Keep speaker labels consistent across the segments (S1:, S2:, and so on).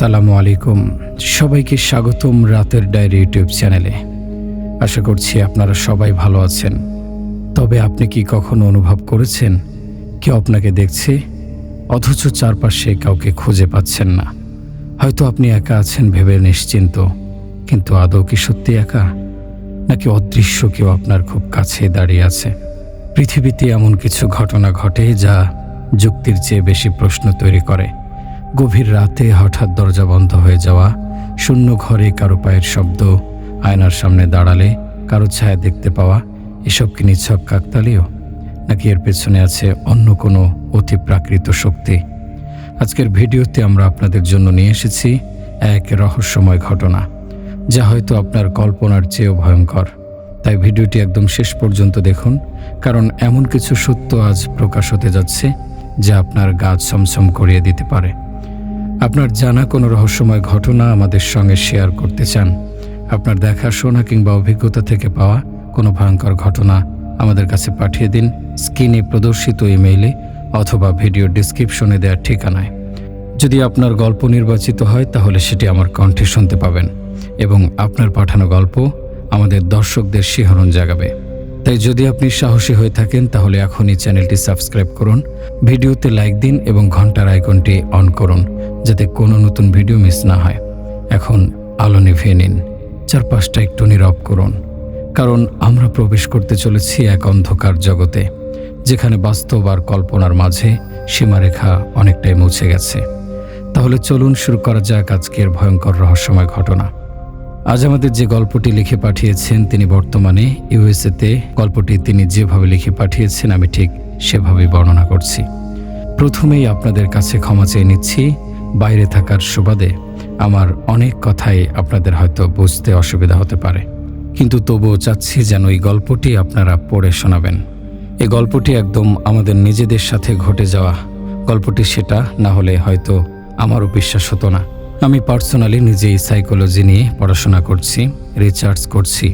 S1: আসসালামু আলাইকুম, সবাইকে স্বাগতম রাতের ডায়েরি ইউটিউব চ্যানেলে। আশা করছি আপনারা সবাই ভালো আছেন। তবে আপনি কি কখনো অনুভব করেছেন কেউ আপনাকে দেখছে অথচ চারপাশে কাউকে খুঁজে পাচ্ছেন না? হয়তো আপনি একা আছেন ভেবে নিশ্চিন্ত, কিন্তু আদৌ কি সত্যি একা, নাকি অদৃশ্য কেউ আপনার খুব কাছে দাঁড়িয়ে আছে? পৃথিবীতে এমন কিছু ঘটনা ঘটে যা যুক্তির চেয়ে বেশি প্রশ্ন তৈরি করে। গভীর রাতে হঠাৎ দরজা বন্ধ হয়ে যাওয়া, শূন্য ঘরে কারো পায়ের শব্দ, আয়নার সামনে দাঁড়ালে কারো ছায়া দেখতে পাওয়া, এসব কি নিছক কাকতালীয়, নাকি এর পেছনে আছে অন্য কোনো অতি প্রাকৃত শক্তি? আজকের ভিডিওতে আমরা আপনাদের জন্য নিয়ে এসেছি এক রহস্যময় ঘটনা, যা হয়তো আপনার কল্পনার চেয়েও ভয়ঙ্কর। তাই ভিডিওটি একদম শেষ পর্যন্ত দেখুন, কারণ এমন কিছু সত্য আজ প্রকাশ হতে যাচ্ছে যা আপনার গা ছমছম করিয়ে দিতে পারে। আপনার জানা কোনো রহস্যময় ঘটনা আমাদের সঙ্গে শেয়ার করতে চান? আপনার দেখা শোনা কিংবা অভিজ্ঞতা থেকে পাওয়া কোনো ভয়ঙ্কর ঘটনা আমাদের কাছে পাঠিয়ে দিন স্ক্রিনে প্রদর্শিত ইমেইলে অথবা ভিডিও ডেসক্রিপশনে দেওয়ার ঠিকানায়। যদি আপনার গল্প নির্বাচিত হয় তাহলে সেটি আমার কণ্ঠে শুনতে পাবেন এবং আপনার পাঠানো গল্প আমাদের দর্শকদের শিহরণ জাগাবে। তাই যদি আপনি সাহসী হয়ে থাকেন তাহলে এখনই চ্যানেলটি সাবস্ক্রাইব করুন, ভিডিওতে লাইক দিন এবং ঘন্টার আইকনটি অন করুন যাতে কোনো নতুন ভিডিও মিস না হয়। এখন আলো নিভিয়ে নিন, চারপাশটা একটু নীরব করুন, কারণ আমরা প্রবেশ করতে চলেছি এক অন্ধকার জগতে, যেখানে বাস্তব আর কল্পনার মাঝে সীমারেখা অনেকটাই মুছে গেছে। তাহলে চলুন শুরু করা যাক আজকের ভয়ঙ্কর রহস্যময় ঘটনা। আজ আমাদের যে গল্পটি লিখে পাঠিয়েছেন তিনি বর্তমানে ইউএসএতে। গল্পটি তিনি যেভাবে লিখে পাঠিয়েছেন আমি ঠিক সেভাবেই বর্ণনা করছি। প্রথমেই আপনাদের কাছে ক্ষমা চেয়ে নিচ্ছি, বাইরে থাকার সুবাদে আমার অনেক কথাই আপনাদের হয়তো বুঝতে অসুবিধা হতে পারে, কিন্তু তবুও চাচ্ছি যেন এই গল্পটি আপনারা পড়ে শোনাবেন। এই গল্পটি একদম আমাদের নিজেদের সাথে ঘটে যাওয়া গল্পটি, সেটা না হলে হয়তো আমারও বিশ্বাস হতো না। আমি পার্সোনালি নিজেই সাইকোলজি নিয়ে পড়াশোনা করছি, রিসার্চ করছি।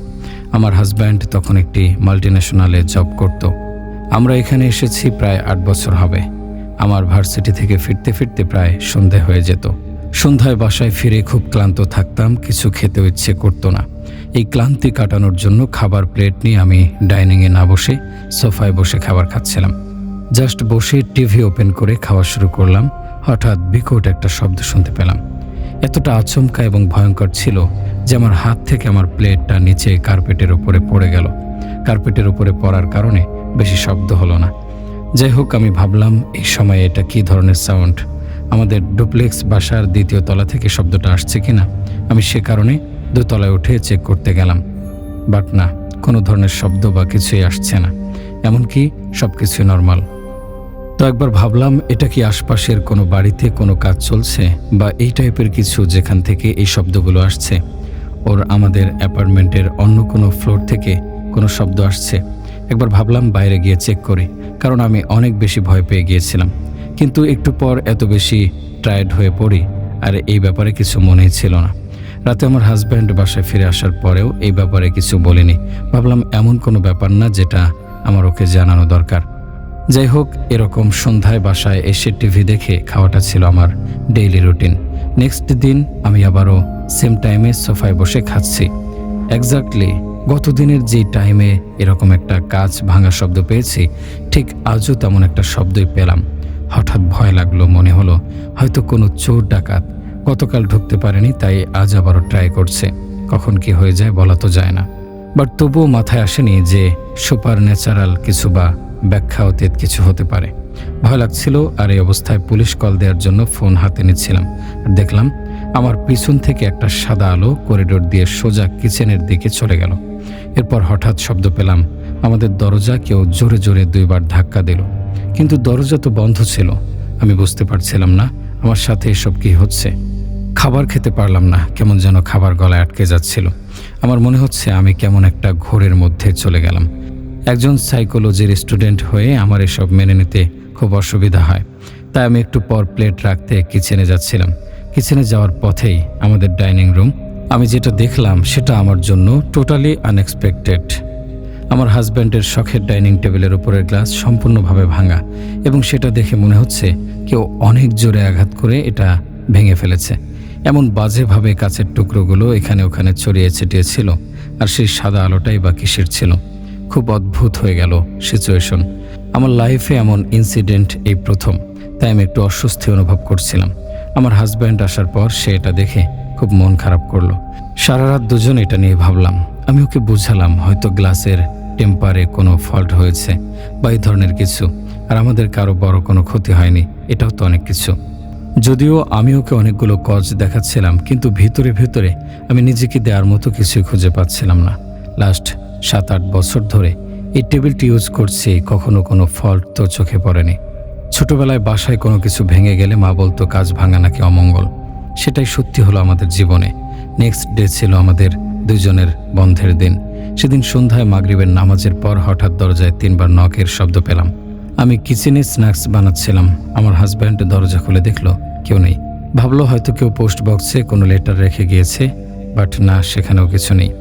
S1: আমার হাজব্যান্ড তখন একটি মাল্টিন্যাশনালে জব করত। আমরা এখানে এসেছি প্রায় 8 বছর হবে। আমার ভার্সিটি থেকে ফিরতে ফিরতে প্রায় সন্ধে হয়ে যেত। সন্ধ্যায় বাসায় ফিরে খুব ক্লান্ত থাকতাম, কিছু খেতেও ইচ্ছে করতো না। এই ক্লান্তি কাটানোর জন্য খাবার প্লেট নিয়ে আমি ডাইনিংয়ে না বসে সোফায় বসে খাবার খাচ্ছিলাম। জাস্ট বসে টিভি ওপেন করে খাওয়া শুরু করলাম। হঠাৎ বিকট একটা শব্দ শুনতে পেলাম। এতটা আচমকা এবং ভয়ঙ্কর ছিল যে আমার হাত থেকে আমার প্লেটটা নিচে কার্পেটের উপরে পড়ে গেল। কার্পেটের উপরে পড়ার কারণে বেশি শব্দ হলো না। যাই হোক, আমি ভাবলাম এই সময় এটা কী ধরনের সাউন্ড, আমাদের ডুপ্লেক্স বাসার 2য় তলা থেকে শব্দটা আসছে কিনা। আমি সে কারণে 2 তলায় উঠে চেক করতে গেলাম, বাট না, কোনো ধরনের শব্দ বা কিছুই আসছে না, এমনকি সব কিছুই নর্মাল। তো একবার ভাবলাম এটা কি আশপাশের কোনো বাড়িতে কোনো কাজ চলছে বা এই টাইপের কিছু, যেখান থেকে এই শব্দগুলো আসছে। ওর আমাদের অ্যাপার্টমেন্টের অন্য কোনো ফ্লোর থেকে কোনো শব্দ আসছে। একবার ভাবলাম বাইরে গিয়ে চেক করি, কারণ আমি অনেক বেশি ভয় পেয়ে গিয়েছিলাম। কিন্তু একটু পর এত বেশি টায়ার্ড হয়ে পড়ি আর এই ব্যাপারে কিছু মনেই ছিল না। রাতে আমার হাজব্যান্ড বাসায় ফিরে আসার পরেও এই ব্যাপারে কিছু বলিনি। ভাবলাম এমন কোনো ব্যাপার না যেটা আমার ওকে জানানো দরকার। যাই হোক, এরকম সন্ধ্যায় বাসায় এসে টিভি দেখে খাওয়াটা ছিল আমার ডেইলি রুটিন। নেক্সট দিন আমি আবারও সেম টাইমে সোফায় বসে খাচ্ছি। এক্স্যাক্টলি গতদিনের যেই টাইমে এরকম একটা কাঁচ ভাঙা শব্দ পেয়েছি, ঠিক আজও তেমন একটা শব্দই পেলাম। হঠাৎ ভয় লাগলো, মনে হলো হয়তো কোনো চোর ডাকাত গতকাল ঢুকতে পারেনি, তাই আজ আবারও ট্রাই করছে। কখন কি হয়ে যায় বলা তো যায় না। বাট তবুও মাথায় আসেনি যে সুপার ন্যাচারাল কিছু বা ব্যাখ্যা অতীত কিছু হতে পারে। ভয় লাগছিল, আর এই অবস্থায় পুলিশ কল দেওয়ার জন্য ফোন হাতে নিচ্ছিলাম আর দেখলাম আমার পিছন থেকে একটা সাদা আলো করিডোর দিয়ে সোজা কিচেনের দিকে চলে গেল। এরপর হঠাৎ শব্দ পেলাম, আমাদের দরজা কেউ জোরে জোরে 2 বার ধাক্কা দিল, কিন্তু দরজা তো বন্ধ ছিল। আমি বুঝতে পারছিলাম না আমার সাথে এসব কি হচ্ছে। খাবার খেতে পারলাম না, কেমন যেন খাবার গলায় আটকে যাচ্ছিল। আমার মনে হচ্ছে আমি কেমন একটা ঘোরের মধ্যে চলে গেলাম। একজন সাইকোলজির স্টুডেন্ট হয়ে আমার এসব মেনে নিতে খুব অসুবিধা হয়, তাই আমি একটু পর প্লেট রাখতে কিচেনে যাচ্ছিলাম। কিচেনে যাওয়ার পথেই আমাদের ডাইনিং রুম। আমি যেটা দেখলাম সেটা আমার জন্য টোটালি আনএক্সপেক্টেড। আমার হাজব্যান্ডের শখের ডাইনিং টেবিলের উপরের গ্লাস সম্পূর্ণভাবে ভাঙা, এবং সেটা দেখে মনে হচ্ছে কেউ অনেক জোরে আঘাত করে এটা ভেঙে ফেলেছে। এমন বাজেভাবে কাচের টুকরোগুলো এখানে ওখানে ছড়িয়ে ছিটিয়ে ছিল, আর সেই সাদা আলোটাই বা কিসের ছিল। খুব অদ্ভুত হয়ে গেল সিচুয়েশন। আমার লাইফে এমন ইনসিডেন্ট এই প্রথম, তাই আমি একটু অস্বস্তি অনুভব করছিলাম। আমার হাজব্যান্ড আসার পর সে এটা দেখে খুব মন খারাপ করলো। সারা রাত দুজন এটা নিয়ে ভাবলাম। আমি ওকে বুঝালাম হয়তো গ্লাসের টেম্পারে কোনো ফল্ট হয়েছে বা এই ধরনের কিছু, আর আমাদের কারো বড় কোনো ক্ষতি হয়নি, এটাও তো অনেক কিছু। যদিও আমি ওকে অনেকগুলো কজ দেখাচ্ছিলাম, কিন্তু ভিতরে ভিতরে আমি নিজেকে দেওয়ার মতো কিছুই খুঁজে পাচ্ছিলাম না। লাস্ট 7-8 বছর ধরে এই টেবিলটি ইউজ করছি, কখনো কোনো ফল্ট তো চোখে পড়েনি। ছোটবেলায় বাসায় কোনো কিছু ভেঙে গেলে মা বলতো কাজ ভাঙা নাকি অমঙ্গল। সেটাই সত্যি হলো আমাদের জীবনে। নেক্সট ডে ছিল আমাদের দুজনের বন্ধের দিন। সেদিন সন্ধ্যায় মাগরিবের নামাজের পর হঠাৎ দরজায় 3বার নকের শব্দ পেলাম। আমি কিচেনে স্ন্যাক্স বানাচ্ছিলাম। আমার হাজব্যান্ড দরজা খুলে দেখলো কেউ নেই। ভাবলো হয়তো কেউ পোস্ট বক্সে কোনো লেটার রেখে গিয়েছে, বাট না, সেখানেও কিছু নেই।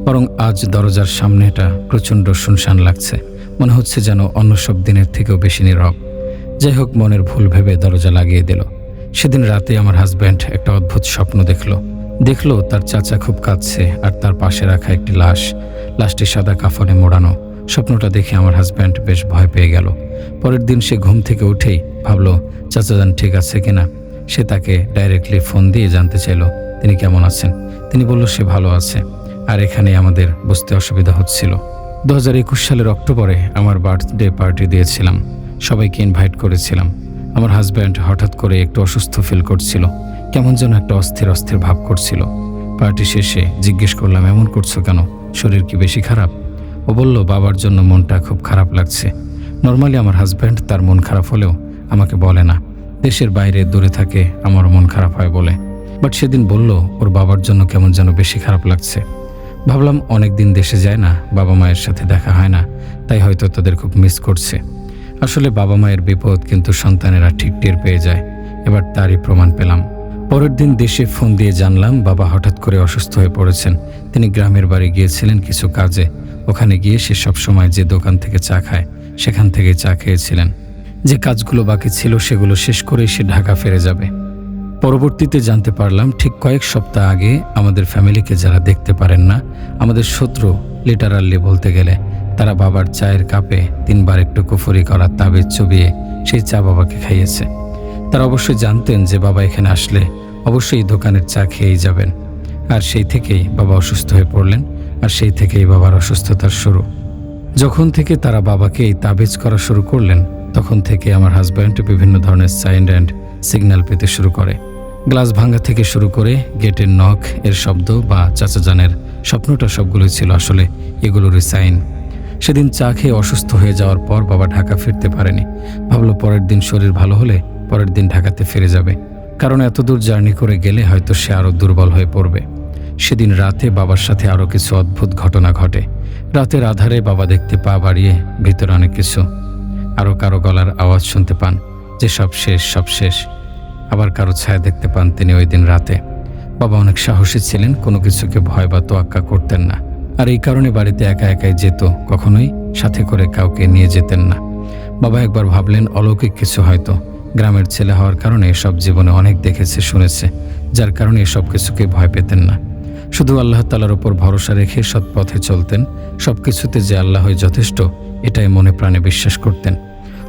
S1: বরং আজ দরজার সামনেটা প্রচণ্ড শুনশান লাগছে। মনে হচ্ছে যেন অন্য সব দিনের থেকেও বেশি নীরব। যাই হোক, মনের ভুল ভেবে দরজা লাগিয়ে দিল। সেদিন রাতে আমার হাজব্যান্ড একটা অদ্ভুত স্বপ্ন দেখলো তার চাচা খুব কাঁদছে, আর তার পাশে রাখা একটি লাশটি সাদা কাফনে মোড়ানো। স্বপ্নটা দেখে আমার হাজব্যান্ড বেশ ভয় পেয়ে গেল। পরের দিন সে ঘুম থেকে উঠেই ভাবলো চাচাজান ঠিক আছে কিনা। সে তাকে ডাইরেক্টলি ফোন দিয়ে জানতে চাইল তিনি কেমন আছেন। তিনি বলল সে ভালো আছে। আর এখানে আমাদের বুঝতে অসুবিধা হচ্ছিল। 2021 সালের অক্টোবরে আমার বার্থডে পার্টি দিয়েছিলাম, সবাইকে ইনভাইট করেছিলাম। আমার হাজব্যান্ড হঠাৎ করে একটু অসুস্থ ফিল করছিল, কেমন যেন একটা অস্থির অস্থির ভাব করছিল। পার্টি শেষে জিজ্ঞেস করলাম এমন করছো কেন, শরীর কি বেশি খারাপ? ও বলল বাবার জন্য মনটা খুব খারাপ লাগছে। নর্মালি আমার হাজব্যান্ড তার মন খারাপ হলেও আমাকে বলে না, দেশের বাইরে দূরে থাকে, আমারও মন খারাপ হয় বলে। বাট সেদিন বলল ওর বাবার জন্য কেমন যেন বেশি খারাপ লাগছে। ভাবলাম অনেক দিন দেশে যায় না, বাবা মায়ের সাথে দেখা হয় না, তাই হয়তো তাদের খুব মিস করছে। আসলে বাবা মায়ের বিপদ কিন্তু সন্তানেরা ঠিক টের পেয়ে যায়। এবার তারই প্রমাণ পেলাম। পরের দিন দেশে ফোন দিয়ে জানলাম বাবা হঠাৎ করে অসুস্থ হয়ে পড়েছেন। তিনি গ্রামের বাড়ি গিয়েছিলেন কিছু কাজে। ওখানে গিয়ে সে সবসময় যে দোকান থেকে চা খায় সেখান থেকে চা খেয়েছিলেন। যে কাজগুলো বাকি ছিল সেগুলো শেষ করেই সে ঢাকা ফিরে যাবে। পরবর্তীতে জানতে পারলাম ঠিক কয়েক সপ্তাহ আগে আমাদের ফ্যামিলিকে যারা দেখতে পারেন না, আমাদের শত্রু লিটারালি বলতে গেলে, তারা বাবার চায়ের কাপে 3বার একটু কুফরি করা তাবিজ চুবিয়ে সেই চা বাবাকে খাইয়েছে। তারা অবশ্যই জানতেন যে বাবা এখানে আসলে অবশ্যই দোকানের চা খেয়েই যাবেন। আর সেই থেকেই বাবা অসুস্থ হয়ে পড়লেন, আর সেই থেকেই বাবার অসুস্থতার শুরু। যখন থেকে তারা বাবাকে এই তাবিজ করা শুরু করলেন, তখন থেকে আমার হাজব্যান্ড বিভিন্ন ধরনের সাইন অ্যান্ড সিগন্যাল পেতে শুরু করে। গ্লাস ভাঙা থেকে শুরু করে গেটের নক এর শব্দ বা চাচাজানের স্বপ্নটা সবগুলোই ছিল আসলে এগুলোরই সাইন। সেদিন চা খেয়ে অসুস্থ হয়ে যাওয়ার পর বাবা ঢাকা ফিরতে পারেনি। ভাবলো পরের দিন শরীর ভালো হলে পরের দিন ঢাকাতে ফিরে যাবে, কারণ এত দূর জার্নি করে গেলে হয়তো সে আরও দুর্বল হয়ে পড়বে। সেদিন রাতে বাবার সাথে আরও কিছু অদ্ভুত ঘটনা ঘটে। রাতের আধারে বাবা দেখতে পা বাড়িয়ে ভিতরে অনেক কিছু, আরও কারো গলার আওয়াজ শুনতে পান যে সব শেষ। আবার কারো ছায়া দেখতে পান তিনি ওই দিন রাতে। বাবা অনেক সাহসী ছিলেন, কোনো কিছুকে ভয় বা তোয়াক্কা করতেন না। আর এই কারণে বাড়িতে একা একাই যেত, কখনোই সাথে করে কাউকে নিয়ে যেতেন না। বাবা একবার ভাবলেন অলৌকিক কিছু হয়তো। গ্রামের ছেলে হওয়ার কারণে এসব জীবনে অনেক দেখেছে শুনেছে, যার কারণে এসব কিছুকে ভয় পেতেন না। শুধু আল্লাহ তাআলার উপর ভরসা রেখে সৎ পথে চলতেন। সব কিছুতে যে আল্লাহই যথেষ্ট, এটাই মনে প্রাণে বিশ্বাস করতেন।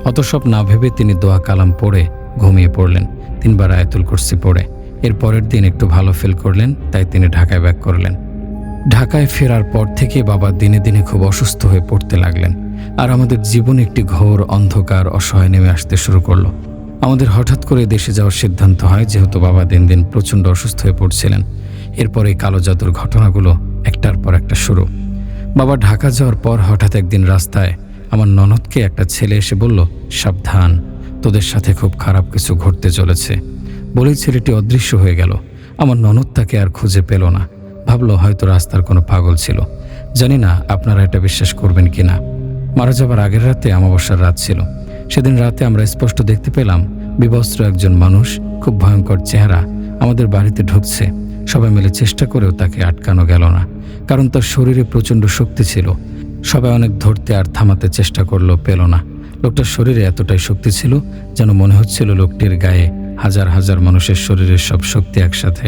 S1: অত সব না ভেবে তিনি দোয়া কালাম পড়ে ঘুমিয়ে পড়লেন, 3বার আয়াতুল কুরসি পড়ে। এর পরের দিন একটু ভালো ফিল করলেন, তাই তিনি ঢাকায় ব্যাক করলেন। ঢাকায় ফেরার পর থেকে বাবা দিনে দিনে খুব অসুস্থ হয়ে পড়তে লাগলেন। আর আমাদের জীবনে একটি ঘোর অন্ধকার অসহায় নেমে আসতে শুরু করলো। আমাদের হঠাৎ করে দেশে যাওয়ার সিদ্ধান্ত হয়, যেহেতু বাবা দিন দিন প্রচণ্ড অসুস্থ হয়ে পড়ছিলেন। এরপরে কালো জাদুর ঘটনাগুলো একটার পর একটা শুরু। বাবা ঢাকা যাওয়ার পর হঠাৎ একদিন রাস্তায় আমার ননদকে একটা ছেলে এসে বলল, সাবধান, তোদের সাথে খুব খারাপ কিছু ঘটতে চলেছে। বলেই ছেলেটি অদৃশ্য হয়ে গেল। আমার ননদ তাকে আর খুঁজে পেল না। ভাবলো হয়তো রাস্তার কোনো পাগল ছিল। জানি না আপনারা এটা বিশ্বাস করবেন কিনা। মারা যাবার আগের রাতে অমাবস্যার রাত ছিল। সেদিন রাতে আমরা স্পষ্ট দেখতে পেলাম বিবস্ত্র একজন মানুষ, খুব ভয়ঙ্কর চেহারা, আমাদের বাড়িতে ঢুকছে। সবাই মিলে চেষ্টা করেও তাকে আটকানো গেল না, কারণ তার শরীরে প্রচণ্ড শক্তি ছিল। সবাই অনেক ধরতে আর থামাতে চেষ্টা করলো, পেল না। লোকটার শরীরে এতটাই শক্তি ছিল যেন মনে হচ্ছিল লোকটির গায়ে হাজার হাজার মানুষের শরীরের সব শক্তি একসাথে।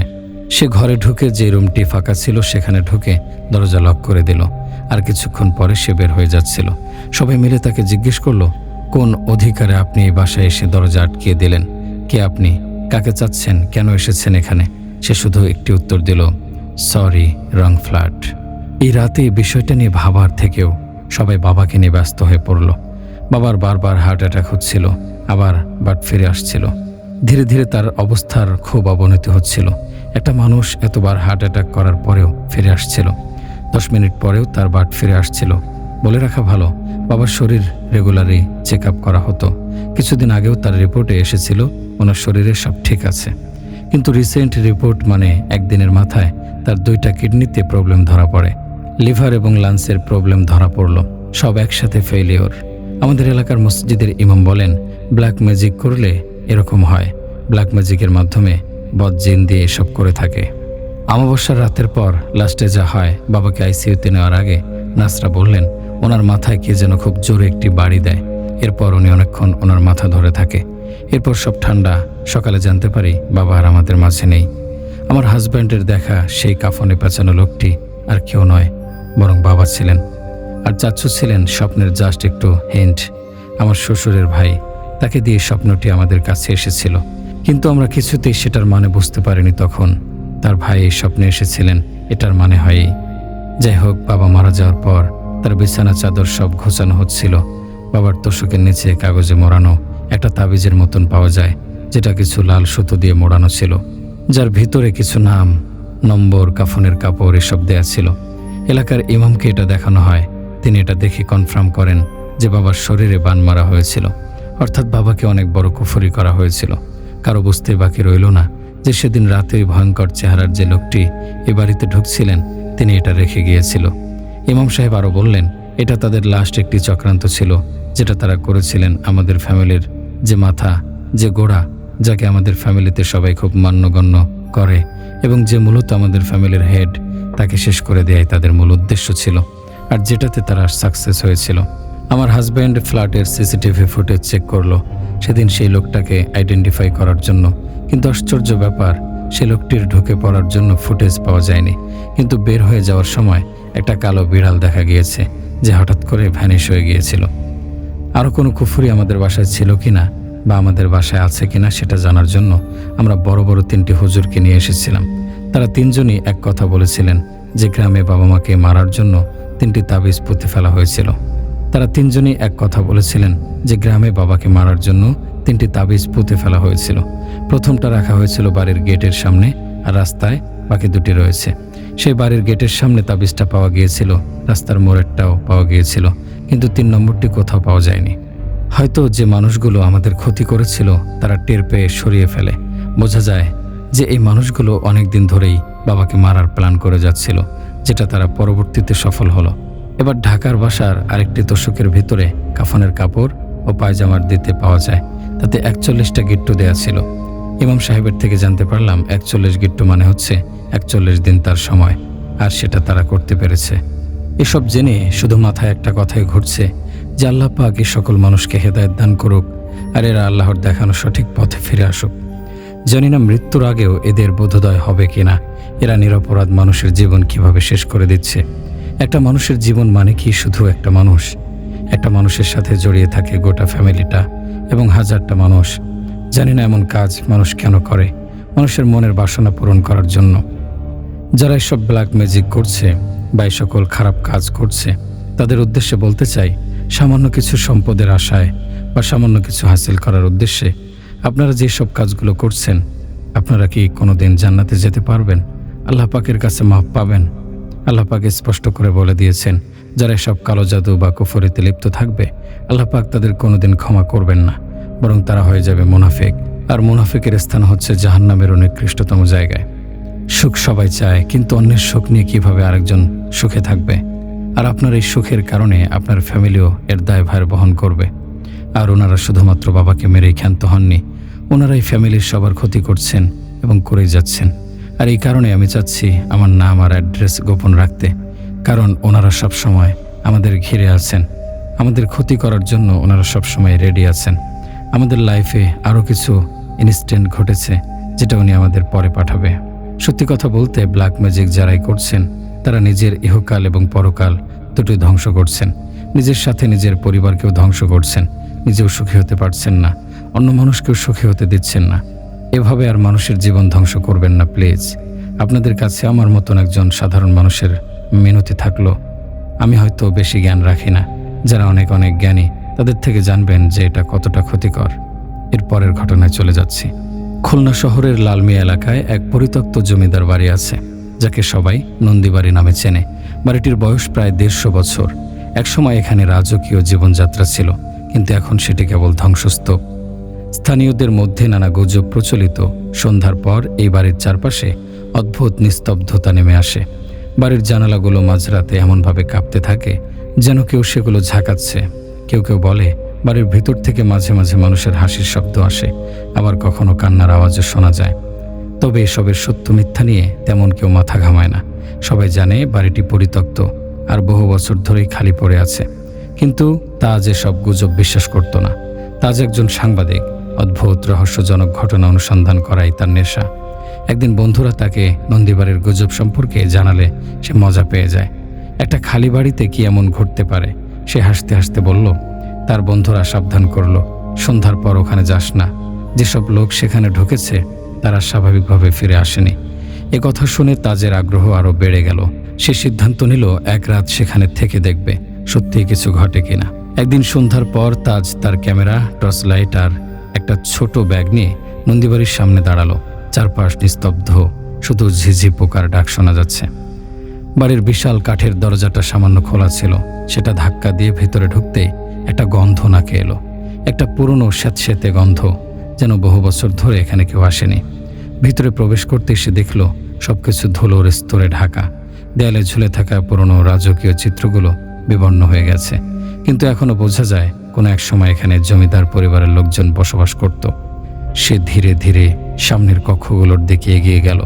S1: সে ঘরে ঢুকে যে রুমটি ফাঁকা ছিল সেখানে ঢুকে দরজা লক করে দিল। আর কিছুক্ষণ পরে সে বের হয়ে যাচ্ছিল। সবাই মিলে তাকে জিজ্ঞেস করলো, কোন অধিকারে আপনি এই বাসায় এসে দরজা আটকিয়ে দিলেন? কে আপনি? কাকে চাচ্ছেন? কেন এসেছেন এখানে? সে শুধু একটি উত্তর দিল, সরি, রং ফ্ল্যাট। এই রাতে এই বিষয়টা নিয়ে ভাবার থেকেও সবাই বাবাকে নিয়ে ব্যস্ত হয়ে পড়ল। বাবার বারবার হার্ট অ্যাটাক হচ্ছিল, আবার বাট ফিরে আসছিল। ধীরে ধীরে তার অবস্থার খুব অবনতি হচ্ছিল। একটা মানুষ এতবার হার্ট অ্যাটাক করার পরেও ফিরে আসছিল। 10 মিনিট পরেও তার বাট ফিরে আসছিল। বলে রাখা ভালো, বাবার শরীর রেগুলারই চেক আপ করা হতো। কিছুদিন আগেও তার রিপোর্টে এসেছিল ওনার শরীরে সব ঠিক আছে। কিন্তু রিসেন্ট রিপোর্ট মানে একদিনের মাথায় তার 2টা কিডনিতে প্রবলেম ধরা পড়ে। লিভার এবং লাংসের প্রবলেম ধরা পড়ল, সব একসাথে ফেইলিওর। আমাদের এলাকার মসজিদের ইমাম বলেন, ব্ল্যাক ম্যাজিক করলে এরকম হয়। ব্ল্যাক ম্যাজিকের মাধ্যমে বদজিন দিয়ে এসব করে থাকে। অমাবস্যার রাতের পর লাস্টে যা হয়, বাবাকে আইসিইউতে নেওয়ার আগে নার্সরা বললেন ওনার মাথায় কে যেন খুব জোরে একটি বাড়ি দেয়। এরপর উনি অনেকক্ষণ ওনার মাথা ধরে থাকে। এরপর সব ঠান্ডা। সকালে জানতে পারি বাবা আর আমাদের মাঝে নেই। আমার হাজব্যান্ডের দেখা সেই কাফনে পেঁচানো লোকটি আর কেউ নয়, বরং বাবা ছিলেন। আর চাচ্চু ছিলেন স্বপ্নের জাস্ট একটু হিন্ট। আমার শ্বশুরের ভাই, তাকে দিয়ে স্বপ্নটি আমাদের কাছে এসেছিল, কিন্তু আমরা কিছুতেই সেটার মানে বুঝতে পারিনি তখন। তার ভাই এই স্বপ্নে এসেছিলেন, এটার মানে হয়ই। যাই হোক, বাবা মারা যাওয়ার পর তার বিছানা চাদর সব ঘোচানো হচ্ছিল। বাবার তোষকের নিচে কাগজে মোড়ানো একটা তাবিজের মতন পাওয়া যায়, যেটা কিছু লাল সুতো দিয়ে মোড়ানো ছিল, যার ভিতরে কিছু নাম, নম্বর, কাফনের কাপড় এসব দেয়া ছিল। এলাকার ইমামকে এটা দেখানো হয়। তিনি এটা দেখে কনফার্ম করেন যে বাবার শরীরে বান মারা হয়েছিল, অর্থাৎ বাবাকে অনেক বড় কুফরি করা হয়েছিল। কারো বুঝতে বাকি রইল না যে সেদিন রাতে ওই ভয়ঙ্কর চেহারার যে লোকটি এ বাড়িতে ঢুকছিলেন, তিনি এটা রেখে গিয়েছিল। ইমাম সাহেব আরও বললেন, এটা তাদের লাস্ট একটি চক্রান্ত ছিল, যেটা তারা করেছিলেন আমাদের ফ্যামিলির যে মাথা, যে গোড়া, যাকে আমাদের ফ্যামিলিতে সবাই খুব মান্যগণ্য করে এবং যে মূলত আমাদের ফ্যামিলির হেড, তাকে শেষ করে দেয়াই তাদের মূল উদ্দেশ্য ছিল, আর যেটাতে তারা সাকসেস হয়েছিল। আমার হাজব্যান্ড ফ্ল্যাটের সিসিটিভি ফুটেজ চেক করলো সেদিন সেই লোকটাকে আইডেন্টিফাই করার জন্য, কিন্তু আশ্চর্য ব্যাপার, সেই লোকটির ঢুকে পড়ার জন্য ফুটেজ পাওয়া যায়নি। কিন্তু বের হয়ে যাওয়ার সময় একটা কালো বিড়াল দেখা গিয়েছে, যে হঠাৎ করে ভ্যানিশ হয়ে গিয়েছিল। আরও কোনো কুফুরি আমাদের বাসায় ছিল কিনা বা আমাদের বাসায় আছে কিনা সেটা জানার জন্য আমরা বড় বড় 3টি হুজুরকে নিয়ে এসেছিলাম। তারা 3জনই এক কথা বলেছিলেন যে গ্রামে বাবা মাকে মারার জন্য 3টি তাবিজ পুঁতে ফেলা হয়েছিল। তারা 3জনই এক কথা বলেছিলেন যে গ্রামে বাবাকে মারার জন্য 3টি তাবিজ পুঁতে ফেলা হয়েছিল। প্রথমটা রাখা হয়েছিল বাড়ির গেটের সামনে, আর রাস্তায় বাকি 2টি রয়েছে। সেই বাড়ির গেটের সামনে তাবিজটা পাওয়া গিয়েছিল, রাস্তার মোড়েরটাও পাওয়া গিয়েছিল, কিন্তু 3 নম্বরটি কোথাও পাওয়া যায়নি। হয়তো যে মানুষগুলো আমাদের ক্ষতি করেছিল তারা টের পেয়ে সরিয়ে ফেলে। বোঝা যায় যে এই মানুষগুলো অনেক দিন ধরেই বাবাকে মারার প্ল্যান করে যাচ্ছিল, যেটা তারা পরবর্তীতে সফল হলো। এবার ঢাকার বাসার আরেকটি তোষকের ভিতরে কাফনের কাপড় ও পায়জামার দিতে পাওয়া যায়, তাতে 41টা গিট্টু দেয়া ছিল। ইমাম সাহেবের থেকে জানতে পারলাম 41 গিট্টু মানে হচ্ছে 41 দিন তার সময়, আর সেটা তারা করতে পেরেছে। এসব জেনে শুধু মাথায় একটা কথাই ঘুরছে যে আল্লাহ পাক এই সকল মানুষকে হেদায়েত দান করুক, আর এরা আল্লাহর দেখানো সঠিক পথে ফিরে আসুক। জানি না মৃত্যুর আগেও এদের বোধোদয় হবে কিনা, এরা নিরপরাধ মানুষের জীবন কিভাবে শেষ করে দিচ্ছে। একটা মানুষের জীবন মানে কি শুধু একটা মানুষ? একটা মানুষের সাথে জড়িয়ে থাকে গোটা ফ্যামিলিটা এবং হাজারটা মানুষ। জানি না এমন কাজ মানুষ কেন করে, মানুষের মনের বাসনা পূরণ করার জন্য। যারা এসব ব্ল্যাক ম্যাজিক করছে বা এই সকল খারাপ কাজ করছে, তাদের উদ্দেশ্যে বলতে চাই, সামান্য কিছু সম্পদের আশায় বা সামান্য কিছু হাসিল করার উদ্দেশ্যে আপনারা যে সব কাজগুলো করছেন, আপনারা কি কোনোদিন জান্নাতে যেতে পারবেন? আল্লাহ পাকের কাছে মাফ পাবেন? আল্লাহ পাক স্পষ্ট করে বলে দিয়েছেন, যারা এসব কালো জাদু বা কুফরিতে লিপ্ত থাকবে, আল্লাহ পাক তাদের কোনোদিন ক্ষমা করবেন না, বরং তারা হয়ে যাবে মুনাফিক। আর মুনাফিকের স্থান হচ্ছে জাহান্নামের নিকৃষ্টতম জায়গায়। সুখ সবাই চায়, কিন্তু অন্যের সুখ নিয়ে কিভাবে আরেকজন সুখে থাকবে? আর আপনার এই সুখের কারণে আপনার ফ্যামিলিও এর দায়ভার বহন করবে। আর ওনারা শুধুমাত্র বাবাকে মেরেই ক্ষান্ত হননি, ওনারাই ফ্যামিলির সবার ক্ষতি করছেন এবং করেই যাচ্ছেন। আর এই কারণে আমি চাচ্ছি আমার নাম আর অ্যাড্রেস গোপন রাখতে, কারণ ওনারা সব সময় আমাদের ঘিরে আছেন, আমাদের ক্ষতি করার জন্য ওনারা সব সময় রেডি আছেন। আমাদের লাইফে আরও কিছু ইনস্ট্যান্ট ঘটেছে, যেটা উনি আমাদের পরে পাঠাবে। সত্যি কথা বলতে ব্ল্যাক ম্যাজিক যারাই করছেন তারা নিজের ইহকাল এবং পরকাল দুটোই ধ্বংস করছেন। নিজের সাথে নিজের পরিবারকেও ধ্বংস করছেন, নিজেও সুখী হতে পারছেন না, অন্য মানুষকেও সুখী হতে দিচ্ছেন না। এভাবে আর মানুষের জীবন ধ্বংস করবেন না প্লিজ। আপনাদের কাছে আমার মতন একজন সাধারণ মানুষের মিনতি থাকলো, আমি হয়তো বেশি জ্ঞান রাখি না, যারা অনেক অনেক জ্ঞানী তাদের থেকে জানবেন যে এটা কতটা ক্ষতিকর। এর পরের ঘটনায় চলে যাচ্ছি। খুলনা শহরের লালমিয়া এলাকায় এক পরিত্যক্ত জমিদার বাড়ি আছে, যাকে সবাই নন্দীবাড়ি নামে চেনে। বাড়িটির বয়স প্রায় 150 বছর। একসময় এখানে রাজকীয় জীবনযাত্রা ছিল, কিন্তু এখন সেটি কেবল ধ্বংসস্তূপ। স্থানীয়দের মধ্যে নানা গুজব প্রচলিত। সন্ধ্যার পর এই বাড়ির চারপাশে অদ্ভুত নিস্তব্ধতা নেমে আসে। বাড়ির জানালাগুলো মাঝরাতে এমনভাবে কাঁপতে থাকে যেন কেউ সেগুলো ঝাঁকাচ্ছে। কেউ কেউ বলে বাড়ির ভিতর থেকে মাঝে মাঝে মানুষের হাসির শব্দ আসে, আবার কখনো কান্নার আওয়াজও শোনা যায়। তবে এসবের সত্য মিথ্যা নিয়ে তেমন কেউ মাথা ঘামায় না। সবাই জানে বাড়িটি পরিত্যক্ত আর বহু বছর ধরেই খালি পড়ে আছে। কিন্তু তাজ এসব গুজব বিশ্বাস করত না। তাজ একজন সাংবাদিক, অদ্ভুত রহস্যজনক ঘটনা অনুসন্ধান করাই তার নেশা। একদিন বন্ধুরা তাকে নন্দীবাড়ির গুজব সম্পর্কে জানালে সে মজা পেয়ে যায়। একটা খালি বাড়িতে কি এমন ঘটতে পারে? সে হাসতে হাসতে বলল। তার বন্ধুরা সাবধান করল, সন্ধ্যার পর ওখানে যাস না। যেসব লোক সেখানে ঢুকেছে তারা স্বাভাবিকভাবে ফিরে আসেনি। এ কথা শুনে তাজের আগ্রহ আরও বেড়ে গেল। সে সিদ্ধান্ত নিল এক রাত সেখানে থেকে দেখবে সত্যিই কিছু ঘটে কিনা। একদিন সন্ধ্যার পর তাজ তার ক্যামেরা, টর্চ লাইট আর একটা ছোট ব্যাগ নিয়ে নন্দীবাড়ির সামনে দাঁড়ালো। চারপাশ নিস্তব্ধ, শুধু ঝিঝি পোকার ডাক শোনা যাচ্ছে। বাড়ির বিশাল কাঠের দরজাটা সামান্য খোলা ছিল। সেটা ধাক্কা দিয়ে ভেতরে ঢুকতেই একটা গন্ধ নাকে এলো। একটা পুরনো স্যাঁতস্যাঁতে গন্ধ, যেন বহু বছর ধরে এখানে কেউ আসেনি। ভিতরে প্রবেশ করতে সে দেখল সবকিছু ধুলোর স্তরে ঢাকা। দেয়ালে ঝুলে থাকা পুরনো রাজকীয় চিত্রগুলো বিবর্ণ হয়ে গেছে, কিন্তু এখনো বোঝা যায় কোনো এক সময় এখানে জমিদার পরিবারের লোকজন বসবাস করত। সে ধীরে ধীরে সামনের কক্ষগুলোর দিকে এগিয়ে গেল।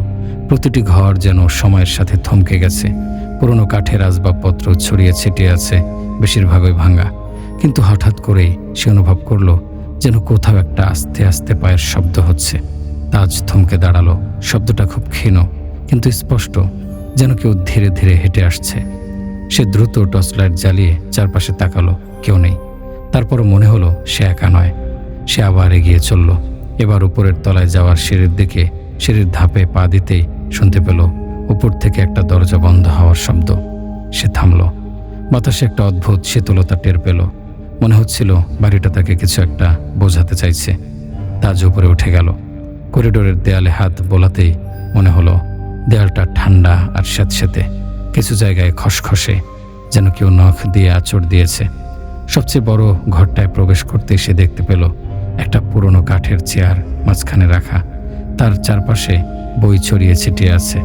S1: প্রতিটি ঘর যেন সময়ের সাথে থমকে গেছে। পুরনো কাঠের আসবাবপত্র ছড়িয়ে ছিটিয়ে আছে, বেশিরভাগই ভাঙা। কিন্তু হঠাৎ করেই সে অনুভব করল যেন কোথাও একটা আস্তে আস্তে পায়ের শব্দ হচ্ছে। তাজ থমকে দাঁড়ালো। শব্দটা খুব ক্ষীণ কিন্তু স্পষ্ট, যেন কেউ ধীরে ধীরে হেঁটে আসছে। সে দ্রুত টর্চ লাইট জ্বালিয়ে চারপাশে তাকালো, কেউ নেই। তারপর মনে হলো সে একা নয়। সে আবার এগিয়ে চলল। এবার উপরের তলায় যাওয়ার সিঁড়ির দিকে। সিঁড়ির ধাপে পা দিতেই শুনতে পেল উপর থেকে একটা দরজা বন্ধ হওয়ার শব্দ। সে থামল। বাতাসে একটা অদ্ভুত শীতলতা টের পেল। মনে হচ্ছিল বাড়িটা তাকে কিছু একটা বোঝাতে চাইছে। তাজ উপরে উঠে গেল। করিডোরের দেয়ালে হাত বোলাতেই মনে হলো দেয়ালটা ঠান্ডা আর স্যাঁতস্যাঁতে, কিছু জায়গায় খসখসে, যেন কেউ নখ দিয়ে আঁচড় দিয়েছে। সবচেয়ে বড় ঘরটায় প্রবেশ করতে সে দেখতে পেল একটা পুরনো কাঠের চেয়ার মাঝখানে রাখা। তার চারপাশে বই ছড়িয়ে ছিটিয়ে আছে।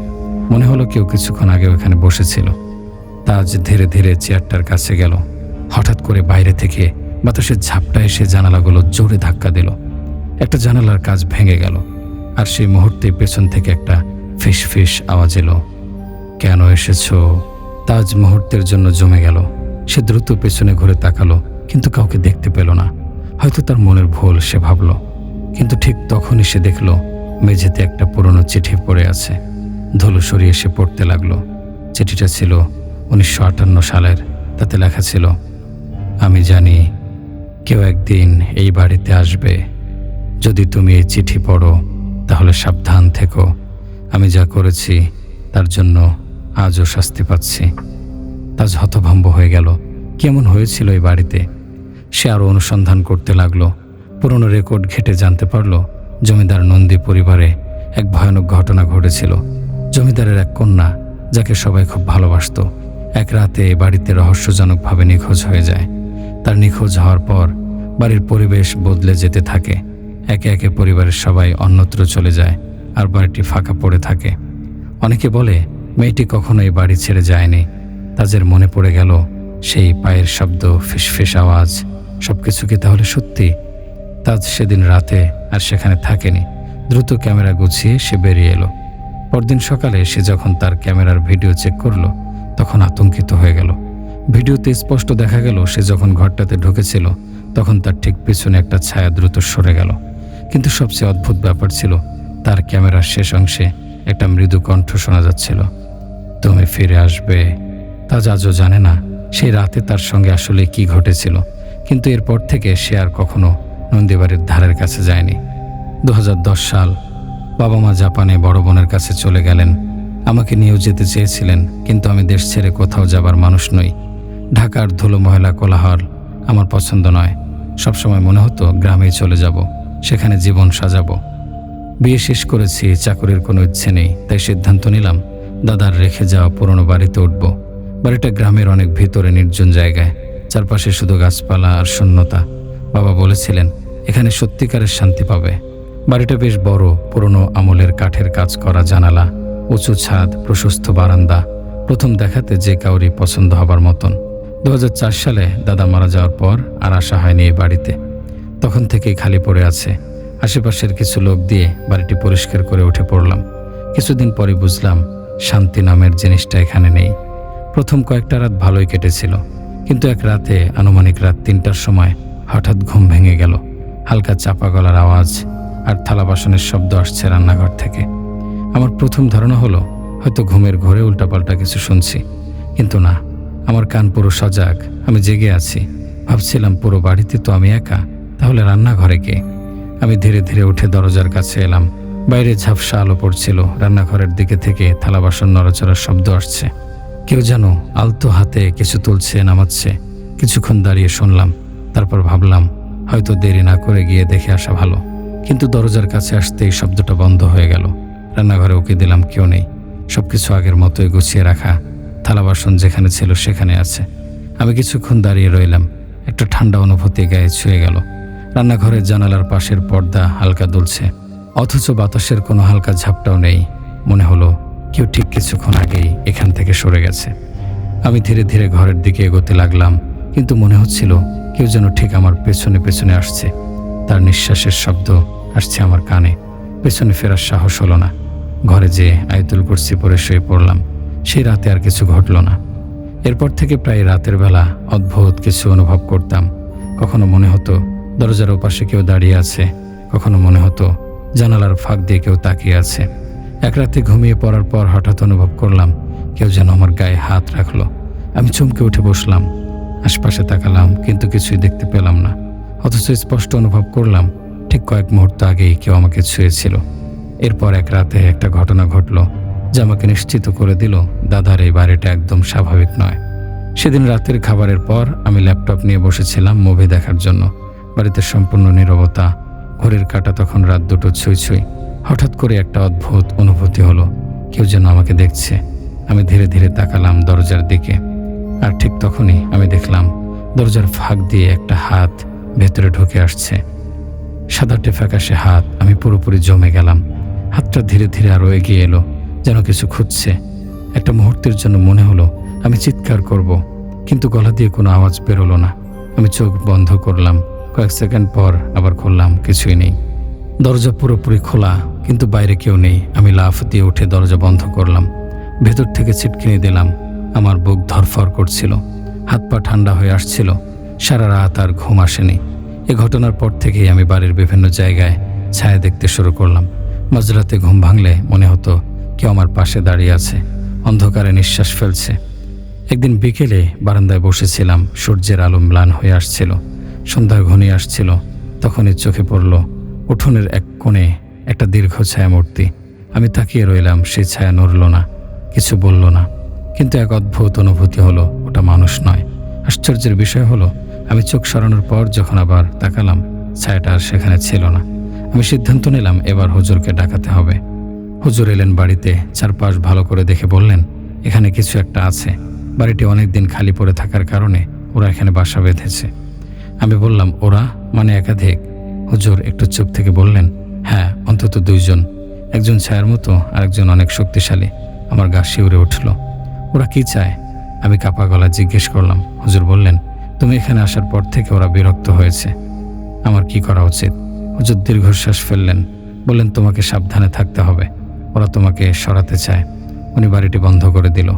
S1: মনে হলো কেউ কিছুক্ষণ আগে ওখানে বসেছিল। তাজ ধীরে ধীরে চেয়ারটার কাছে গেল। হঠাৎ করে বাইরে থেকে বাতাসের ঝাপটা এসে জানালাগুলো জোরে ধাক্কা দিল। একটা জানালার কাঁচ ভেঙে গেল, আর সেই মুহূর্তে পেছন থেকে একটা ফিস ফিস আওয়াজ এলো। কেন এসেছো? তাজ মুহূর্তের জন্য জমে গেল। সে দ্রুত পেছনে ঘুরে তাকালো, কিন্তু কাউকে দেখতে পেল না। হয়তো তার মনের ভুল, সে ভাবল। কিন্তু ঠিক তখনই সে দেখল মেঝেতে একটা পুরনো চিঠি পড়ে আছে। ধুলো সরিয়ে সে পড়তে লাগলো। চিঠিটা ছিল 1958 সালের। তাতে লেখা ছিল, আমি জানি কেউ একদিন এই বাড়িতে আসবে। যদি তুমি এই চিঠি পড়ো তাহলে সাবধান থেকো। আমি যা করেছি তার জন্য আজও শাস্তি পাচ্ছি। তাজ হতভম্ব হয়ে গেল। কেমন হয়েছিল এই বাড়িতে? সে আরও অনুসন্ধান করতে লাগলো। পুরনো রেকর্ড ঘেঁটে জানতে পারল জমিদার নন্দী পরিবারে এক ভয়ানক ঘটনা ঘটেছিল। জমিদারের এক কন্যা, যাকে সবাই খুব ভালোবাসত, এক রাতে বাড়িতে রহস্যজনকভাবে নিখোঁজ হয়ে যায়। তার নিখোঁজ হওয়ার পর বাড়ির পরিবেশ বদলে যেতে থাকে। একে একে পরিবারের সবাই অন্যত্র চলে যায় আর বাড়িটি ফাঁকা পড়ে থাকে। অনেকে বলে মেয়েটি কখনো এই বাড়ি ছেড়ে যায়নি। তাজের মনে পড়ে গেল সেই পায়ের শব্দ, ফিসফিস আওয়াজ। সবকিছু কি তাহলে সত্যি? তাজ সেদিন রাতে আর সেখানে থাকেনি। দ্রুত ক্যামেরা গুছিয়ে সে বেরিয়ে এলো। পরদিন সকালে সে যখন তার ক্যামেরার ভিডিও চেক করলো তখন আতঙ্কিত হয়ে গেল। ভিডিওতে স্পষ্ট দেখা গেল সে যখন ঘরটাতে ঢুকেছিল তখন তার ঠিক পিছনে একটা ছায়া দ্রুত সরে গেল। কিন্তু সবচেয়ে অদ্ভুত ব্যাপার ছিল তার ক্যামেরার শেষ অংশে একটা মৃদু কণ্ঠ শোনা যাচ্ছিল, তুমি ফিরে আসবে। তাজ আজও জানে না সেই রাতে তার সঙ্গে আসলে কি ঘটেছিল, কিন্তু এরপর থেকে সে আর কখনো নন্দীবাড়ির ধারের কাছে যায়নি। 2010 সাল বাবা মা জাপানে বড় বোনের কাছে চলে গেলেন। আমাকে নিয়েও যেতে চেয়েছিলেন, কিন্তু আমি দেশ ছেড়ে কোথাও যাবার মানুষ নই। ঢাকার ধুলো ময়লা কোলাহল আমার পছন্দ নয়। সবসময় মনে হতো গ্রামেই চলে যাব, সেখানে জীবন সাজাবো। বিয়ে শেষ করেছি, চাকরির কোনো ইচ্ছে নেই, তাই সিদ্ধান্ত নিলাম দাদার রেখে যাওয়া পুরনো বাড়িতে উঠব। বাড়িটা গ্রামের অনেক ভিতরে নির্জন জায়গায়, চারপাশে শুধু গাছপালা আর শূন্যতা। বাবা বলেছিলেন এখানে সত্যিকারের শান্তি পাবে। বাড়িটা বেশ বড়, পুরনো আমলের কাঠের কাজ করা জানালা, উঁচু ছাদ, প্রশস্ত বারান্দা, প্রথম দেখাতে যে কাউরই পছন্দ হবার মতন। 2004 সালে দাদা মারা যাওয়ার পর আর আসা হয়নি এই বাড়িতে। তখন থেকেই খালি পড়ে আছে। আশেপাশের কিছু লোক দিয়ে বাড়িটি পরিষ্কার করে উঠে পড়লাম। কিছুদিন পরে বুঝলাম শান্তি নামের জিনিসটা এখানে নেই। প্রথম কয়েকটা রাত ভালোই কেটেছিল, কিন্তু এক রাতে আনুমানিক রাত 3টার সময় হঠাৎ ঘুম ভেঙে গেল। হালকা চাপা গলার আওয়াজ আর থালা বাসনের শব্দ আসছে রান্নাঘর থেকে। আমার প্রথম ধারণা হলো হয়তো ঘুমের ঘোরে উল্টাপাল্টা কিছু শুনছি, কিন্তু না, আমার কান পুরো সজাগ। আমি জেগে আছি। ভাবছিলাম পুরো বাড়িতে তো আমি একা, তাহলে রান্নাঘরে কে? আমি ধীরে ধীরে উঠে দরজার কাছে এলাম। বাইরে ঝাপসা আলো পড়ছিল। রান্নাঘরের দিকে থেকে থালা বাসন নড়াচড়ার শব্দ আসছে। কেউ যেন আলতো হাতে কিছু তুলছে নামাচ্ছে। কিছুক্ষণ দাঁড়িয়ে শুনলাম, তারপর ভাবলাম হয়তো দেরি না করে গিয়ে দেখে আসা ভালো। কিন্তু দরজার কাছে আসতেই শব্দটা বন্ধ হয়ে গেল। রান্নাঘরে উকি দিলাম, কেউ নেই। সবকিছু আগের মতোই গুছিয়ে রাখা, থালা বাসন যেখানে ছিল সেখানে আছে। আমি কিছুক্ষণ দাঁড়িয়ে রইলাম। একটা ঠান্ডা অনুভূতি গায়ে ছুঁয়ে গেল। রান্নাঘরের জানালার পাশের পর্দা হালকা দুলছে, অথচ বাতাসের কোনো হালকা ঝাপটাও নেই। মনে হলো কেউ ঠিক কিছুক্ষণ আগেই এখান থেকে সরে গেছে। আমি ধীরে ধীরে ঘরের দিকে এগোতে লাগলাম, কিন্তু মনে হচ্ছিল কেউ যেন ঠিক আমার পেছনে পেছনে আসছে। তার নিঃশ্বাসের শব্দ আসছে আমার কানে। পেছনে ফেরার সাহস হলো না। ঘরে যেয়ে আয়াতুল কুরসি পড়ে শুয়ে পড়লাম। সেই রাতে আর কিছু ঘটল না। এরপর থেকে প্রায় রাতের বেলা অদ্ভুত কিছু অনুভব করতাম। কখনো মনে হতো দরজার ওপাশে কেউ দাঁড়িয়ে আছে, কখনো মনে হতো জানালার ফাঁক দিয়ে কেউ তাকিয়ে আছে। এক রাতে ঘুমিয়ে পড়ার পর হঠাৎ অনুভব করলাম কেউ যেন আমার গায়ে হাত রাখলো। আমি চমকে উঠে বসলাম। আশপাশে তাকালাম, কিন্তু কিছুই দেখতে পেলাম না। অথচ স্পষ্ট অনুভব করলাম ঠিক কয়েক মুহূর্ত আগেই কেউ আমাকে ছুঁয়েছিল। এরপর এক রাতে একটা ঘটনা ঘটল যা আমাকে নিশ্চিত করে দিল দাদার এই বাড়িটা একদম স্বাভাবিক নয়। সেদিন রাতের খাবারের পর আমি ল্যাপটপ নিয়ে বসেছিলাম মুভি দেখার জন্য। বাড়িতে সম্পূর্ণ নীরবতা। ঘড়ির কাঁটা তখন রাত 2টো ছুঁই ছুঁই। হঠাৎ করে একটা অদ্ভুত অনুভূতি হলো, কেউ যেন আমাকে দেখছে। আমি ধীরে ধীরে তাকালাম দরজার দিকে, আর ঠিক তখনই আমি দেখলাম দরজার ফাঁক দিয়ে একটা হাত ভেতরে ঢুকে আসছে। সাদাটে ফ্যাকাশে হাত। আমি পুরোপুরি জমে গেলাম। হাতটা ধীরে ধীরে আরো এগিয়ে এলো, যেন কিছু খুঁজছে। একটা মুহূর্তের জন্য মনে হলো আমি চিৎকার করব, কিন্তু গলা দিয়ে কোনো আওয়াজ বেরোলো না। আমি চোখ বন্ধ করলাম। কয়েক সেকেন্ড পর আবার খুললাম, কিছুই নেই। দরজা পুরোপুরি খোলা, কিন্তু বাইরে কেউ নেই। আমি লাফ দিয়ে উঠে দরজা বন্ধ করলাম। ভেতর থেকে ছিটকিনি দিলাম। আমার বুক ধরফর করছিল, হাত পা ঠান্ডা হয়ে আসছিল। সারা রাত আর ঘুম আসেনি। এ ঘটনার পর থেকেই আমি বাড়ির বিভিন্ন জায়গায় ছায়া দেখতে শুরু করলাম। মাঝরাতে ঘুম ভাঙলে মনে হতো কেউ আমার পাশে দাঁড়িয়ে আছে, অন্ধকারে নিঃশ্বাস ফেলছে। একদিন বিকেলে বারান্দায় বসেছিলাম। সূর্যের আলো ম্লান হয়ে আসছিল, সন্ধ্যা ঘনিয়ে আসছিল। তখনই চোখে পড়ল উঠোনের এক কোণে একটা দীর্ঘ ছায়ামূর্তি। আমি তাকিয়ে রইলাম। সেই ছায়া নড়ল না, কিছু বলল না, কিন্তু এক অদ্ভুত অনুভূতি হলো ওটা মানুষ নয়। আশ্চর্যের বিষয় হলো আমি চোখ সরানোর পর যখন আবার তাকালাম, ছায়াটা আর সেখানে ছিল না। আমি সিদ্ধান্ত নিলাম এবার হুজুরকে ডাকাতে হবে। হুজুর এলেন বাড়িতে। চারপাশ ভালো করে দেখে বললেন এখানে কিছু একটা আছে। বাড়িটি অনেকদিন খালি পড়ে থাকার কারণে ওরা এখানে বাসা বেঁধেছে। আমি বললাম ওরা মানে একাধিক? হুজুর একটু চুপ থেকে বললেন হ্যাঁ, অন্তত 2 জন। একজন ছায়ার মতো আর একজন অনেক শক্তিশালী। আমার গা শিউরে উঠল। ওরা কি চায়? আমি কাপা গলা জিজ্ঞেস করলাম। হুজুর বললেন তুমি এখানে আসার পর থেকে ওরা বিরক্ত হয়েছে। আমার কি করা উচিত? হুজুর দীর্ঘশ্বাস ফেললেন, বললেন তোমাকে সাবধানে থাকতে হবে। ওরা তোমাকে সরাতে চায়। উনি বাড়িটি বন্ধ করে দিল।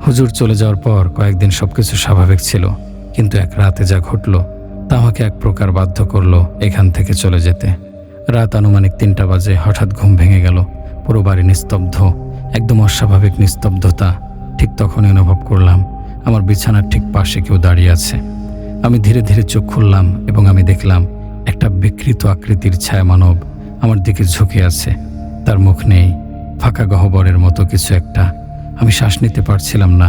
S1: হুজুর চলে যাওয়ার পর কয়েকদিন সবকিছু স্বাভাবিক ছিল, কিন্তু এক রাতে যা ঘটল তা আমাকে এক প্রকার বাধ্য করলো এখান থেকে চলে যেতে। রাত আনুমানিক 3টা বাজে হঠাৎ ঘুম ভেঙে গেল। পুরো বাড়ি নিস্তব্ধ। একদম অস্বাভাবিক নিস্তব্ধতা। ঠিক তখনই অনুভব করলাম আমার বিছানার ঠিক পাশে কেউ দাঁড়িয়ে আছে। আমি ধীরে ধীরে চোখ খুললাম এবং আমি দেখলাম একটা বিকৃত আকৃতির ছায়া মানব আমার দিকে ঝুঁকে আছে। তার মুখ নেই, ফাঁকা গহ্বরের মতো কিছু একটা। আমি শ্বাস নিতে পারছিলাম না,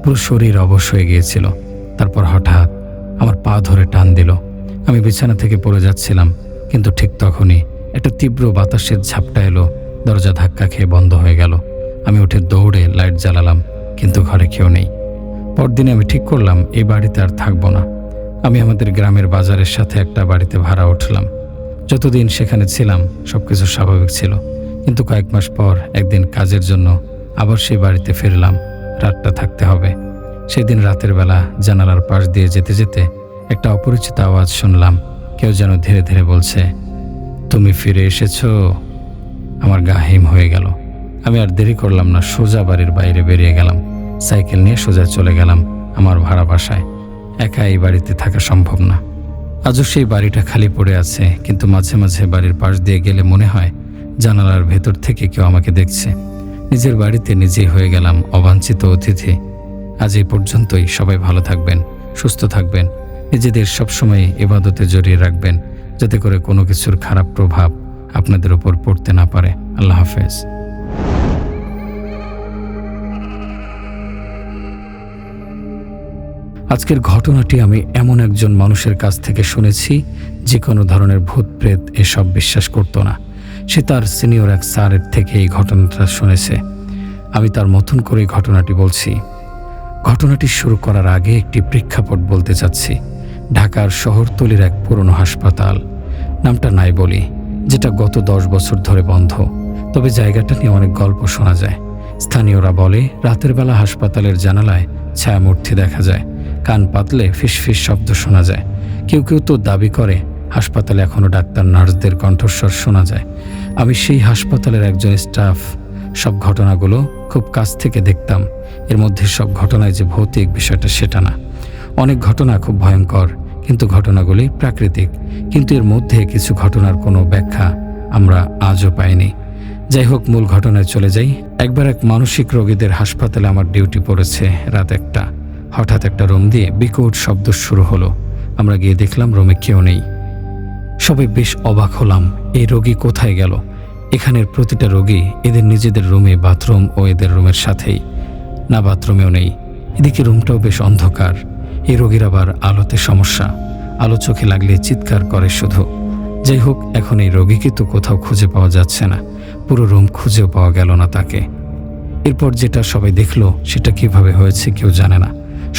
S1: পুরো শরীর অবশ হয়ে গিয়েছিল। তারপর হঠাৎ আমার পা ধরে টান দিল। আমি বিছানা থেকে পড়ে যাচ্ছিলাম, কিন্তু ঠিক তখনই একটা তীব্র বাতাসের ঝাপটা এলো। দরজা ধাক্কা খেয়ে বন্ধ হয়ে গেল। আমি উঠে দৌড়ে লাইট জ্বালালাম, কিন্তু ঘরে কেউ নেই। পরদিনে আমি ঠিক করলাম এই বাড়িতে আর থাকবো না। আমি আমাদের গ্রামের বাজারের সাথে একটা বাড়িতে ভাড়া উঠলাম। যতদিন সেখানে ছিলাম সবকিছু স্বাভাবিক ছিল, কিন্তু কয়েক মাস পর একদিন কাজের জন্য আবার সেই বাড়িতে ফিরলাম। রাতটা থাকতে হবে। সেদিন রাতের বেলা জানালার পাশ দিয়ে যেতে যেতে একটা অপরিচিত আওয়াজ শুনলাম। কেউ যেন ধীরে ধীরে বলছে, তুমি ফিরে এসেছো। আমার গা হিম হয়ে গেল। আমি আর দেরি করলাম না, সোজা বাড়ির বাইরে বেরিয়ে গেলাম। সাইকেল নিয়ে সোজা চলে গেলাম আমার ভাড়া বাসায়। একা এই বাড়িতে থাকা সম্ভব না। আজও সেই বাড়িটা খালি পড়ে আছে, কিন্তু মাঝে মাঝে বাড়ির পাশ দিয়ে গেলে মনে হয় জানালার ভেতর থেকে কেউ আমাকে দেখছে। নিজের বাড়িতে নিজেই হয়ে গেলাম অবাঞ্ছিত অতিথি। আজ এই পর্যন্তই। সবাই ভালো থাকবেন, সুস্থ থাকবেন, নিজেদের সবসময় ইবাদতে জড়িয়ে রাখবেন, যাতে করে কোনো কিছুর খারাপ প্রভাব আপনাদের উপর পড়তে না পারে। আল্লাহ হাফেজ। আজকের ঘটনাটি আমি এমন একজন মানুষের কাছ থেকে শুনেছি যে কোনো ধরনের ভূত প্রেত এসব বিশ্বাস করত না। সে তার সিনিয়র এক স্যারের থেকে এই ঘটনাটা শুনেছে। আমি তার মতন করে ঘটনাটি বলছি। ঘটনাটি শুরু করার আগে একটি প্রেক্ষাপট বলতে চাচ্ছি। ঢাকার শহরতলির এক পুরনো হাসপাতাল, নামটা নাই বলি, যেটা গত 10 বছর ধরে বন্ধ। তবে জায়গাটা নিয়ে অনেক গল্প শোনা যায়। স্থানীয়রা বলে রাতের বেলা হাসপাতালের জানালায় ছায়ামূর্তি দেখা যায়, কান পাতলে ফিসফিস শব্দ শোনা যায়। কেউ কেউ তো দাবি করে হাসপাতালে এখনও ডাক্তার নার্সদের কণ্ঠস্বর শোনা যায়। আমি সেই হাসপাতালের একজন স্টাফ। সব ঘটনাগুলো খুব কাছ থেকে দেখতাম। এর মধ্যে সব ঘটনায় যে ভৌতিক বিষয়টা সেটা না। অনেক ঘটনা খুব ভয়ঙ্কর, কিন্তু ঘটনাগুলি প্রাকৃতিক। কিন্তু এর মধ্যে কিছু ঘটনার কোনো ব্যাখ্যা আমরা আজও পাইনি। যাই হোক, মূল ঘটনায় চলে যাই। একবার এক মানসিক রোগীদের হাসপাতালে আমার ডিউটি পড়েছে। রাত 1টা। হঠাৎ একটা রুম দিয়ে বিকট শব্দ শুরু হলো। আমরা গিয়ে দেখলাম রুমে কেউ নেই। সবাই বেশ অবাক হলাম, এই রোগী কোথায় গেল? এখানের প্রতিটা রোগী এদের নিজেদের রুমে বাথরুম ও এদের রুমের সাথেই। না, বাথরুমেও নেই। এদিকে রুমটাও বেশ অন্ধকার। এই রোগীর আবার আলোতে সমস্যা, আলো চোখে লাগলে চিৎকার করে শুধু। যাই হোক, এখন এই রোগীকে তো কোথাও খুঁজে পাওয়া যাচ্ছে না। পুরো রুম খুঁজেও পাওয়া গেল না তাকে। এরপর যেটা সবাই দেখলো সেটা কিভাবে হয়েছে কেউ জানে না।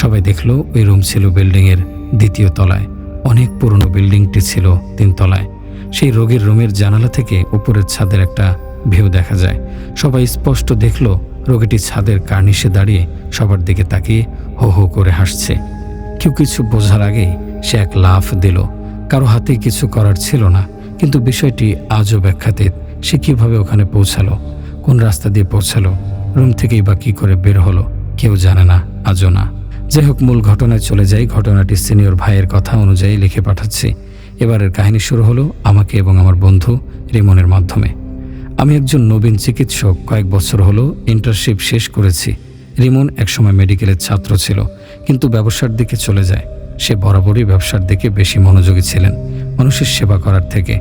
S1: সবাই দেখলো ওই রুম ছিল বিল্ডিংয়ের 2য় তলায়। অনেক পুরনো বিল্ডিংটি ছিল 3 তলায়। সেই রোগীর রুমের জানালা থেকে উপরের ছাদের একটা ভিউ দেখা যায়। সবাই স্পষ্ট দেখলো রোগীটি ছাদের কার্নিশে দাঁড়িয়ে সবার দিকে তাকিয়ে হো হো করে হাসছে। কেউ কিছু বোঝার আগেই সে এক লাফ দিল। কারো হাতে কিছু করার ছিল না, কিন্তু বিষয়টি আজও ব্যাখ্যাতীত। সে কিভাবে ওখানে পৌঁছালো, কোন রাস্তা দিয়ে পৌঁছালো, রুম থেকেই বা কী করে বের হলো, কেউ জানে না, আজও না। যাই হোক, মূল ঘটনায় চলে যাই। ঘটনাটি সিনিয়র ভাইয়ের কথা অনুযায়ী লিখে পাঠাচ্ছি। এবারের কাহিনী শুরু হলো আমাকে এবং আমার বন্ধু রিমনের মাধ্যমে। আমি একজন নবীন চিকিৎসক। কয়েক বছর হলো ইন্টার্নশিপ শেষ করেছি। রিমন একসময় মেডিকেলের ছাত্র ছিল, কিন্তু ব্যবসার দিকে চলে যায়। সে বরাবরই ব্যবসার দিকে বেশি মনোযোগী ছিলেন মানুষের সেবা করার থেকে।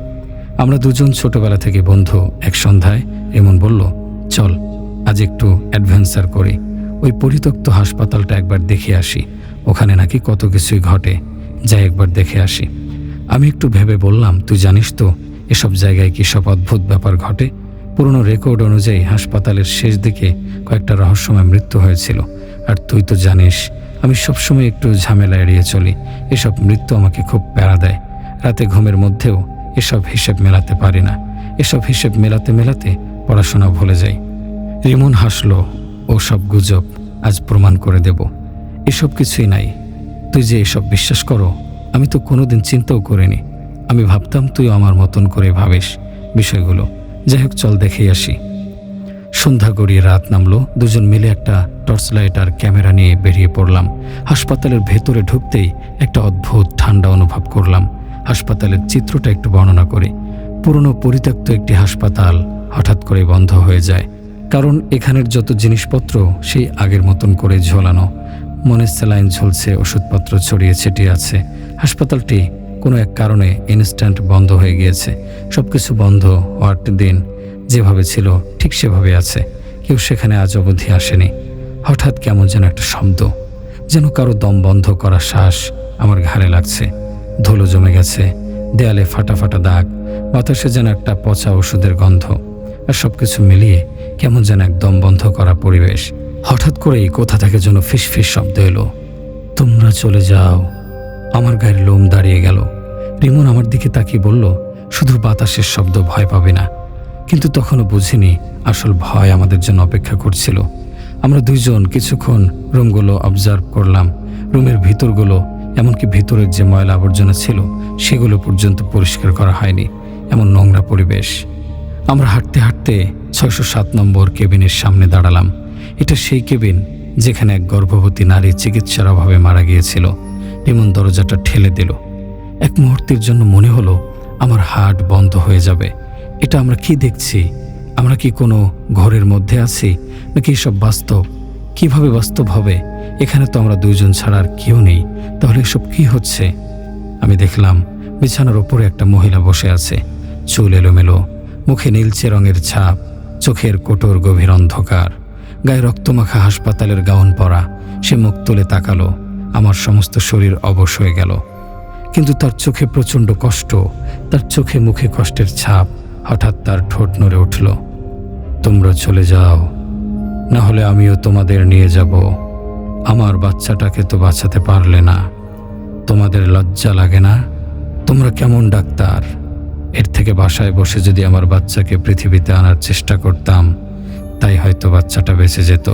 S1: আমরা দুজন ছোটবেলা থেকে বন্ধু। এক সন্ধ্যায় রিমন বলল, চল আজ একটু অ্যাডভেঞ্চার করি, ওই পরিত্যক্ত হাসপাতালটা একবার দেখে আসি। ওখানে নাকি কত কিছুই ঘটে, যাই একবার দেখে আসি। আমি একটু ভেবে বললাম, তুই জানিস তো এসব জায়গায় কী সব অদ্ভুত ব্যাপার ঘটে। পুরনো রেকর্ড অনুযায়ী হাসপাতালের শেষ দিকে কয়েকটা রহস্যময় মৃত্যু হয়েছিল। আর তুই তো জানিস আমি সবসময় একটু ঝামেলা এড়িয়ে চলি। এসব মৃত্যু আমাকে খুব প্যারা দেয়। রাতে ঘুমের মধ্যেও এসব হিসেব মেলাতে পারি না। এসব হিসেব মেলাতে মেলাতে পড়াশোনা ভুলে যাই। রিমন হাসলো, ও সব গুজব, আজ প্রমাণ করে দেব এসব কিছুই নাই। তুই যে এসব বিশ্বাস করো আমি তো কোনোদিন চিন্তাও করিনি। আমি ভাবতাম তুইও আমার মতন করে ভাবিস বিষয়গুলো। যাই হোক, চল দেখেই আসি। সন্ধ্যা গড়িয়ে রাত নামলো। দুজন মিলে একটা টর্চ লাইট আর ক্যামেরা নিয়ে বেরিয়ে পড়লাম। হাসপাতালের ভেতরে ঢুকতেই একটা অদ্ভুত ঠান্ডা অনুভব করলাম। হাসপাতালের চিত্রটা একটু বর্ণনা করি। পুরনো পরিত্যক্ত একটি হাসপাতাল হঠাৎ করে বন্ধ হয়ে যায়। কারণ এখানের যত জিনিসপত্র সেই আগের মতন করে ঝোলানো, মনে স্যালাইন ঝুলছে, ওষুধপত্র ছড়িয়ে ছিটিয়ে আছে। হাসপাতালটি কোনো এক কারণে ইনস্ট্যান্ট বন্ধ হয়ে গিয়েছে। সব কিছু বন্ধ হওয়ার দিন যেভাবে ছিল ঠিক সেভাবে আছে। কেউ সেখানে আজ অবধি আসেনি। হঠাৎ কেমন যেন একটা শব্দ, যেন কারো দম বন্ধ করা শ্বাস আমার ঘাড়ে লাগছে। ধুলো জমে গেছে, দেয়ালে ফাটা ফাটা দাগ, বাতাসে যেন একটা পচা ওষুধের গন্ধ, আর সবকিছু মিলিয়ে কেমন যেন একদম বন্ধ করা পরিবেশ। হঠাৎ করেই কোথা থেকে যেন ফিস ফিস শব্দ এলো, তোমরা চলে যাও। আমার গায়ের লোম দাঁড়িয়ে গেল। রিমন আমার দিকে তাকিয়ে বলল, শুধু বাতাসের শব্দ, ভয় পাবে না। কিন্তু তখনও বুঝিনি আসল ভয় আমাদের জন্য অপেক্ষা করছিল। আমরা দুইজন কিছুক্ষণ রুমগুলো অবজার্ভ করলাম। রুমের ভিতরগুলো, এমনকি ভিতরের যে ময়লা আবর্জনা ছিল সেগুলো পর্যন্ত পরিষ্কার করা হয়নি, এমন নোংরা পরিবেশ। আমরা হাঁটতে হাঁটতে 607 নম্বর কেবিনের সামনে দাঁড়ালাম। এটা সেই কেবিন যেখানে এক গর্ভবতী নারী চিকিৎসার অভাবে মারা গিয়েছিল। রিমন দরজাটা ঠেলে দিল। এক মুহূর্তের জন্য মনে হলো আমার হার্ট বন্ধ হয়ে যাবে। এটা আমরা কি দেখছি? আমরা কি কোনো ঘরের মধ্যে আছি, নাকি এসব বাস্তব? কিভাবে বাস্তব হবে? এখানে তো আমরা দুইজন ছাড়া আর কেউ নেই। তাহলে এসব কি হচ্ছে? আমি দেখলাম বিছানার ওপরে একটা মহিলা বসে আছে, চুল এলোমেলো, মুখে নীলচে রঙের ছাপ, চোখের কোটর গভীর অন্ধকার, গায়ে রক্তমাখা হাসপাতালের গাউন পরা। সে মুখ তুলে তাকালো। আমার সমস্ত শরীর অবশ হয়ে গেল। কিন্তু তার চোখে প্রচণ্ড কষ্ট, তার চোখে মুখে কষ্টের ছাপ। হঠাৎ তার ঠোঁট নড়ে উঠল। তোমরা চলে যাও, না হলে আমিও তোমাদের নিয়ে যাব। আমার বাচ্চাটাকে তো বাঁচাতে পারলে না, তোমাদের লজ্জা লাগে না? তোমরা কেমন ডাক্তার? এর থেকে বাসায় বসে যদি আমার বাচ্চাকে পৃথিবীতে আনার চেষ্টা করতাম, তাই হয়তো বাচ্চাটা বেঁচে যেত।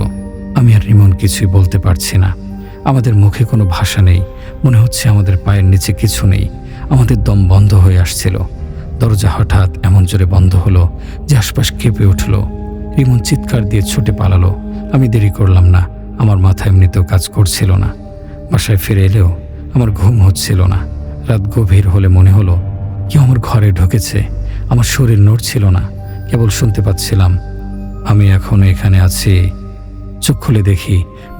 S1: আমি আর রিমন কিছুই বলতে পারছি না। আমাদের মুখে কোনো ভাষা নেই। মনে হচ্ছে আমাদের পায়ের নিচে কিছু নেই। আমাদের দম বন্ধ হয়ে আসছিল। দরজা হঠাৎ এমন জোরে বন্ধ হলো যে আশপাশ কেঁপে উঠল। রিমন চিৎকার দিয়ে ছুটে পালালো। আমি দেরি করলাম না। আমার মাথা এমনিতেও কাজ করছিল না। বাসায় ফিরে এলেও আমার ঘুম হচ্ছিল না। রাত গভীর হলে মনে হলো কেউ আমার ঘরে ঢুকেছে। আমার শরীর নড়ছিল না, কেবল শুনতে পাচ্ছিলাম, আমি এখনো এখানে আছি। চোখ খুলে দেখি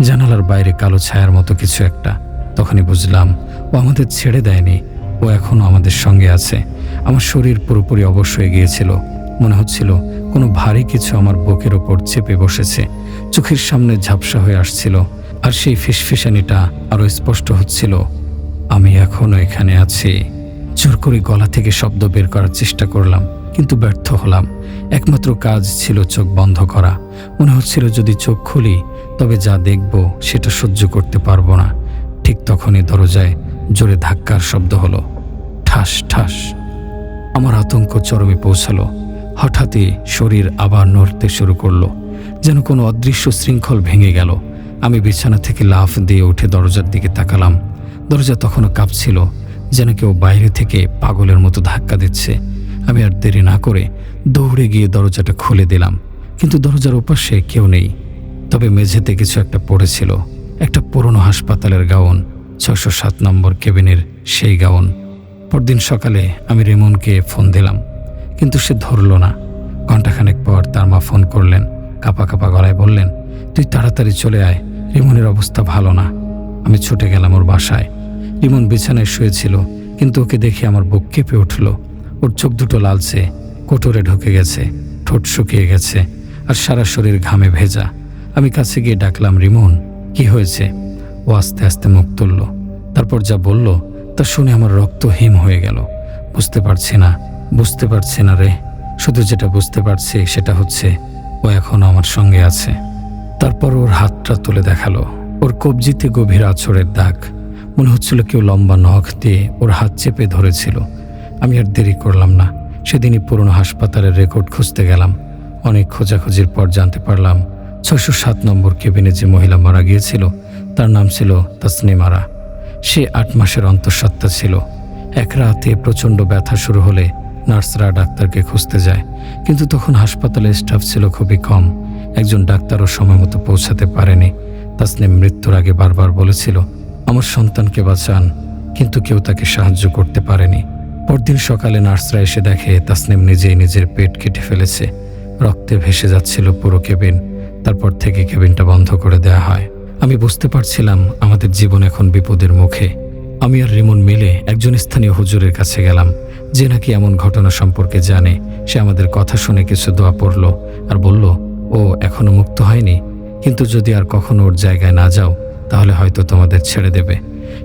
S1: জানালার বাইরে কালো ছায়ার মতো কিছু একটা। তখনই বুঝলাম ও আমাদের ছেড়ে দেয়নি, ও এখনো আমাদের সঙ্গে আছে। আমার শরীর পুরোপুরি অবশ হয়ে গিয়েছিল। মনে হচ্ছিল কোনো ভারী কিছু আমার বুকের ওপর চেপে বসেছে। চোখের সামনে ঝাপসা হয়ে আসছিল, আর সেই ফিসফিসানিটা আরো স্পষ্ট হচ্ছিল, আমি এখনো এখানে আছি। জোর করে গলা থেকে শব্দ বের করার চেষ্টা করলাম, কিন্তু ব্যর্থ হলাম। একমাত্র কাজ ছিল চোখ বন্ধ করা। মনে হচ্ছিল যদি চোখ খুলি তবে যা দেখব সেটা সহ্য করতে পারবো না। ঠিক তখনই দরজায় জোরে ধাক্কার শব্দ হলো, ঠাস ঠাস। আমার আতঙ্ক চরমে পৌঁছালো। হঠাৎই শরীর আবার নড়তে শুরু করলো, যেন কোনো অদৃশ্য শৃঙ্খল ভেঙে গেল। আমি বিছানা থেকে লাফ দিয়ে উঠে দরজার দিকে তাকালাম। দরজা তখনও কাঁপছিল, যেন কেউ বাইরে থেকে পাগলের মতো ধাক্কা দিচ্ছে। আমি আর দেরি না করে দৌড়ে গিয়ে দরজাটা খুলে দিলাম। কিন্তু দরজার ওপাশে কেউ নেই। তবে মেঝেতে কিছু একটা পড়েছিল, একটা পুরনো হাসপাতালের গাউন, 607 নম্বর কেবিনের সেই গাউন। পরদিন সকালে আমি রিমনকে ফোন দিলাম, কিন্তু সে ধরল না। ঘণ্টাখানেক পর তার মা ফোন করলেন, কাঁপা কাঁপা গলায় বললেন, তুই তাড়াতাড়ি চলে আয়, রিমনের অবস্থা ভালো না। আমি ছুটে গেলাম ওর বাসায়। রিমন বিছানায় শুয়েছিল, কিন্তু ওকে দেখে আমার বুক কেঁপে উঠল। ওর চোখ দুটো লালচে, কোটরে ঢুকে গেছে, ঠোঁট শুকিয়ে গেছে, আর সারা শরীর ঘামে ভেজা। আমি কাছে গিয়ে ডাকলাম, রিমন কি হয়েছে? ও আস্তে আস্তে মুখ তুলল। তারপর যা বলল তা শুনে আমার রক্ত হিম হয়ে গেল। বুঝতে পারছি না রে। শুধু যেটা বুঝতে পারছি সেটা হচ্ছে ও এখনো আমার সঙ্গে আছে। তারপর ওর হাতটা তুলে দেখালো। ওর কবজিতে গভীর আঁচড়ের দাগ। মনে হচ্ছিল কেউ লম্বা নখ দিয়ে ওর হাত চেপে ধরেছিল। আমি আর দেরি করলাম না। সেদিনই পুরনো হাসপাতালের রেকর্ড খুঁজতে গেলাম। অনেক খোঁজাখুঁজির পর জানতে পারলাম 607 নম্বর কেবিনে যে মহিলা মারা গিয়েছিল তার নাম ছিল তাসনিম আরা। সে 8 মাসের অন্তঃসত্ত্বা ছিল। এক রাতে প্রচণ্ড ব্যথা শুরু হলে নার্সরা ডাক্তারকে খুঁজতে যায়, কিন্তু তখন হাসপাতালে স্টাফ ছিল খুবই কম। একজন ডাক্তারও সময় মতো পৌঁছাতে পারেনি। তাসনিম মৃত্যুর আগে বারবার বলেছিল, আমার সন্তানকে বাঁচান, কিন্তু কেউ তাকে সাহায্য করতে পারেনি। পরদিন সকালে নার্সরা এসে দেখে তাসনিম নিজেই নিজের পেট কেটে ফেলেছে। রক্তে ভেসে যাচ্ছিল পুরো কেবিন। তারপর থেকে কেবিনটা বন্ধ করে দেওয়া হয়। আমি বুঝতে পারছিলাম আমাদের জীবন এখন বিপদের মুখে। আমি আর রিমন মিলে একজন স্থানীয় হুজুরের কাছে গেলাম, যে নাকি এমন ঘটনা সম্পর্কে জানে। সে আমাদের কথা শুনে কিছু দোয়া পড়ল আর বলল, ও এখনো মুক্ত হয়নি, কিন্তু যদি আর কখনো ওর জায়গায় না যাও তাহলে হয়তো তোমাদের ছেড়ে দেবে।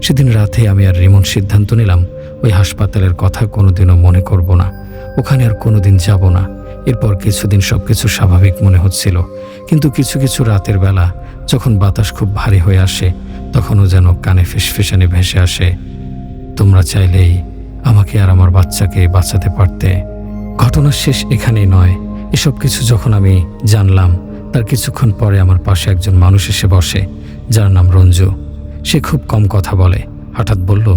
S1: সেদিন রাতে আমি আর রিমন সিদ্ধান্ত নিলাম ওই হাসপাতালের কথা কোনোদিনও মনে করব না, ওখানে আর কোনোদিন যাব না। এরপর কিছুদিন সবকিছু স্বাভাবিক মনে হচ্ছিল, কিন্তু কিছু কিছু রাতের বেলা যখন বাতাস খুব ভারী হয়ে আসে, তখনও যেন কানে ফিসফিসানি ভেসে আসে, তোমরা চাইলেই আমাকে আর আমার বাচ্চাকে বাঁচাতে পারতে। ঘটনার শেষ এখানেই নয়। এসব কিছু যখন আমি জানলাম, তার কিছুক্ষণ পরে আমার পাশে একজন মানুষ এসে বসে, যার নাম রঞ্জু। সে খুব কম কথা বলে। হঠাৎ বলল,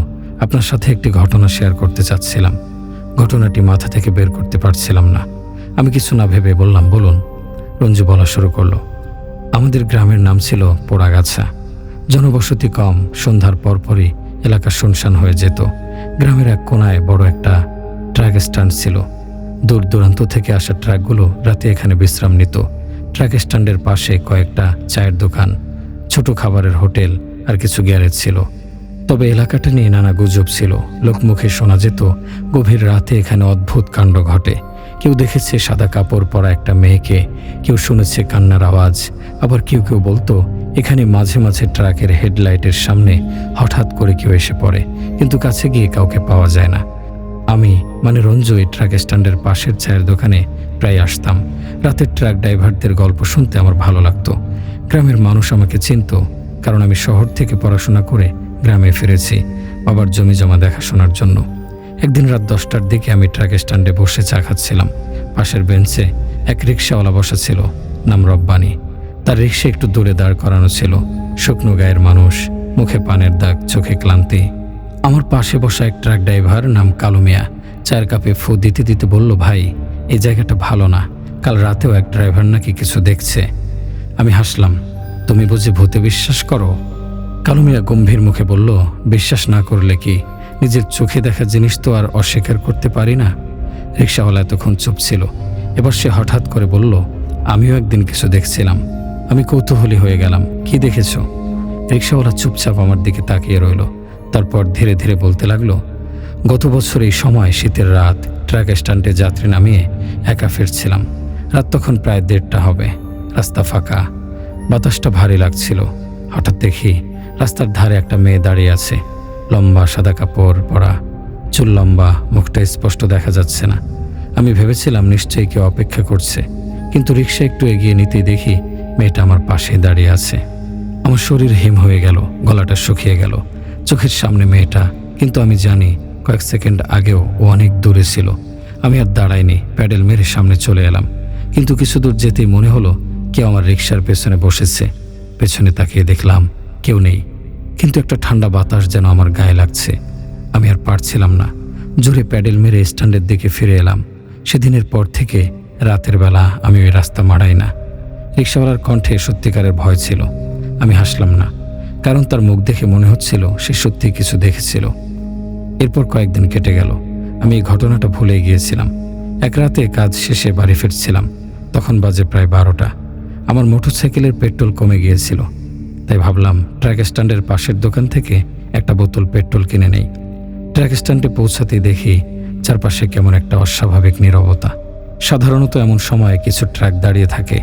S1: আপনার সাথে একটি ঘটনা শেয়ার করতে চাচ্ছিলাম। ঘটনাটি মাথা থেকে বের করতে পারছিলাম না। আমি কিছু না ভেবে বললাম, বলুন। রঞ্জু বলা শুরু করলো, আমাদের গ্রামের নাম ছিল পোড়াগাছা। জনবসতি কম। সন্ধ্যার পরপরই এলাকা শুনশান হয়ে যেত। গ্রামের এক কোনায় বড় একটা ট্রাক স্ট্যান্ড ছিল। দূর দূরান্ত থেকে আসা ট্রাকগুলো রাতে এখানে বিশ্রাম নিত। ট্রাক স্ট্যান্ডের পাশে কয়েকটা চায়ের দোকান, ছোট খাবারের হোটেল আর কিছু গ্যারেজ ছিল। তবে এলাকাটা নিয়ে নানা গুজব ছিল। লোকমুখে শোনা যেত গভীর রাতে এখানে অদ্ভুত কাণ্ড ঘটে। কেউ দেখেছে সাদা কাপড় পরা একটা মেয়েকে, কেউ শুনেছে কান্নার আওয়াজ, আবার কেউ কেউ বলতো এখানে মাঝে মাঝে ট্রাকের হেডলাইটের সামনে হঠাৎ করে কেউ এসে পড়ে, কিন্তু কাছে গিয়ে কাউকে পাওয়া যায় না। আমি মানে রঞ্জু এই ট্রাক স্ট্যান্ডের পাশের চায়ের দোকানে প্রায় আসতাম। রাতের ট্রাক ড্রাইভারদের গল্প শুনতে আমার ভালো লাগতো। গ্রামের মানুষ আমাকে চিনত, কারণ আমি শহর থেকে পড়াশোনা করে গ্রামে ফিরেছি বাবার জমি জমা দেখাশোনার জন্য। একদিন রাত 10টার দিকে আমি ট্রাক স্ট্যান্ডে বসে চা খাচ্ছিলাম। পাশের বেঞ্চে এক রিক্সাওয়ালা বসা ছিল, নাম রব্বানি। তার রিক্সা একটু দূরে দাঁড় করানো ছিল। শুকনো গায়ের মানুষ, মুখে পানের দাগ, চোখে ক্লান্তি। আমার পাশে বসা এক ট্রাক ড্রাইভার নাম কালু মিয়া চায়ের কাপে ফু দিতে দিতে বলল, ভাই এই জায়গাটা ভালো না, কাল রাতেও এক ড্রাইভার নাকি কিছু দেখছে। আমি হাসলাম, তুমি বুঝি ভূতে বিশ্বাস করো? কালু মিয়া গম্ভীর মুখে বলল, বিশ্বাস না করলে কি, নিজের চোখে দেখা জিনিস তো আর অস্বীকার করতে পারি না। রিক্সাওয়ালা এতক্ষণ চুপ ছিল। এবার সে হঠাৎ করে বলল, আমিও একদিন কিছু দেখছিলাম। আমি কৌতূহলী হয়ে গেলাম, কি দেখেছো? রিক্সাওয়ালা চুপচাপ আমার দিকে তাকিয়ে রইল। তারপর ধীরে ধীরে বলতে লাগলো, গত বছর এই সময় শীতের রাত ট্রাক স্ট্যান্ডে যাত্রী নামিয়ে একা ফিরছিলাম। রাত তখন প্রায় 1:30 হবে। রাস্তা ফাঁকা, বাতাসটা ভারী লাগছিল। হঠাৎ দেখি রাস্তার ধারে একটা মেয়ে দাঁড়িয়ে আছে। লম্বা সাদা কাপড় পরা, চুল লম্বা, মুখটা স্পষ্ট দেখা যাচ্ছে না। আমি ভেবেছিলাম নিশ্চয়ই কেউ অপেক্ষা করছে, কিন্তু রিক্সা একটু এগিয়ে নিতেই দেখি মেয়েটা আমার পাশে দাঁড়িয়ে আছে। আমার শরীর হিম হয়ে গেল, গলাটা শুকিয়ে গেল। চোখের সামনে মেয়েটা, কিন্তু আমি জানি কয়েক সেকেন্ড আগেও ও অনেক দূরে ছিল। আমি আর দাঁড়াইনি, প্যাডেল মেরে সামনে চলে এলাম। কিন্তু কিছু দূর যেতেই মনে হলো কেউ আমার রিক্সার পেছনে বসেছে। পেছনে তাকিয়ে দেখলাম কেউ নেই, কিন্তু একটা ঠান্ডা বাতাস যেন আমার গায়ে লাগছে। আমি আর পারছিলাম না, জোরে প্যাডেল মেরে স্ট্যান্ডের দিকে ফিরে এলাম। সেদিনের পর থেকে রাতের বেলা আমি ওই রাস্তা মাড়াই না। রিক্সাওয়ালার কণ্ঠে সত্যিকারের ভয় ছিল। আমি হাসলাম না, কারণ তার মুখ দেখে মনে হচ্ছিল সে সত্যি কিছু দেখেছিল। এরপর কয়েকদিন কেটে গেল। আমি এই ঘটনাটা ভুলে গিয়েছিলাম। এক রাতে কাজ শেষে বাড়ি ফিরছিলাম। তখন বাজে প্রায় 12টা। আমার মোটরসাইকেলের পেট্রোল কমে গিয়েছিল, তাই ভাবলাম ট্রাক স্ট্যান্ডের পাশের দোকান থেকে একটা বোতল পেট্রোল কিনে নেই। ট্রাক স্ট্যান্ডে পৌঁছাতেই দেখি চারপাশে কেমন একটা অস্বাভাবিক নীরবতা। সাধারণত এমন সময় কিছু ট্রাক দাঁড়িয়ে থাকে,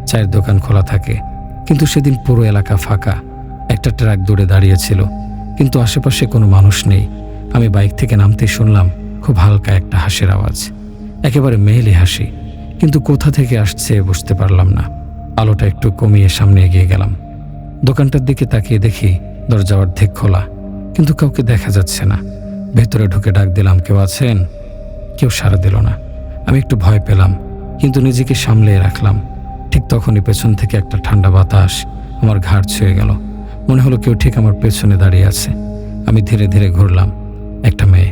S1: চায়ের দোকান খোলা থাকে, কিন্তু সেদিন পুরো এলাকা ফাঁকা। একটা ট্রাক দূরে দাঁড়িয়েছিল, কিন্তু আশেপাশে কোনো মানুষ নেই। আমি বাইক থেকে নামতেই শুনলাম খুব হালকা একটা হাসির আওয়াজ, একেবারে মেয়েলি হাসি, কিন্তু কোথা থেকে আসছে বুঝতে পারলাম না। আলোটা একটু কমিয়ে সামনে এগিয়ে গেলাম। দোকানটার দিকে তাকিয়ে দেখি দরজা অর্ধেক খোলা, কিন্তু কাউকে দেখা যাচ্ছে না। ভেতরে ঢুকে ডাক দিলাম, কেউ আছেন? কেউ সাড়া দিল না। আমি একটু ভয় পেলাম, কিন্তু নিজেকে সামলে রাখলাম। ঠিক তখনই পেছন থেকে একটা ঠান্ডা বাতাস আমার ঘাড় ছুঁয়ে গেল। মনে হলো কেউ ঠিক আমার পেছনে দাঁড়িয়ে আছে। আমি ধীরে ধীরে ঘুরলাম। একটা মেয়ে,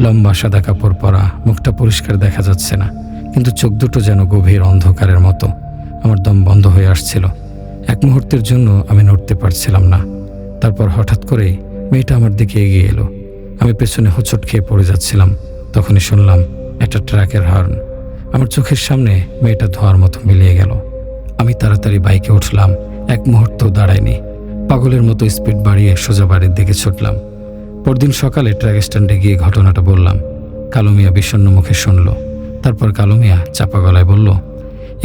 S1: লম্বা সাদা কাপড় পরা, মুখটা পরিষ্কার দেখা যাচ্ছে না, কিন্তু চোখ দুটো যেন গভীর অন্ধকারের মতো। আমার দম বন্ধ হয়ে আসছিল। এক মুহূর্তের জন্য আমি নড়তে পারছিলাম না। তারপর হঠাৎ করেই মেয়েটা আমার দিকে এগিয়ে এলো। আমি পেছনে হোঁচট খেয়ে পড়ে যাচ্ছিলাম। তখনই শুনলাম একটা ট্রাকের হর্ন। আমার চোখের সামনে মেয়েটা ধোঁয়ার মতো মিলিয়ে গেল। আমি তাড়াতাড়ি বাইকে উঠলাম, এক মুহূর্ত দাঁড়ায়নি। পাগলের মতো স্পিড বাড়িয়ে সোজা বাড়ির দিকে ছুটলাম। পরদিন সকালে ট্রাক স্ট্যান্ডে গিয়ে ঘটনাটা বললাম। কালু মিয়া বিষণ্ণ মুখে শুনল। তারপর কালু মিয়া চাপা গলায় বলল,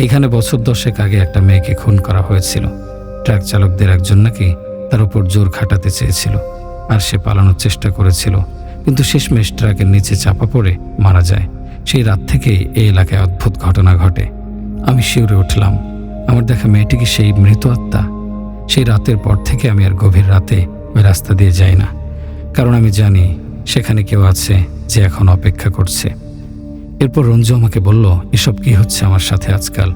S1: এইখানে বছর 10 আগে একটা মেয়েকে খুন করা হয়েছিল। ট্রাক চালকদের একজন নাকি তার উপর জোর খাটাতে চেয়েছিল, আর সে পালানোর চেষ্টা করেছিল, কিন্তু শেষমেশ ট্রাকের নিচে চাপা পড়ে মারা যায়। সেই রাত থেকেই এই এলাকায় অদ্ভুত ঘটনা ঘটে। আমি শিউরে উঠলাম। আমার দেখা মেয়েটি কি সেই মৃত আত্মা? সেই রাতের পর থেকে আমি আর গভীর রাতে ওই রাস্তা দিয়ে যাই না, কারণ আমি জানি সেখানে কেউ আছে যে এখন অপেক্ষা করছে। এরপর রঞ্জু আমাকে বলল, এসব কি হচ্ছে আমার সাথে আজকাল?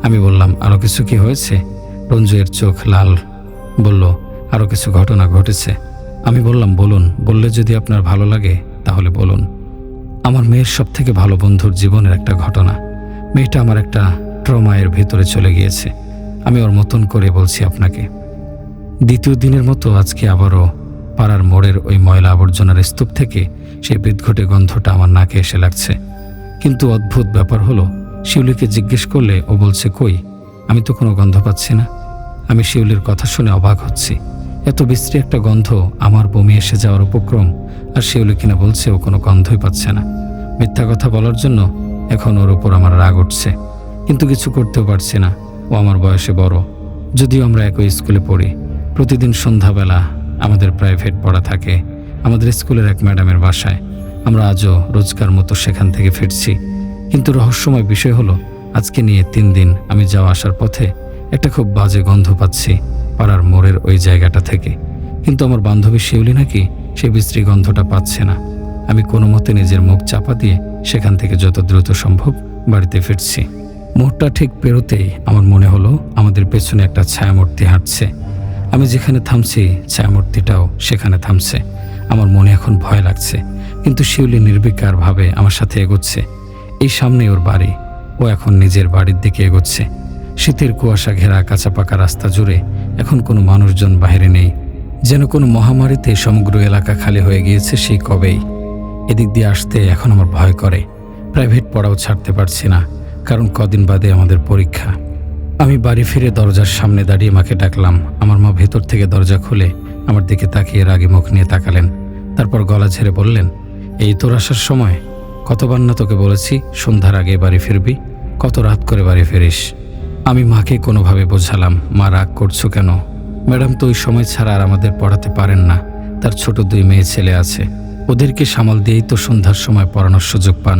S1: আমি বললাম, আরও কিছু কি হয়েছে? রঞ্জু এর চোখ লাল, বলল, আরও কিছু ঘটনা ঘটেছে। আমি বললাম, বলুন, বললে যদি আপনার ভালো লাগে তাহলে বলুন। আমার মেয়ের সব থেকে ভালো বন্ধুর জীবনের একটা ঘটনা। মেয়েটা আমার একটা ট্রমায়ের ভিতরে চলে গিয়েছে। আমি ওর মতন করে বলছি আপনাকে। দ্বিতীয় দিনের মতো আজকে আবারও পাড়ার মোড়ের ওই ময়লা আবর্জনার স্তূপ থেকে সেই বিদঘটে গন্ধটা আমার নাকে এসে লাগছে। কিন্তু অদ্ভুত ব্যাপার হলো, শিউলিকে জিজ্ঞেস করলে ও বলছে, কই, আমি তো কোনো গন্ধ পাচ্ছি না। আমি শিউলির কথা শুনে অবাক হচ্ছি। এত বিশ্রী একটা গন্ধ, আমার বমি এসে যাওয়ার উপক্রম, আর শিউলি কিনা বলছে ও কোনো গন্ধই পাচ্ছে না। মিথ্যা কথা বলার জন্য এখন ওর উপর আমার রাগ উঠছে, কিন্তু কিছু করতেও পারছি না। ও আমার বয়সে বড়, যদিও আমরা একই স্কুলে পড়ি। প্রতিদিন সন্ধ্যাবেলা আমাদের প্রাইভেট পড়া থাকে আমাদের স্কুলের এক ম্যাডামের বাসায়। আমরা আজও রোজকার মতো সেখান থেকে ফিরছি, কিন্তু রহস্যময় বিষয় হলো, আজকে নিয়ে 3 দিন আমি যাওয়া আসার পথে একটা খুব বাজে গন্ধ পাচ্ছি পাড়ার মোড়ের ওই জায়গাটা থেকে। কিন্তু আমার বান্ধবী শিউলি নাকি সেই বিশ্রী গন্ধটা পাচ্ছে না। আমি কোনো মতে নিজের মুখ চাপা দিয়ে সেখান থেকে যত দ্রুত সম্ভব বাড়িতে ফিরছি। মোড়টা ঠিক পেরোতেই আমার মনে হলো আমাদের পেছনে একটা ছায়ামূর্তি হাঁটছে। আমি যেখানে থামছি ছায়ামূর্তিটাও সেখানে থামছে। আমার মনে এখন ভয় লাগছে, কিন্তু শিউলি নির্বিকারভাবে আমার সাথে এগোচ্ছে। এই সামনে ওর বাড়ি, ও এখন নিজের বাড়ির দিকে এগোচ্ছে। শীতের কুয়াশা ঘেরা কাঁচা পাকা রাস্তা জুড়ে এখন কোনো মানুষজন বাইরে নেই, যেন কোনো মহামারীতে সমগ্র এলাকা খালি হয়ে গিয়েছে সেই কবেই। এদিক দিয়ে আসতে এখন আমার ভয় করে। প্রাইভেট পড়াও ছাড়তে পারছি না, কারণ কদিন বাদে আমাদের পরীক্ষা। আমি বাড়ি ফিরে দরজার সামনে দাঁড়িয়ে মাকে ডাকলাম। আমার মা ভেতর থেকে দরজা খুলে আমার দিকে তাকিয়ে রাগে মুখ নিয়ে তাকালেন। তারপর গলা ঝেড়ে বললেন, এই তোর আসার সময়? কতবার না তোকে বলেছি সন্ধ্যার আগে বাড়ি ফিরবি, কত রাত করে বাড়ি ফিরিস। আমি মাকে কোনোভাবে বোঝালাম, মা রাগ করছো কেন? ম্যাডাম তো ওই সময় ছাড়া আর আমাদের পড়াতে পারেন না। তার ছোট 2 মেয়ে ছেলে আছে, ওদেরকে সামাল দিয়েই তো সন্ধ্যার সময় পড়ানোর সুযোগ পান।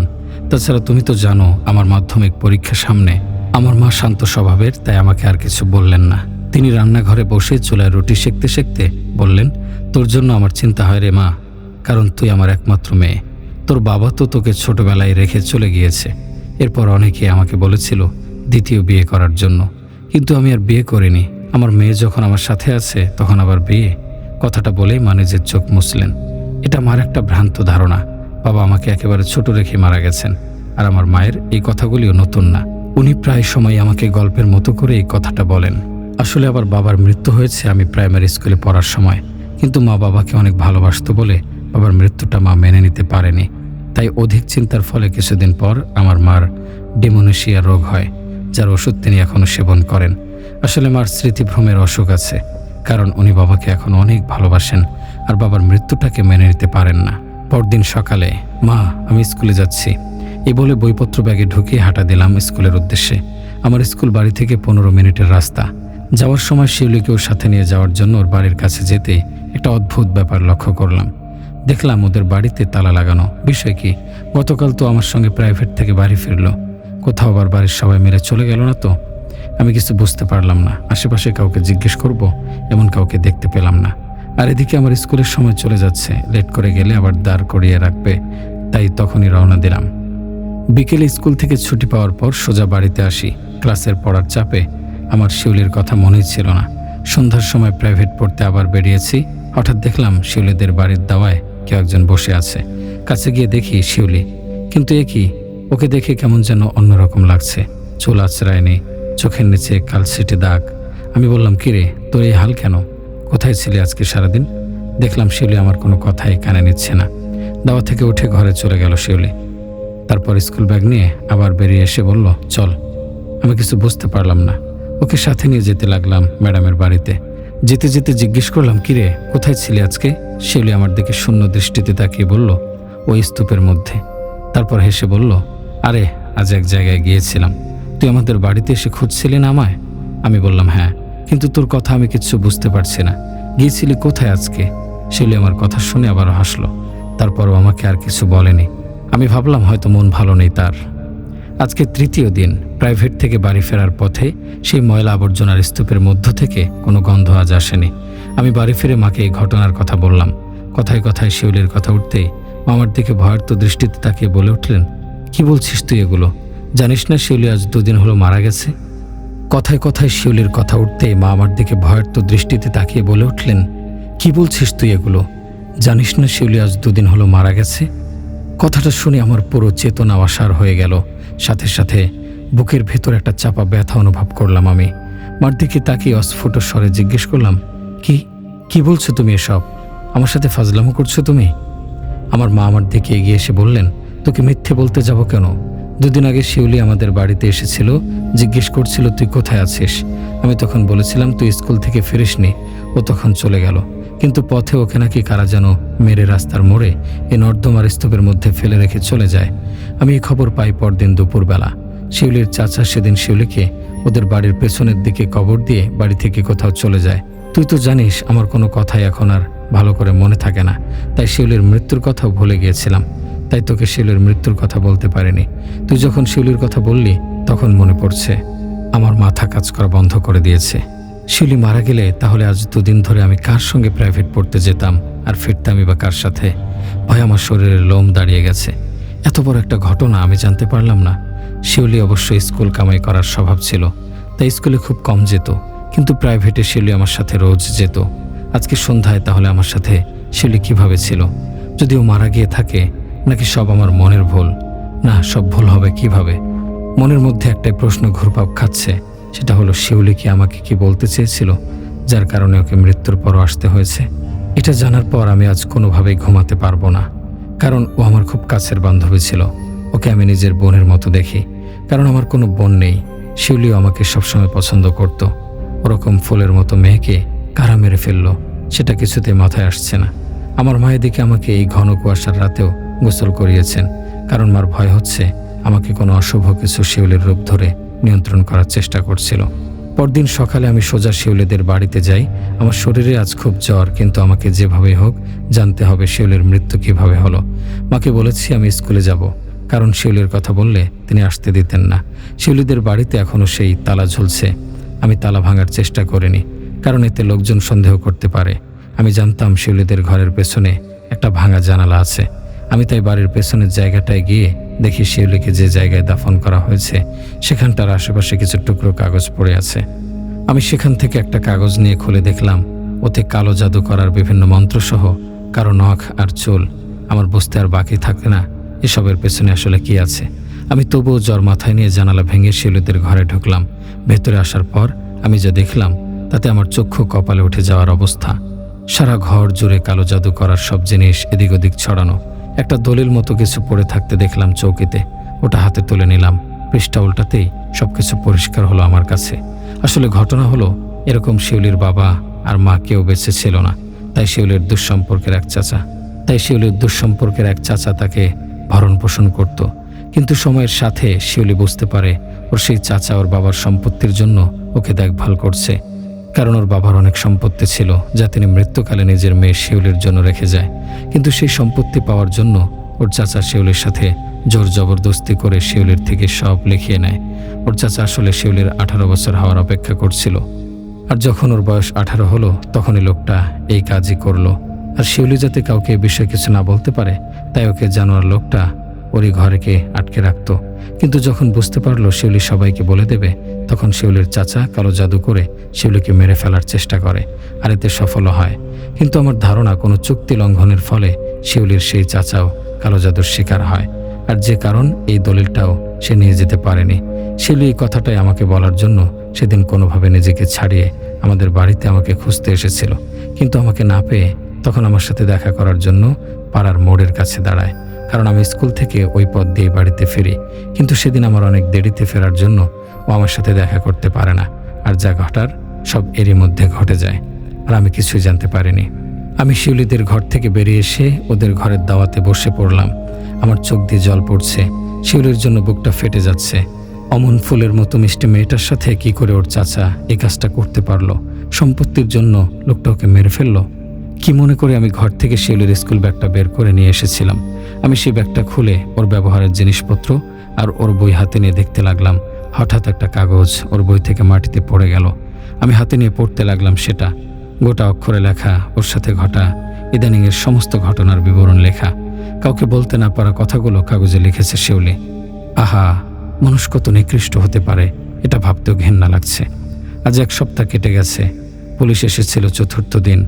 S1: তাছাড়া তুমি তো জানো আমার মাধ্যমিক পরীক্ষা সামনে। আমার মা শান্ত স্বভাবের, তাই আমাকে আর কিছু বললেন না। তিনি রান্নাঘরে বসে চুলায় রুটি সেঁকতে সেঁকতে বললেন, তোর জন্য আমার চিন্তা হয় রে মা, কারণ তুই আমার একমাত্র মেয়ে। তোর বাবা তো তোকে ছোটবেলায় রেখে চলে গিয়েছে। এরপর অনেকে আমাকে বলেছিল দ্বিতীয় বিয়ে করার জন্য, কিন্তু আমি আর বিয়ে করিনি। আমার মেয়ে যখন আমার সাথে আছে তখন আবার বিয়ে? কথাটা বলেই মা নিজের চোখ মুছলেন। এটা আমার একটা ভ্রান্ত ধারণা। বাবা আমাকে একেবারে ছোট রেখে মারা গেছেন, আর আমার মায়ের এই কথাগুলিও নতুন না। উনি প্রায় সময় আমাকে গল্পের মতো করে এই কথাটা বলেন। আসলে আবার বাবার মৃত্যু হয়েছে আমি প্রাইমারি স্কুলে পড়ার সময়, কিন্তু মা বাবাকে অনেক ভালোবাসতো বলে বাবার মৃত্যুটা মা মেনে নিতে পারেনি। তাই অধিক চিন্তার ফলে কিছুদিন পর আমার মার ডিমোনেশিয়া রোগ হয়, যার ওষুধ তিনি এখনও সেবন করেন। আসলে মার স্মৃতিভ্রমের অসুখ আছে, কারণ উনি বাবাকে এখন অনেক ভালোবাসেন আর বাবার মৃত্যুটাকে মেনে নিতে পারেন না। পরদিন সকালে, মা আমি স্কুলে যাচ্ছি, এই বলে বইপত্র ব্যাগে ঢুকিয়ে হাঁটা দিলাম স্কুলের উদ্দেশ্যে। আমার স্কুল বাড়ি থেকে 15 মিনিটের রাস্তা। যাওয়ার সময় শিউলিকেও সাথে নিয়ে যাওয়ার জন্য ওর বাড়ির কাছে যেতে একটা অদ্ভুত ব্যাপার লক্ষ্য করলাম। দেখলাম ওদের বাড়িতে তালা লাগানো। বিষয় কি, গতকাল তো আমার সঙ্গে প্রাইভেট থেকে বাড়ি ফিরলো, কোথাও আবার বাড়ির সবাই মিলে চলে গেল না তো? আমি কিছু বুঝতে পারলাম না। আশেপাশে কাউকে জিজ্ঞেস করব, এমন কাউকে দেখতে পেলাম না। আর এদিকে আমার স্কুলের সময় চলে যাচ্ছে, লেট করে গেলে আবার দাঁড় করিয়ে রাখবে, তাই তখনই রওনা দিলাম। বিকেলে স্কুল থেকে ছুটি পাওয়ার পর সোজা বাড়িতে আসি। ক্লাসের পড়ার চাপে আমার শিউলির কথা মনেই ছিল না। সন্ধ্যার সময় প্রাইভেট পড়তে আবার বেরিয়েছি। হঠাৎ দেখলাম শিউলিদের বাড়ির দাওয়ায় কেউ একজন বসে আছে। কাছে গিয়ে দেখি শিউলি, কিন্তু এ কি, ওকে দেখে কেমন যেন অন্যরকম লাগছে। চুল আঁচড়ায়নি, চোখের নিচে কালসিটে দাগ। আমি বললাম, কিরে তোর এই হাল কেন? কোথায় ছিলি আজকে সারাদিন? দেখলাম শিউলি আমার কোনো কথাই কানে নিচ্ছে না। দাওয়া থেকে উঠে ঘরে চলে গেল শিউলি। তারপর স্কুল ব্যাগ নিয়ে আবার বেরিয়ে এসে বলল, চল। আমি কিছু বুঝতে পারলাম না। ওকে সাথে নিয়ে যেতে লাগলাম ম্যাডামের বাড়িতে। যেতে যেতে জিজ্ঞেস করলাম, কিরে, কোথায় ছিলি আজকে? শিউলি আমার দিকে শূন্য দৃষ্টিতে তাকিয়ে বলল, ওই স্তূপের মধ্যে। তারপর হেসে বলল, আরে আজ এক জায়গায় গিয়েছিলাম। তুই আমাদের বাড়িতে এসে খুঁজছিলি না আমায়? আমি বললাম, হ্যাঁ, কিন্তু তোর কথা আমি কিচ্ছু বুঝতে পারছি না। গিয়েছিলি কোথায় আজকে? শিউলি আমার কথা শুনে আবার হাসলো। তারপরও আমাকে আর কিছু বলেনি। আমি ভাবলাম হয়তো মন ভালো নেই তার। আজকে তৃতীয় দিন। প্রাইভেট থেকে বাড়ি ফেরার পথে সেই ময়লা আবর্জনার স্তূপের মধ্য থেকে কোনো গন্ধ আজ আসেনি। আমি বাড়ি ফিরে মাকে এই ঘটনার কথা বললাম। কথায় কথায় শিউলির কথা উঠতেই মা আমার দিকে ভয়ার্ত দৃষ্টিতে তাকিয়ে বলে উঠলেন, কি বলছিস তুই এগুলো? জানিস না শিউলি আজ 2 দিন হলো মারা গেছে? কথায় কথায় শিউলির কথা উঠতেই মা আমার দিকে ভয়ার্ত দৃষ্টিতে তাকিয়ে বলে উঠলেন, কি বলছিস তুই এগুলো? জানিস না শিউলি আজ 2 দিন হলো মারা গেছে? কথাটা শুনে আমার পুরো চেতনা অসাড় হয়ে গেল। সাথে সাথে বুকের ভেতর একটা চাপা ব্যথা অনুভব করলাম। আমি মার দিকে তাকিয়ে অস্ফুট স্বরে জিজ্ঞেস করলাম, কি বলছো তুমি এসব? আমার সাথে ফাজলামো করছো তুমি? আমার মা আমার দিকে এগিয়ে এসে বললেন, তোকে মিথ্যে বলতে যাব কেন? 2 দিন আগে শিউলি আমাদের বাড়িতে এসেছিল, জিজ্ঞেস করছিল তুই কোথায় আছিস। আমি তখন বলেছিলাম তুই স্কুল থেকে ফিরিসনি। ও তখন চলে গেল, কিন্তু পথে ওকে নাকি কারা যেন মেরে রাস্তার মোড়ে এই নর্দমার স্তূপের মধ্যে ফেলে রেখে চলে যায়। আমি এই খবর পাই পরদিন দুপুরবেলা। শিউলির চাচা সেদিন শিউলিকে ওদের বাড়ির পেছনের দিকে কবর দিয়ে বাড়ি থেকে কোথাও চলে যায়। তুই তো জানিস আমার কোনো কথাই এখন আর ভালো করে মনে থাকে না, তাই শিউলির মৃত্যুর কথাও ভুলে গিয়েছিলাম। তাই তোকে শিউলির মৃত্যুর কথা বলতে পারিনি। তুই যখন শিউলির কথা বললি তখন মনে পড়ছে। আমার মাথা কাজ করা বন্ধ করে দিয়েছে। শিউলি মারা গেলে তাহলে আজ 2 দিন ধরে আমি কার সঙ্গে প্রাইভেট পড়তে যেতাম আর ফিরতামই বা কার সাথে? ভয় আমার শরীরের লোম দাঁড়িয়ে গেছে। এত বড় একটা ঘটনা আমি জানতে পারলাম না। শিউলি অবশ্যই স্কুল কামাই করার স্বভাব ছিল, তাই স্কুলে খুব কম যেত, কিন্তু প্রাইভেটে শিউলি আমার সাথে রোজ যেত। আজকে সন্ধ্যায় তাহলে আমার সাথে শিউলি কিভাবে ছিল? যদি ও মারা গিয়ে থাকে, নাকি সব আমার মনের ভুল? না, সব ভুল হবে কিভাবে? মনের মধ্যে একটাই প্রশ্ন ঘুরপাক খাচ্ছে, সেটা হলো শিউলি কি আমাকে কি বলতে চেয়েছিল, যার কারণে ওকে মৃত্যুর পরও আসতে হয়েছে? এটা জানার পর আমি আজ কোনোভাবেই ঘুমাতে পারবো না, কারণ ও আমার খুব কাছের বান্ধবী ছিল। ওকে আমি নিজের বোনের মতো দেখি, কারণ আমার কোনো বোন নেই। শিউলিও আমাকে সবসময় পছন্দ করত। ওরকম ফুলের মতো মেয়েকে কারা মেরে ফেললো সেটা কিছুতে মাথায় আসছে না। আমার মায়ের দিকে আমাকে এই ঘন কুয়াশার রাতেও গোসল করিয়েছেন, কারণ মার ভয় হচ্ছে আমাকে কোনো অশুভ কিছু শিউলির রূপ ধরে নিয়ন্ত্রণ করার চেষ্টা করছিল। পরদিন সকালে আমি সোজা শিউলিদের বাড়িতে যাই। আমার শরীরে আজ খুব জ্বর, কিন্তু আমাকে যেভাবেই হোক জানতে হবে শিউলির মৃত্যু কিভাবে হলো। মাকে বলেছি আমি স্কুলে যাব, কারণ শিউলির কথা বললে তিনি আসতে দিতেন না। শিউলিদের বাড়িতে এখনও সেই তালা ঝুলছে। আমি তালা ভাঙার চেষ্টা করিনি, কারণ এতে লোকজন সন্দেহ করতে পারে। আমি জানতাম শিউলিদের ঘরের পেছনে একটা ভাঙা জানালা আছে। আমি তাই বাড়ির পেছনের জায়গাটায় গিয়ে দেখি শিউলিকে যে জায়গায় দাফন করা হয়েছে সেখানটার আশেপাশে কিছু টুকরো কাগজ পড়ে আছে। আমি সেখান থেকে একটা কাগজ নিয়ে খুলে দেখলাম ওতে কালো জাদু করার বিভিন্ন মন্ত্রসহ কারো নখ আর চুল। আমার বুঝতে আর বাকি থাকে না এসবের পেছনে আসলে কি আছে। আমি তবুও জ্বর মাথায় নিয়ে জানালা ভেঙে শিউলিদের ঘরে ঢুকলাম। ভেতরে আসার পর আমি যা দেখলাম তাতে আমার চক্ষু কপালে উঠে যাওয়ার অবস্থা। সারা ঘর জুড়ে কালো জাদু করার সব জিনিস এদিক ওদিক ছড়ানো। একটা দলিল মতো কিছু পড়ে থাকতে দেখলাম চৌকিতে। ওটা হাতে তুলে নিলাম। পৃষ্ঠা উল্টাতেই সবকিছু পরিষ্কার হলো আমার কাছে। আসলে ঘটনা হলো এরকম, শিউলির বাবা আর মা কেউ বেঁচে ছিল না, তাই শিউলির দুঃসম্পর্কের এক চাচা তাকে ভরণ পোষণ করত। কিন্তু সময়ের সাথে শিউলি বুঝতে পারে ওর সেই চাচা ওর বাবার সম্পত্তির জন্য ওকে দেখভাল করছে, কারণ ওর বাবার অনেক সম্পত্তি ছিল যা তিনি মৃত্যুকালে নিজের মেয়ে শিউলির জন্য রেখে যায়। কিন্তু সেই সম্পত্তি পাওয়ার জন্য ওর চাচা শিউলির সাথে জোর জবরদস্তি করে শিউলির থেকে সব লিখিয়ে নেয়। ওর চাচা আসলে শিউলির 18 বছর হওয়ার অপেক্ষা করছিল, আর যখন ওর বয়স 18 হলো তখনই লোকটা এই কাজই করলো। আর শিউলি যাতে কাউকে এই বিষয়ে কিছু না বলতে পারে, তাই ওকে জানোয়ার লোকটা ওরই ঘরেকে আটকে রাখতো। কিন্তু যখন বুঝতে পারলো শিউলি সবাইকে বলে দেবে, তখন শিউলির চাচা কালো জাদু করে শিউলিকে মেরে ফেলার চেষ্টা করে, আর এতে সফলও হয়। কিন্তু আমার ধারণা কোনো চুক্তি লঙ্ঘনের ফলে শিউলির সেই চাচাও কালো জাদুর শিকার হয়, আর যে কারণ এই দলিলটাও সে নিয়ে যেতে পারেনি। শিউলি এই কথাটাই আমাকে বলার জন্য সেদিন কোনোভাবে নিজেকে ছাড়িয়ে আমাদের বাড়িতে আমাকে খুঁজতে এসেছিল, কিন্তু আমাকে না পেয়ে তখন আমার সাথে দেখা করার জন্য পাড়ার মোড়ের কাছে দাঁড়ায়। কারণ আমি স্কুল থেকে ওই পথ দিয়ে বাড়িতে ফিরি। কিন্তু সেদিন আমার অনেক দেরিতে ফেরার জন্য ও আমার সাথে দেখা করতে পারে না, আর যা ঘটার সব এরই মধ্যে ঘটে যায়, আর আমি কিছুই জানতে পারিনি। আমি শিউলিদের ঘর থেকে বেরিয়ে এসে ওদের ঘরের দাওয়াতে বসে পড়লাম। আমার চোখ দিয়ে জল পড়ছে, শিউলির জন্য বুকটা ফেটে যাচ্ছে। অমন ফুলের মতো মিষ্টি মেয়েটার সাথে কি করে ওর চাচা এই কাজটা করতে পারলো? সম্পত্তির জন্য লোকটা ওকে মেরে ফেললো। কি মনে করে আমি ঘর থেকে শিউলির স্কুল ব্যাগটা বের করে নিয়ে এসেছিলাম। আমি সেই ব্যাগটা খুলে ওর ব্যবহারের জিনিসপত্র আর ওর বই হাতে নিয়ে দেখতে লাগলাম। হঠাৎ একটা কাগজ ওর বই থেকে মাটিতে পড়ে গেল। আমি হাতে নিয়ে পড়তে লাগলাম সেটা। গোটা অক্ষরে লেখা, ওর সাথে ঘটা ইদানিংয়ের সমস্ত ঘটনার বিবরণ লেখা। কাউকে বলতে না পারা কথাগুলো কাগজে লিখেছে শিউলি। আহা, মানুষ কত নিকৃষ্ট হতে পারে, এটা ভাবতেও ঘেন্না লাগছে। আজ 1 সপ্তাহ কেটে গেছে। পুলিশ এসেছিল 4র্থ দিন।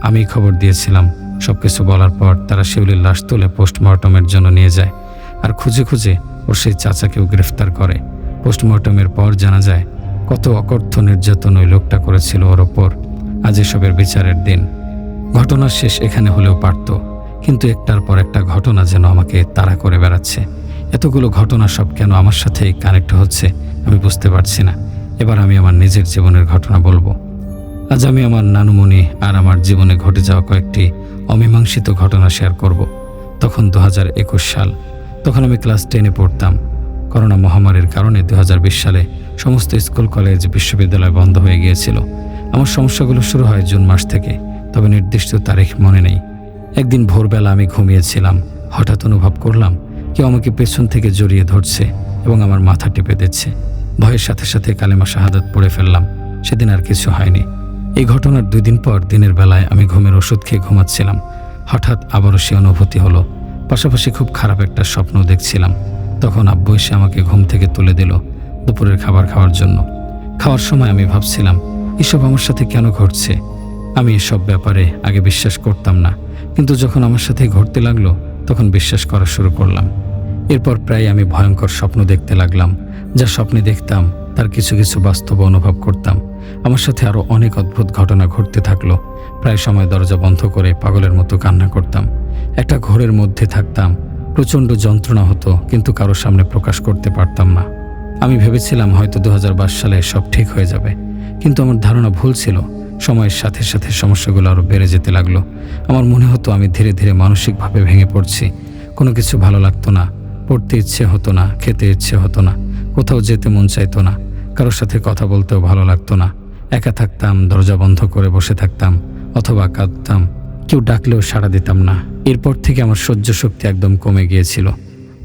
S1: আমি খবর দিয়েছিলাম। সবকিছু বলার পর তারা শিউলির লাশ তুলে পোস্টমর্টমের জন্য নিয়ে যায়, আর খুঁজে খুঁজে ওর সেই চাচাকেও গ্রেফতার করে। পোস্টমর্টমের পর জানা যায় কত অকথ্য নির্যাতন ওই লোকটা করেছিল ওর ওপর। আজ এসবের বিচারের দিন। ঘটনার শেষ এখানে হলেও পারত, কিন্তু একটার পর একটা ঘটনা যেন আমাকে তাড়া করে বেড়াচ্ছে। এতগুলো ঘটনা সব কেন আমার সাথেই কানেক্ট হচ্ছে আমি বুঝতে পারছি না। এবার আমি আমার নিজের জীবনের ঘটনা বলবো। আজ আমি আমার নানুমণি আর আমার জীবনে ঘটে যাওয়া কয়েকটি অমীমাংসিত ঘটনা শেয়ার করব। তখন 2021 সাল। তখন আমি ক্লাস 10-এ পড়তাম। করোনা মহামারীর কারণে 2020 সালে সমস্ত স্কুল, কলেজ, বিশ্ববিদ্যালয় বন্ধ হয়ে গিয়েছিল। আমার সমস্যাগুলো শুরু হয় জুন মাস থেকে, তবে নির্দিষ্ট তারিখ মনে নেই। একদিন ভোরবেলা আমি ঘুমিয়েছিলাম। হঠাৎ অনুভব করলাম কেউ আমাকে পেছন থেকে জড়িয়ে ধরছে এবং আমার মাথা টিপে দিচ্ছে। ভয়ের সাথে সাথে কালেমা শাহাদাত পড়ে ফেললাম। সেদিন আর কিছু হয়নি। এই ঘটনার 2 দিন পর দিনের বেলায় আমি ঘুমের ওষুধ খেয়ে ঘুমাচ্ছিলাম। হঠাৎ আবারও সে অনুভূতি হলো। পাশাপাশি খুব খারাপ একটা স্বপ্ন দেখছিলাম। তখন আব্বু এসে আমাকে ঘুম থেকে তুলে দিল দুপুরের খাবার খাওয়ার জন্য। খাওয়ার সময় আমি ভাবছিলাম এসব আমার সাথে কেন ঘটছে। আমি এসব ব্যাপারে আগে বিশ্বাস করতাম না, কিন্তু যখন আমার সাথে ঘটতে লাগলো তখন বিশ্বাস করা শুরু করলাম। এরপর প্রায় আমি ভয়ঙ্কর স্বপ্ন দেখতে লাগলাম। যা স্বপ্নে দেখতাম তার কিছু কিছু বাস্তব অনুভব করতাম। আমার সাথে আরও অনেক অদ্ভুত ঘটনা ঘটতে থাকলো। প্রায় সময় দরজা বন্ধ করে পাগলের মতো কান্না করতাম। একটা ঘোরের মধ্যে থাকতাম। প্রচণ্ড যন্ত্রণা হতো, কিন্তু কারোর সামনে প্রকাশ করতে পারতাম না। আমি ভেবেছিলাম হয়তো 2022 সালে সব ঠিক হয়ে যাবে, কিন্তু আমার ধারণা ভুল ছিল। সময়ের সাথে সাথে সমস্যাগুলো আরও বেড়ে যেতে লাগলো। আমার মনে হতো আমি ধীরে ধীরে মানসিকভাবে ভেঙে পড়ছি। কোনো কিছু ভালো লাগতো না, পড়তে ইচ্ছে হতো না, খেতে ইচ্ছে হতো না, কোথাও যেতে মন চাইতো না, কারোর সাথে কথা বলতেও ভালো লাগতো না। একা থাকতাম, দরজা বন্ধ করে বসে থাকতাম অথবা কাঁদতাম। কেউ ডাকলেও সাড়া দিতাম না। এরপর থেকে আমার সহ্য শক্তি একদম কমে গিয়েছিল।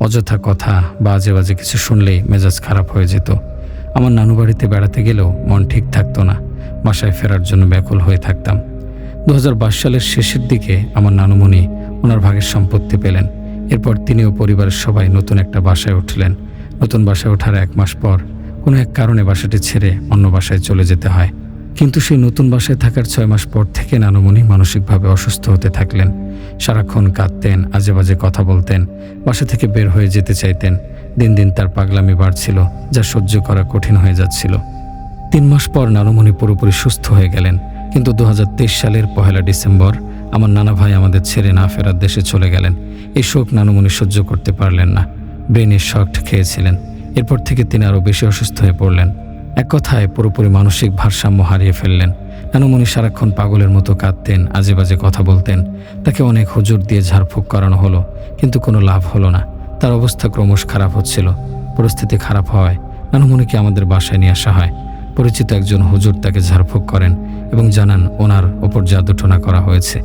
S1: অযথা কথা বা আজে বাজে কিছু শুনলেই মেজাজ খারাপ হয়ে যেত। আমার নানু বাড়িতে বেড়াতে গেলেও মন ঠিক থাকতো না। বাসায় ফেরার জন্য ব্যাকুল হয়ে থাকতাম। 2022 সালের শেষের দিকে আমার নানুমণি ওনার ভাগের সম্পত্তি পেলেন। এরপর তিনিও পরিবারের সবাই নতুন একটা বাসায় উঠলেন। নতুন বাসায় ওঠার 1 মাস পর কোনো এক কারণে বাসাটি ছেড়ে অন্য বাসায় চলে যেতে হয়। কিন্তু সেই নতুন বাসায় থাকার 6 মাস পর থেকে নানুমণি মানসিকভাবে অসুস্থ হতে থাকলেন। সারাক্ষণ কাঁদতেন, আজে বাজে কথা বলতেন, বাসা থেকে বের হয়ে যেতে চাইতেন। দিন দিন তার পাগলামি বাড়ছিল, যা সহ্য করা কঠিন হয়ে যাচ্ছিল। 3 মাস পর নানুমণি পুরোপুরি সুস্থ হয়ে গেলেন। কিন্তু 2023 সালের 1 ডিসেম্বর আমার নানা ভাই আমাদের ছেড়ে না ফেরার দেশে চলে গেলেন। এই শোক নানুমণি সহ্য করতে পারলেন না। ব্রেনের শক খেয়েছিলেন। এরপর থেকে তিনি আরও বেশি অসুস্থ হয়ে পড়লেন। এক কথায় পুরোপুরি মানসিক ভারসাম্য হারিয়ে ফেললেন। নানুমণি সারাক্ষণ পাগলের মতো কাঁদতেন, আজে বাজে কথা বলতেন। তাকে অনেক হুজুর দিয়ে ঝাড়ফুঁক করানো হলো, কিন্তু কোনো লাভ হলো না। তার অবস্থা ক্রমশ খারাপ হচ্ছিল। পরিস্থিতি খারাপ হওয়ায় নানুমণিকে আমাদের বাসায় নিয়ে আসা হয়। পরিচিত একজন হুজুর তাকে ঝাড়ফুঁক করেন এবং জানান ওনার ওপর জাদুটোনা করা হয়েছে।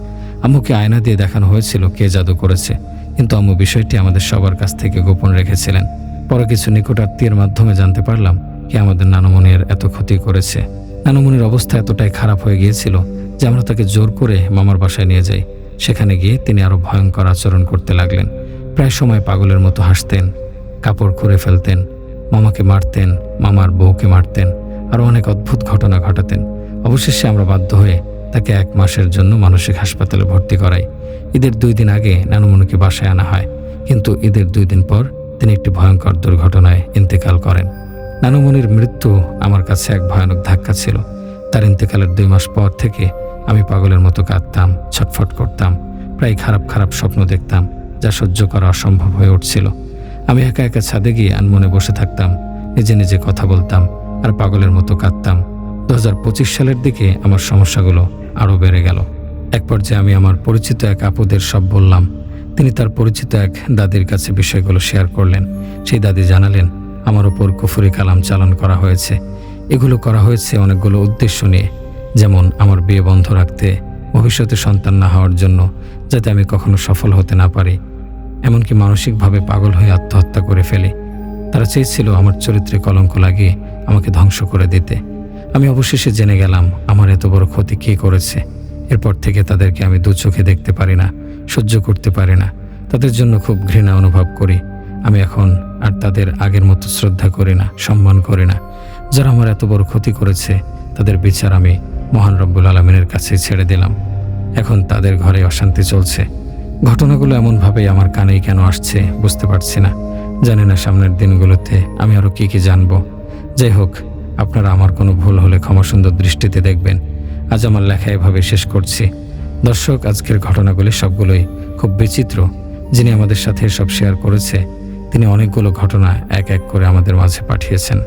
S1: আম্মুকে আয়না দিয়ে দেখানো হয়েছিল কে জাদু করেছে, কিন্তু আম্মু বিষয়টি আমাদের সবার কাছ থেকে গোপন রেখেছিলেন। পরে কিছু নিকটাত্মীয়ের মাধ্যমে জানতে পারলাম কে আমাদের নানুমণির এত ক্ষতি করেছে। নানুমণির অবস্থা এতটাই খারাপ হয়ে গিয়েছিল যে আমরা তাকে জোর করে মামার বাসায় নিয়ে যাই। সেখানে গিয়ে তিনি আরও ভয়ঙ্কর আচরণ করতে লাগলেন। প্রায় সময় পাগলের মতো হাসতেন, কাপড় খুলে ফেলতেন, মামাকে মারতেন, মামার বউকে মারতেন, আরও অনেক অদ্ভুত ঘটনা ঘটাতেন। অবশেষে আমরা বাধ্য হয়ে তাকে 1 মাসের জন্য মানসিক হাসপাতালে ভর্তি করাই। ঈদের 2 দিন আগে নানুমণিকে বাসায় আনা হয়, কিন্তু ঈদের 2 দিন পর তিনি একটি ভয়ঙ্কর দুর্ঘটনায় ইন্তেকাল করেন। নানুমণির মৃত্যু আমার কাছে এক ভয়ানক ধাক্কা ছিল। তার ইন্তেকালের 2 মাস পর থেকে আমি পাগলের মতো কাঁদতাম, ছটফট করতাম, প্রায় খারাপ খারাপ স্বপ্ন দেখতাম। যা সহ্য করা অসম্ভব হয়ে উঠছিল। আমি একা একা ছাদে গিয়ে আনমনে বসে থাকতাম, নিজে নিজে কথা বলতাম আর পাগলের মতো কাঁদতাম। 2025 সালের দিকে আমার সমস্যাগুলো আরও বেড়ে গেল। এক পর্যায়ে আমি আমার পরিচিত এক আপুদের সব বললাম। তিনি তার পরিচিত এক দাদির কাছে বিষয়গুলো শেয়ার করলেন। সেই দাদি জানালেন, আমার ওপর কুফরি কালাম চালান করা হয়েছে। এগুলো করা হয়েছে অনেকগুলো উদ্দেশ্য নিয়ে, যেমন আমার বিয়ে বন্ধ রাখতে, ভবিষ্যতে সন্তান না হওয়ার জন্য, যাতে আমি কখনো সফল হতে না পারি, এমনকি মানসিকভাবে পাগল হয়ে আত্মহত্যা করে ফেলি। তারা চেয়েছিল আমার চরিত্রে কলঙ্ক লাগিয়ে আমাকে ধ্বংস করে দিতে। আমি অবশেষে জেনে গেলাম আমার এত বড় ক্ষতি কে করেছে। এরপর থেকে তাদেরকে আমি দু চোখে দেখতে পারি না, সহ্য করতে পারি না। তাদের জন্য খুব ঘৃণা অনুভব করি। আমি এখন আর তাদের আগের মতো শ্রদ্ধা করি না, সম্মান করি না। যারা আমার এত বড় ক্ষতি করেছে তাদের বিচার আমি মহান রব্বুল আলামিনের কাছে ছেড়ে দিলাম। এখন তাদের ঘরে অশান্তি চলছে। ঘটনাগুলো এমনভাবেই আমার কানেই কেন আসছে বুঝতে পারছি না। জানি না সামনের দিনগুলোতে আমি আরও কি জানবো। যাই হোক, আপনারা আমার কোনো ভুল হলে ক্ষমা সুন্দর দৃষ্টিতে দেখবেন। আজ আমার লেখা এভাবে শেষ করছি। দর্শক, আজকের ঘটনাগুলি সবগুলোই খুব বিচিত্র। যিনি আমাদের সাথে সব শেয়ার করেছে তিনি অনেকগুলো ঘটনা এক এক করে আমাদের মাঝে পাঠিয়েছেন।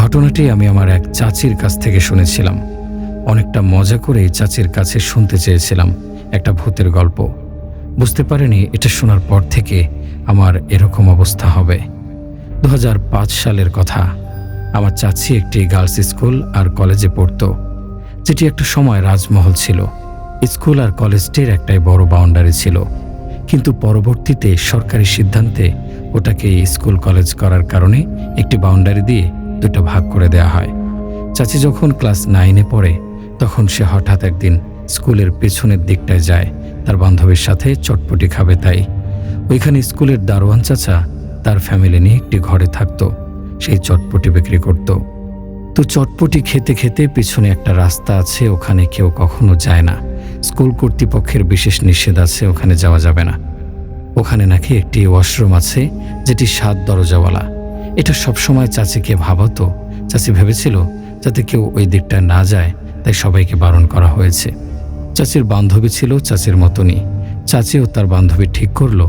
S1: ঘটনাটি আমি আমার এক চাচির কাছ থেকে শুনেছিলাম। অনেকটা মজা করে এই চাচির কাছে শুনতে চেয়েছিলাম একটা ভূতের গল্প। বুঝতে পারিনি এটা শোনার পর থেকে আমার এরকম অবস্থা হবে। 2005 সালের কথা। আমার চাচি একটি গার্লস স্কুল আর কলেজে পড়তো, যেটি একটা সময় রাজমহল ছিল। স্কুল আর কলেজটির একটাই বড় বাউন্ডারি ছিল, কিন্তু পরবর্তীতে সরকারি সিদ্ধান্তে ওটাকে স্কুল কলেজ করার কারণে একটি বাউন্ডারি দিয়ে দুটো ভাগ করে দেওয়া হয়। চাচি যখন ক্লাস 9-এ পড়ে তখন সে হঠাৎ একদিন স্কুলের পেছনের দিকটায় যায় তার বান্ধবীর সাথে চটপটি খাবে তাই। ওইখানে স্কুলের দারোয়ান চাচা তার ফ্যামিলি নিয়ে একটি ঘরে থাকতো। সেই চটপটি বিক্রি করত। তো চটপটি খেতে খেতে পিছনে একটা রাস্তা আছে, ওখানে কেউ কখনো যায় না। স্কুল কর্তৃপক্ষের বিশেষ নিষেধ আছে, ওখানে যাওয়া যাবে না। ওখানে নাকি একটি ওয়াশরুম আছে যেটি 7 দরজাওয়ালা। এটা সবসময় চাচিকে ভাবাতো। চাচি ভেবেছিল যাতে কেউ ওই দিকটা না যায়, তাই সবাইকে বারণ করা হয়েছে। চাচির বান্ধবী ছিল চাচির মতনই। চাচিও তার বান্ধবী ঠিক করলো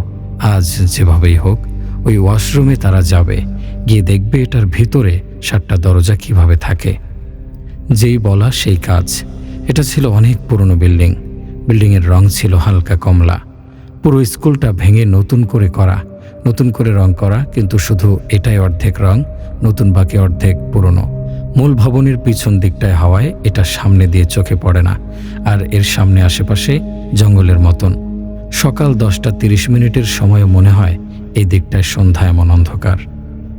S1: আজ যেভাবেই হোক ওই ওয়াশরুমে তারা যাবে, গিয়ে দেখবে এটার ভিতরে 7টা দরজা কিভাবে থাকে। যেই বলা সেই কাজ। এটা ছিল অনেক পুরনো বিল্ডিং। বিল্ডিংয়ের রং ছিল হালকা কমলা। পুরো স্কুলটা ভেঙে নতুন করে রং করা, কিন্তু শুধু এটাই অর্ধেক রং নতুন, বাকি অর্ধেক পুরনো। মূল ভবনের পিছন দিকটায় হওয়ায় এটা সামনে দিয়ে চোখে পড়ে না, আর এর সামনে আশেপাশে জঙ্গলের মতন। সকাল 10:30 সময় মনে হয় এই দিকটায় সন্ধ্যা এমন অন্ধকার।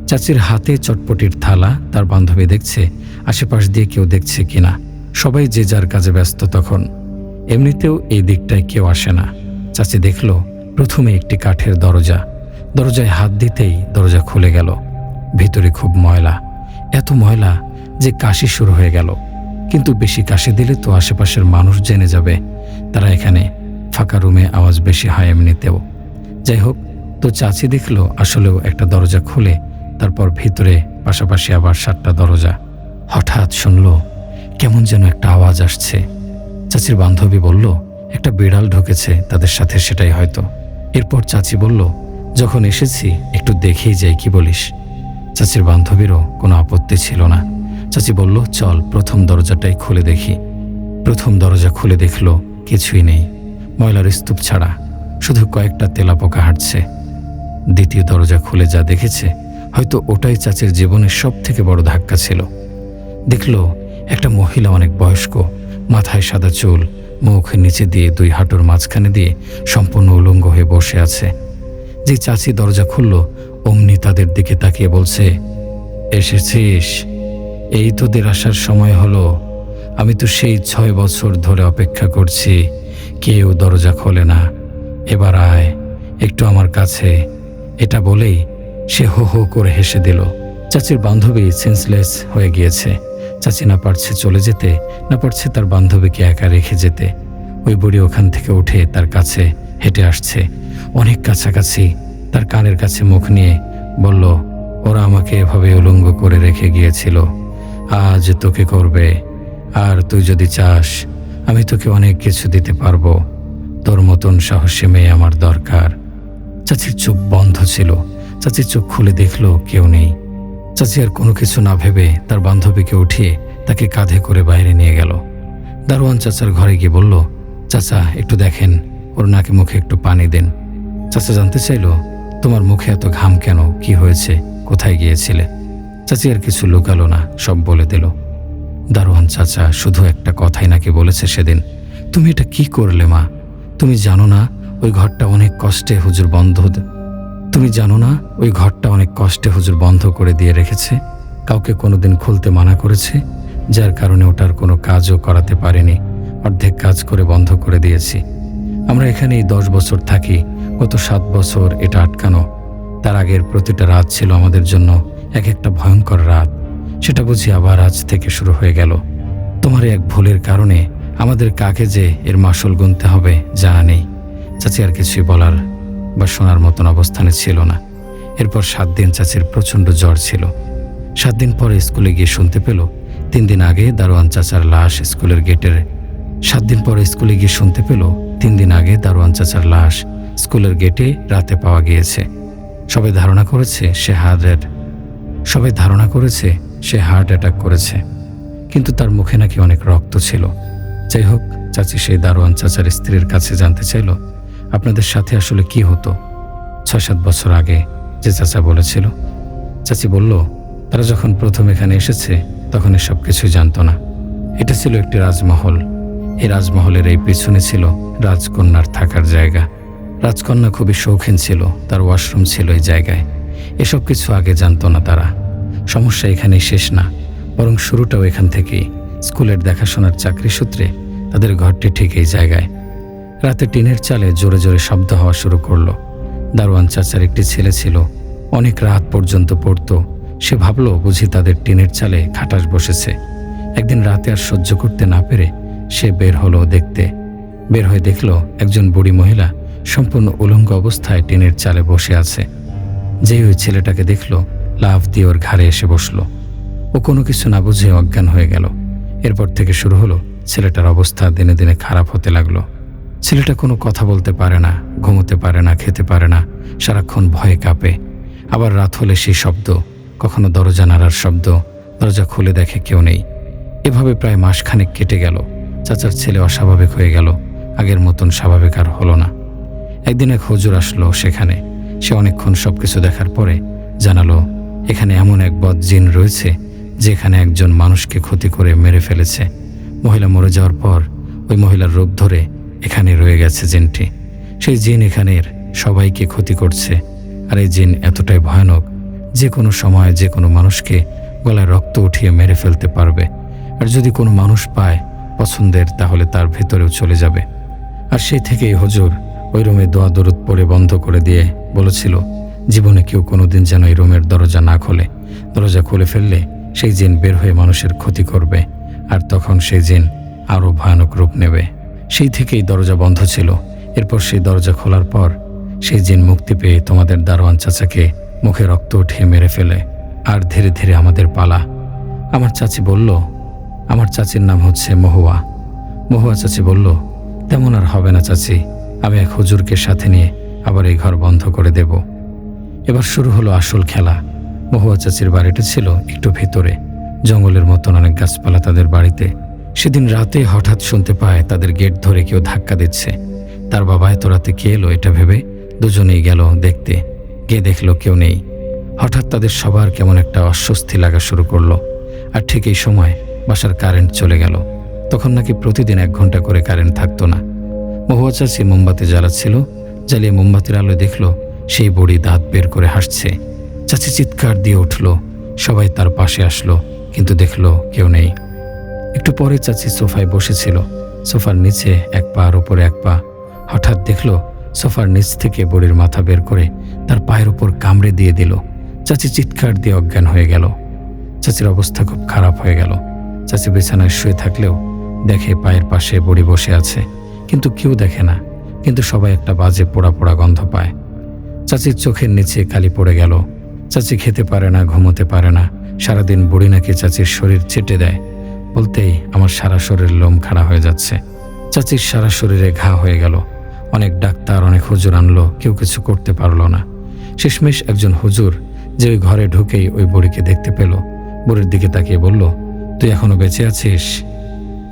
S1: চাচির হাতে চটপটির থালা। তার বান্ধবী দেখছে আশেপাশ দিয়ে কেউ দেখছে কিনা। সবাই যে যার কাজে ব্যস্ত তখন। এমনিতেও এই দিকটায় কেউ আসে না। চাচি দেখল প্রথমে একটি কাঠের দরজা। দরজায় হাত দিতেই দরজা খুলে গেল। ভিতরে খুব ময়লা, এত ময়লা যে কাশি শুরু হয়ে গেল। কিন্তু বেশি কাশি দিলে তো আশেপাশের মানুষ জেনে যাবে। তারা এখানে ফাঁকা রুমে আওয়াজ বেশি হয় এমনিতেও। যাই হোক, তো চাচি দেখল আসলেও একটা দরজা খুলে, তারপর ভিতরে পাশাপাশি আবার 7টা দরজা। হঠাৎ শুনল কেমন যেন একটা আওয়াজ আসছে। চাচির বান্ধবী বলল একটা বিড়াল ঢুকেছে তাদের সাথে, সেটাই হয়তো। এরপর চাচি বলল যখন এসেছি একটু দেখেই যাই, কি বলিস? চাচির বান্ধবীরও কোনো আপত্তি ছিল না। চাচি বলল চল প্রথম দরজাটাই খুলে দেখি। প্রথম দরজা খুলে দেখল কিছুই নেই, ময়লার স্তূপ ছাড়া, শুধু কয়েকটা তেলাপোকা হাঁটছে। দ্বিতীয় দরজা খুলে যা দেখেছে হয়তো ওটাই চাচির জীবনের সবথেকে বড় ধাক্কা ছিল। দেখল একটা মহিলা, অনেক বয়স্ক, মাথায় সাদা চুল, মুখ নিচে দিয়ে 2 হাঁটুর মাঝখানে দিয়ে সম্পূর্ণ উলঙ্গ হয়ে বসে আছে। যে চাচি দরজা খুলল অমনি তাদের দিকে তাকিয়ে বলছে, এসেছিস? এই তোদের আসার সময় হলো। আমি তো সেই 6 বছর ধরে অপেক্ষা করছি, কেউ দরজা খোলে না। এবার আয় একটু আমার কাছে। এটা বলেই সে হো হো করে হেসে দিল। চাচির বান্ধবী সেন্সলেস হয়ে গিয়েছে। চাচি না পারছে চলে যেতে, না পারছে তার বান্ধবীকে একা রেখে যেতে। ওই বুড়ি ওখান থেকে উঠে তার কাছে হেঁটে আসছে, অনেক কাছাকাছি। তার কানের কাছে মুখ নিয়ে বলল, ওরা আমাকে এভাবে উলঙ্গ করে রেখে গিয়েছিল, আজ তোকে করবে। আর তুই যদি চাস আমি তোকে অনেক কিছু দিতে পারবো। তোর মতন সাহসী মেয়ে আমার দরকার। চাচির চোখ বন্ধ ছিল। চাচির চোখ খুলে দেখলো কেউ নেই। চাচি আর কোনো কিছু না ভেবে তার বান্ধবীকে উঠিয়ে তাকে কাঁধে করে বাইরে নিয়ে গেল। দারোয়ান চাচার ঘরে গিয়ে বলল, চাচা একটু দেখেন, ওর নাকে মুখে একটু পানি দেন। চাচা জানতে চাইল, তোমার মুখে এত ঘাম কেন, কি হয়েছে, কোথায় গিয়েছিলে? চাচি আর কিছু লুকালো না, সব বলে দিল। দারোয়ান চাচা শুধু একটা কথাই নাকি বলেছে সেদিন, তুমি এটা কি করলে মা? তুমি জানো না ওই ঘরটা অনেক কষ্টে হুজুর বন্ধ করে দিয়ে রেখেছে। কাউকে কোনোদিন খুলতে মানা করেছে, যার কারণে ওটার কোনো কাজও করাতে পারেনি। অর্ধেক কাজ করে বন্ধ করে দিয়েছি। আমরা এখানেই 10 বছর থাকি, গত 7 বছর এটা আটকানো। তার আগের প্রতিটা রাত ছিল আমাদের জন্য এক একটা ভয়ঙ্কর রাত। সেটা বুঝি আবার আজ থেকে শুরু হয়ে গেল। তোমার এক ভুলের কারণে আমাদের কাকে যে এর মাসুল গুনতে হবে জানা নেই। চাচি আর কিছুই বলার বা শোনার মতন অবস্থানে ছিল না। এরপর 7 দিন চাচির প্রচণ্ড জ্বর ছিল। 7 দিন পরে স্কুলে গিয়ে শুনতে পেল 3 দিন আগে দারোয়ান চাচার লাশ স্কুলের গেটের 7 দিন পরে স্কুলে গিয়ে শুনতে পেল 3 দিন আগে দারোয়ান চাচার লাশ স্কুলের গেটে রাতে পাওয়া গিয়েছে। সবাই ধারণা করেছে সে হার্ট অ্যাটাক করেছে, কিন্তু তার মুখে নাকি অনেক রক্ত ছিল। যাই হোক, চাচি সেই দারোয়ান চাচার স্ত্রীর কাছে জানতে চাইল, আপনাদের সাথে আসলে কি হতো 6-7 বছর আগে যে চাচা বলেছিল? চাচি বলল, তারা যখন প্রথম এখানে এসেছে তখন এসব কিছু জানতো না। এটা ছিল একটি রাজমহল। এই রাজমহলের এই পিছনে ছিল রাজকন্যার থাকার জায়গা। রাজকন্যা খুবই শৌখিন ছিল, তার ওয়াশরুম ছিল এই জায়গায়। এসব কিছু আগে জানতো না তারা। সমস্যা এখানেই শেষ না, বরং শুরুটাও এখান থেকেই। স্কুলের দেখাশোনার চাকরি সূত্রে তাদের ঘরটি ঠিক এই জায়গায়। রাতে টিনের চালে জোরে জোরে শব্দ হওয়া শুরু করলো। দারোয়ান চাচার একটি ছেলে ছিল, অনেক রাত পর্যন্ত পড়তো। সে ভাবল বুঝি তাদের টিনের চালে খাটাস বসেছে। একদিন রাতে আর সহ্য করতে না পেরে সে বের হয়ে দেখল একজন বুড়ি মহিলা সম্পূর্ণ উলঙ্গ অবস্থায় টিনের চালে বসে আছে। যেই ওই ছেলেটাকে দেখল, লাফ দিয়ে ওর ঘাড়ে এসে বসলো। ও কোনো কিছু না বুঝে অজ্ঞান হয়ে গেল। এরপর থেকে শুরু হলো ছেলেটার অবস্থা দিনে দিনে খারাপ হতে লাগলো। ছেলেটা কোনো কথা বলতে পারে না, ঘুমোতে পারে না, খেতে পারে না, সারাক্ষণ ভয়ে কাঁপে। আবার রাত হলে সেই শব্দ, কখনো দরজা নাড়ার শব্দ, দরজা খুলে দেখে কেউ নেই। এভাবে প্রায় মাসখানেক কেটে গেল। চাচার ছেলে অস্বাভাবিক হয়ে গেল, আগের মতন স্বাভাবিক আর হলো না। একদিন এক হুজুর আসলো সেখানে। সে অনেকক্ষণ সবকিছু দেখার পরে জানালো, এখানে এমন এক বদ জিন রয়েছে যেখানে একজন মানুষকে ক্ষতি করে মেরে ফেলেছে। মহিলা মরে যাওয়ার পর ওই মহিলার রূপ ধরে এখানে রয়ে গেছে জিনটি। সেই জিন এখানের সবাইকে ক্ষতি করছে। আর এই জিন এতটাই ভয়ানক, যে কোনো সময় যে কোনো মানুষকে গলায় রক্ত উঠিয়ে মেরে ফেলতে পারবে। আর যদি কোনো মানুষ পায় পছন্দের, তাহলে তার ভেতরেও চলে যাবে। আর সেই থেকেই হুজুর ওই রুমে দোয়া দরুদ পড়ে বন্ধ করে দিয়ে বলেছিল, জীবনে কেউ কোনোদিন যেন এই রুমের দরজা না খোলে। দরজা খুলে ফেললে সেই জিন বের হয়ে মানুষের ক্ষতি করবে, আর তখন সেই জিন আরও ভয়ানক রূপ নেবে। সেই থেকেই দরজা বন্ধ ছিল। এরপর সেই দরজা খোলার পর সেই জিন মুক্তি পেয়ে তোমাদের দারোয়ান চাচাকে মুখে রক্ত উঠিয়ে মেরে ফেলে। আর ধীরে ধীরে আমাদের পালা। আমার চাচি বলল, আমার চাচির নাম হচ্ছে মহুয়া। মহুয়া চাচি বলল, তেমন আর হবে না চাচি, আমি এক হুজুরকে সাথে নিয়ে আবার এই ঘর বন্ধ করে দেব। এবার শুরু হলো আসল খেলা। মহুয়া চাচির বাড়িটা ছিল একটু ভেতরে, জঙ্গলের মতন অনেক গাছপালা তাদের বাড়িতে। সেদিন রাতে হঠাৎ শুনতে পায় তাদের গেট ধরে কেউ ধাক্কা দিচ্ছে। তার বাবা এত রাতে কে এলো এটা ভেবে দুজনেই গেল দেখতে। গিয়ে দেখলো কেউ নেই। হঠাৎ তাদের সবার কেমন একটা অস্বস্তি লাগা শুরু করলো। আর ঠিক এই সময় বাসার কারেন্ট চলে গেল। তখন নাকি প্রতিদিন 1 ঘন্টা করে কারেন্ট থাকতো না। মহুয়া চাচি মোমবাতি জ্বালাচ্ছিল। জ্বালিয়ে মোমবাতির আলো দেখলো সেই বুড়ি দাঁত বের করে হাসছে। চাচি চিৎকার দিয়ে উঠল। সবাই তার পাশে আসলো, কিন্তু দেখলো কেউ নেই। একটু পরে চাচি সোফায় বসেছিল। সোফার নিচে এক পার উপরে এক পা। হঠাৎ দেখলো সোফার নিচ থেকে বুড়ির মাথা বের করে তার পায়ের উপর কামড়ে দিয়ে দিল। চাচি চিৎকার দিয়ে অজ্ঞান হয়ে গেল। চাচির অবস্থা খুব খারাপ হয়ে গেল। চাচি বিছানায় শুয়ে থাকলেও দেখে পায়ের পাশে বুড়ি বসে আছে, কিন্তু কেউ দেখে না। কিন্তু সবাই একটা বাজে পোড়া পোড়া গন্ধ পায়। চাচির চোখের নিচে কালি পড়ে গেল। চাচি খেতে পারে না, ঘুমোতে পারে না। সারাদিন বুড়ি নাকি চাচির শরীর চেটে দেয়। বলতেই আমার সারা শরীরের লোম খাড়া হয়ে যাচ্ছে। চাচির সারা শরীরে ঘা হয়ে গেল। অনেক ডাক্তার, অনেক হুজুর আনলো, কেউ কিছু করতে পারলো না। শেষমেশ একজন হুজুর যে ওই ঘরে ঢুকেই ওই বুড়িকে দেখতে পেল, বুড়ির দিকে তাকিয়ে বলল, তুই এখনো বেঁচে আছিস?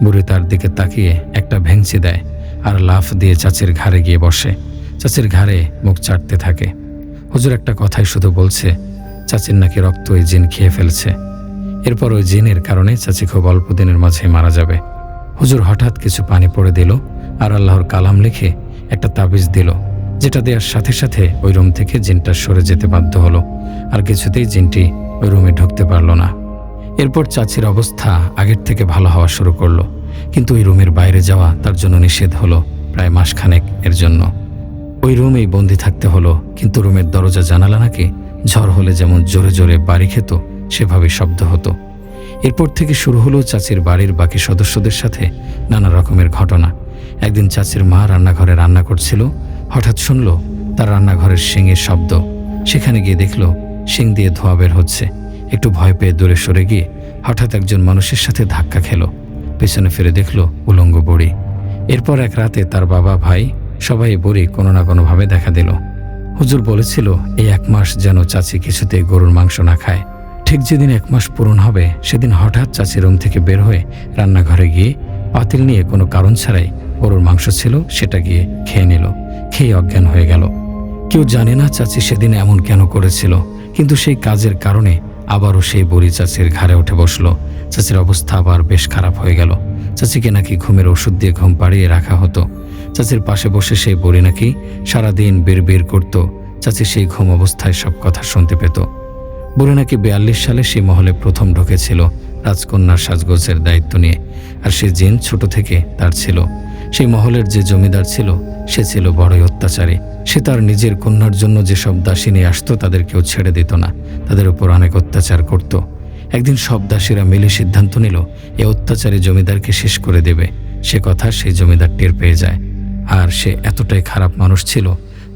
S1: বুড়ি তার দিকে তাকিয়ে একটা ভেঙচি দেয় আর লাফ দিয়ে চাচির ঘাড়ে গিয়ে বসে। চাচির ঘাড়ে মুখ চাটতে থাকে। হুজুর একটা কথাই শুধু বলছে, চাচির নাকি রক্ত ওই জিন খেয়ে ফেলছে। এরপর ওই জিনের কারণে চাচি খুব অল্প দিনের মাঝে মারা যাবে। হুজুর হঠাৎ কিছু পানি পড়ে দিল আর আল্লাহর কালাম লিখে একটা তাবিজ দিল, যেটা দেওয়ার সাথে সাথে ওই রুম থেকে জিনটা সরে যেতে বাধ্য হলো, আর কিছুতেই জিনটি ওই রুমে ঢুকতে পারল না। এরপর চাচির অবস্থা আগের থেকে ভালো হওয়া শুরু করলো, কিন্তু ওই রুমের বাইরে যাওয়া তার জন্য নিষেধ হলো প্রায় মাসখানেক এর জন্য। ওই রুমেই বন্দি থাকতে হলো, কিন্তু রুমের দরজা জানালা নাকি ঝড় হলে যেমন জোরে জোরে বাড়ি খেত সেভাবে শব্দ হতো। এরপর থেকে শুরু হলো চাচির বাড়ির বাকি সদস্যদের সাথে নানা রকমের ঘটনা। একদিন চাচির মা রান্নাঘরে রান্না করছিল, হঠাৎ শুনল তার রান্নাঘরের শিঙের শব্দ। সেখানে গিয়ে দেখল শিং দিয়ে ধোঁয়া বের হচ্ছে। একটু ভয় পেয়ে দূরে সরে গিয়ে হঠাৎ একজন মানুষের সাথে ধাক্কা খেলো। পেছনে ফিরে দেখল উলঙ্গ বুড়ি। এরপর এক রাতে তার বাবা, ভাই সবাই বুড়ি কোনো না কোনোভাবে দেখা দিল। হুজুর বলেছিল এই 1 মাস যেন চাচি কিছুতেই গরুর মাংস না খায়। ঠিক যেদিন 1 মাস পূরণ হবে সেদিন হঠাৎ চাচি রুম থেকে বের হয়ে রান্নাঘরে গিয়ে পাতিল নিয়ে কোনো কারণ ছাড়াই গরুর মাংস ছিল সেটা গিয়ে খেয়ে নিল। খেয়ে অজ্ঞান হয়ে গেল। কেউ জানে না চাচি সেদিন এমন কেন করেছিল, কিন্তু সেই কাজের কারণে আবারও সেই বুড়ি চাচির ঘাড়ে উঠে বসলো। চাচির অবস্থা আবার বেশ খারাপ হয়ে গেল। চাচিকে নাকি ঘুমের ওষুধ দিয়ে ঘুম পাড়িয়ে রাখা হতো। চাচির পাশে বসে সেই বুড়ি নাকি সারাদিন বিড়বিড় করত। চাচি সেই ঘুম অবস্থায় সব কথা শুনতে পেত। বুড়ি নাকি 42 সালে সেই মহলে প্রথম ঢুকেছিল রাজকন্যার সাজগোজের দায়িত্ব নিয়ে, আর সে জিন ছোট থেকে তার ছিল। সেই মহলের যে জমিদার ছিল সে ছিল বড়ই অত্যাচারী। সে তার নিজের কন্যার জন্য যেসব দাসী নিয়ে আসতো তাদের কেউ ছেড়ে দিত না, তাদের উপর অনেক অত্যাচার করত। একদিন সব দাসীরা মিলে সিদ্ধান্ত নিল এ অত্যাচারী জমিদারকে শেষ করে দেবে। সে কথা সেই জমিদার টের পেয়ে যায়, আর সে এতটাই খারাপ মানুষ ছিল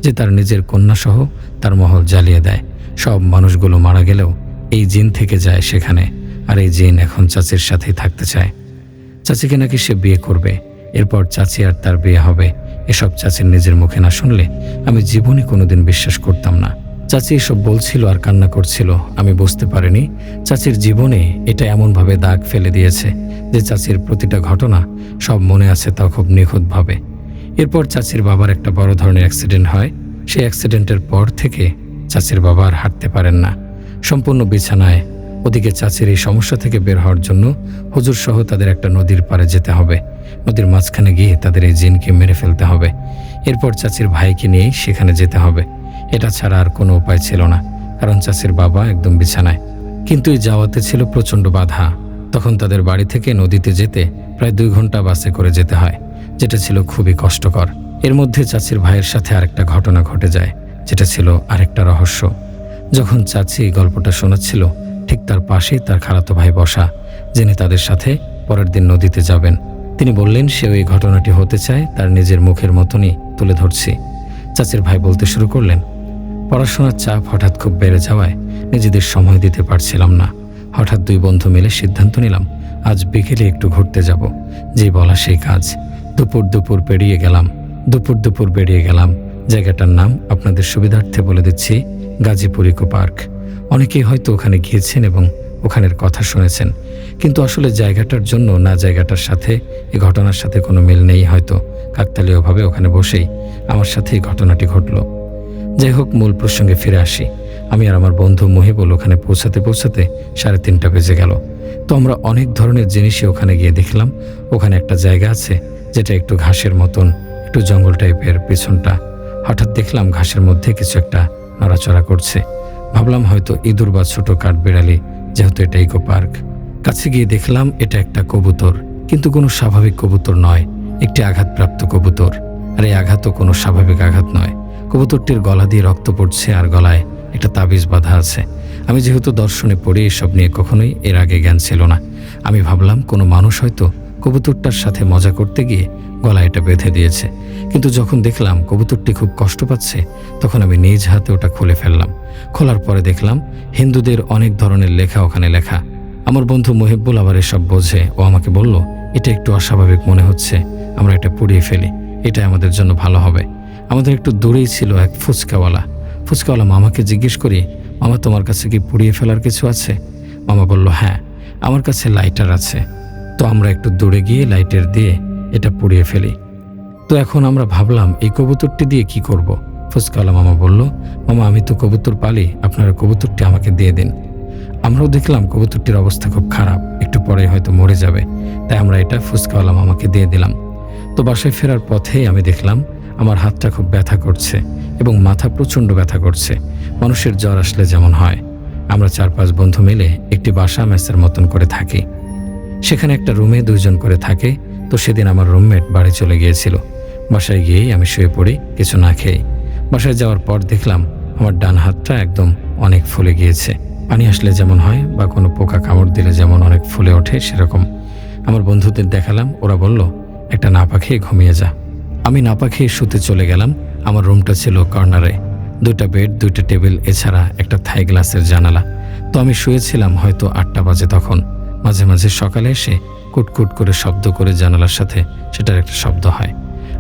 S1: যে তার নিজের কন্যাসহ তার মহল জ্বালিয়ে দেয়। সব মানুষগুলো মারা গেলেও এই জিন থেকে যায় সেখানে, আর এই জিন এখন চাচির সাথেই থাকতে চায়। চাচিকে নাকি সে বিয়ে করবে, এরপর চাচি আর তার বিয়ে হবে। এসব চাচির নিজের মুখে না শুনলে আমি জীবনে কোনোদিন বিশ্বাস করতাম না। চাচি এসব বলছিল আর কান্না করছিল। আমি বুঝতে পারিনি চাচির জীবনে এটা এমনভাবে দাগ ফেলে দিয়েছে যে চাচির প্রতিটা ঘটনা সব মনে আছে, তাও খুব নিখুঁতভাবে। এরপর চাচির বাবার একটা বড় ধরনের অ্যাক্সিডেন্ট হয়। সেই অ্যাক্সিডেন্টের পর থেকে চাচির বাবা আর হাঁটতে পারেন না, সম্পূর্ণ বিছানায়। ওদিকে চাচির এই সমস্যা থেকে বের হওয়ার জন্য হুজুর সহ তাদের একটা নদীর পাড়ে যেতে হবে। নদীর মাঝখানে গিয়ে তাদের এই জিনকে মেরে ফেলতে হবে। এরপর চাচির ভাইকে নিয়েই সেখানে যেতে হবে। এটা ছাড়া আর কোনো উপায় ছিল না, কারণ চাচির বাবা একদম বিছানায়। কিন্তু এই যাওয়াতে ছিল প্রচণ্ড বাধা। তখন তাদের বাড়ি থেকে নদীতে যেতে প্রায় 2 ঘন্টা বাসে করে যেতে হয়, যেটা ছিল খুবই কষ্টকর। এর মধ্যে চাচির ভাইয়ের সাথে আরেকটা ঘটনা ঘটে যায়, যেটা ছিল আরেকটা রহস্য। যখন চাচি গল্পটা শোনাচ্ছিল ঠিক তার পাশেই তার খালাতো ভাই বসা, যিনি তাদের সাথে পরের দিন নদীতে যাবেন। তিনি বললেন সে ওই ঘটনাটি হতে চায় তার নিজের মুখের মতনই তুলে ধরছি। চাচির ভাই বলতে শুরু করলেন, পড়াশোনার চাপ হঠাৎ খুব বেড়ে যাওয়ায় নিজেদের সময় দিতে পারছিলাম না। হঠাৎ 2 বন্ধু মিলে সিদ্ধান্ত নিলাম আজ বিকেলে একটু ঘুরতে যাব। যে বলা সেই কাজ। দুপুর বেরিয়ে গেলাম। জায়গাটার নাম আপনাদের সুবিধার্থে বলে দিচ্ছি, গাজীপুর ইকো পার্ক। অনেকেই হয়তো ওখানে গিয়েছেন এবং ওখানের কথা শুনেছেন, কিন্তু আসলে জায়গাটার জন্য না জায়গাটার সাথে এই ঘটনার সাথে কোনো মিল নেই। হয়তো কাকতালীয়ভাবে ওখানে বসেই আমার সাথে এই ঘটনাটি ঘটল। যাই হোক, মূল প্রসঙ্গে ফিরে আসি। আমি আর আমার বন্ধু মহিবুল ওখানে পৌঁছাতে 3:30 বেজে গেল। তো আমরা অনেক ধরনের জিনিসই ওখানে গিয়ে দেখলাম। ওখানে একটা জায়গা আছে যেটা একটু ঘাসের মতন, একটু জঙ্গল টাইপের পিছনটা। হঠাৎ দেখলাম ঘাসের মধ্যে কিছু একটা নড়াচড়া করছে। ভাবলাম হয়তো ইঁদুর বা ছোট কাঠবিড়ালি, যেহেতু এটা ইকো পার্ক। কাছে গিয়ে দেখলাম এটা একটা কবুতর, কিন্তু কোনো স্বাভাবিক কবুতর নয়, একটি আঘাতপ্রাপ্ত কবুতর। আর এই আঘাতও কোনো স্বাভাবিক আঘাত নয়। কবুতরটির গলা দিয়ে রক্ত পড়ছে আর গলায় একটা তাবিজ বাঁধা আছে। আমি যেহেতু দর্শনে পড়ি, এসব নিয়ে কখনোই এর আগে জ্ঞান ছিল না। আমি ভাবলাম কোনো মানুষ হয়তো কবুতরটার সাথে মজা করতে গিয়ে গলায় এটা বেঁধে দিয়েছে। কিন্তু যখন দেখলাম কবুতরটি খুব কষ্ট পাচ্ছে, তখন আমি নিজ হাতে ওটা খুলে ফেললাম। খোলার পরে দেখলাম হিন্দুদের অনেক ধরনের লেখা ওখানে লেখা। আমার বন্ধু মহিবুল আবার এসব বোঝে। ও আমাকে বলল, এটা একটু অস্বাভাবিক মনে হচ্ছে, আমরা এটা পুড়িয়ে ফেলি, এটাই আমাদের জন্য ভালো হবে। আমাদের একটু দূরেই ছিল এক ফুচকাওয়ালা মামাকে জিজ্ঞেস করি, মামা তোমার কাছে কি পুড়িয়ে ফেলার কিছু আছে? মামা বলল, হ্যাঁ আমার কাছে লাইটার আছে। তো আমরা একটু দূরে গিয়ে লাইটার দিয়ে এটা পুড়িয়ে ফেলি। তো এখন আমরা ভাবলাম এই কবুতরটি দিয়ে কি করব। ফুচকাওয়ালা মামা বলল, মামা আমি তো কবুতর পালি, আপনারা কবুতরটি আমাকে দিয়ে দিন। আমরাও দেখলাম কবুতরটির অবস্থা খুব খারাপ, একটু পরে হয়তো মরে যাবে, তাই আমরা এটা ফুচকাওয়ালা মামাকে দিয়ে দিলাম। তো বাসায় ফেরার পথেই আমি দেখলাম আমার হাতটা খুব ব্যথা করছে এবং মাথা প্রচণ্ড ব্যথা করছে, মানুষের জ্বর আসলে যেমন হয়। আমরা 4-5 বন্ধু মিলে একটি বাসা মেসের মতন করে থাকি। সেখানে একটা রুমে 2 জন করে থাকে। তো সেদিন আমার রুমমেট বাড়ি চলে গিয়েছিল। বাসায় গিয়েই আমি শুয়ে পড়ি কিছু না খেয়ে। বাসায় যাওয়ার পর দেখলাম আমার ডান হাতটা একদম অনেক ফুলে গিয়েছে, পানি আসলে যেমন হয় বা কোনো পোকা কামড় দিলে যেমন অনেক ফুলে ওঠে সেরকম। আমার বন্ধুদের দেখালাম, ওরা বলল একটা নাপা খেয়ে ঘুমিয়ে যা। আমি নাপা খেয়ে শুতে চলে গেলাম। আমার রুমটা ছিল কর্নারে, 2টা বেড, 2টা টেবিল, এছাড়া একটা থাই গ্লাসের জানালা। তো আমি শুয়েছিলাম হয়তো 8টা বাজে তখন। মাঝে মাঝে সকালে এসে কুটকুট করে শব্দ করে জানালার সাথে সেটার একটা শব্দ হয়।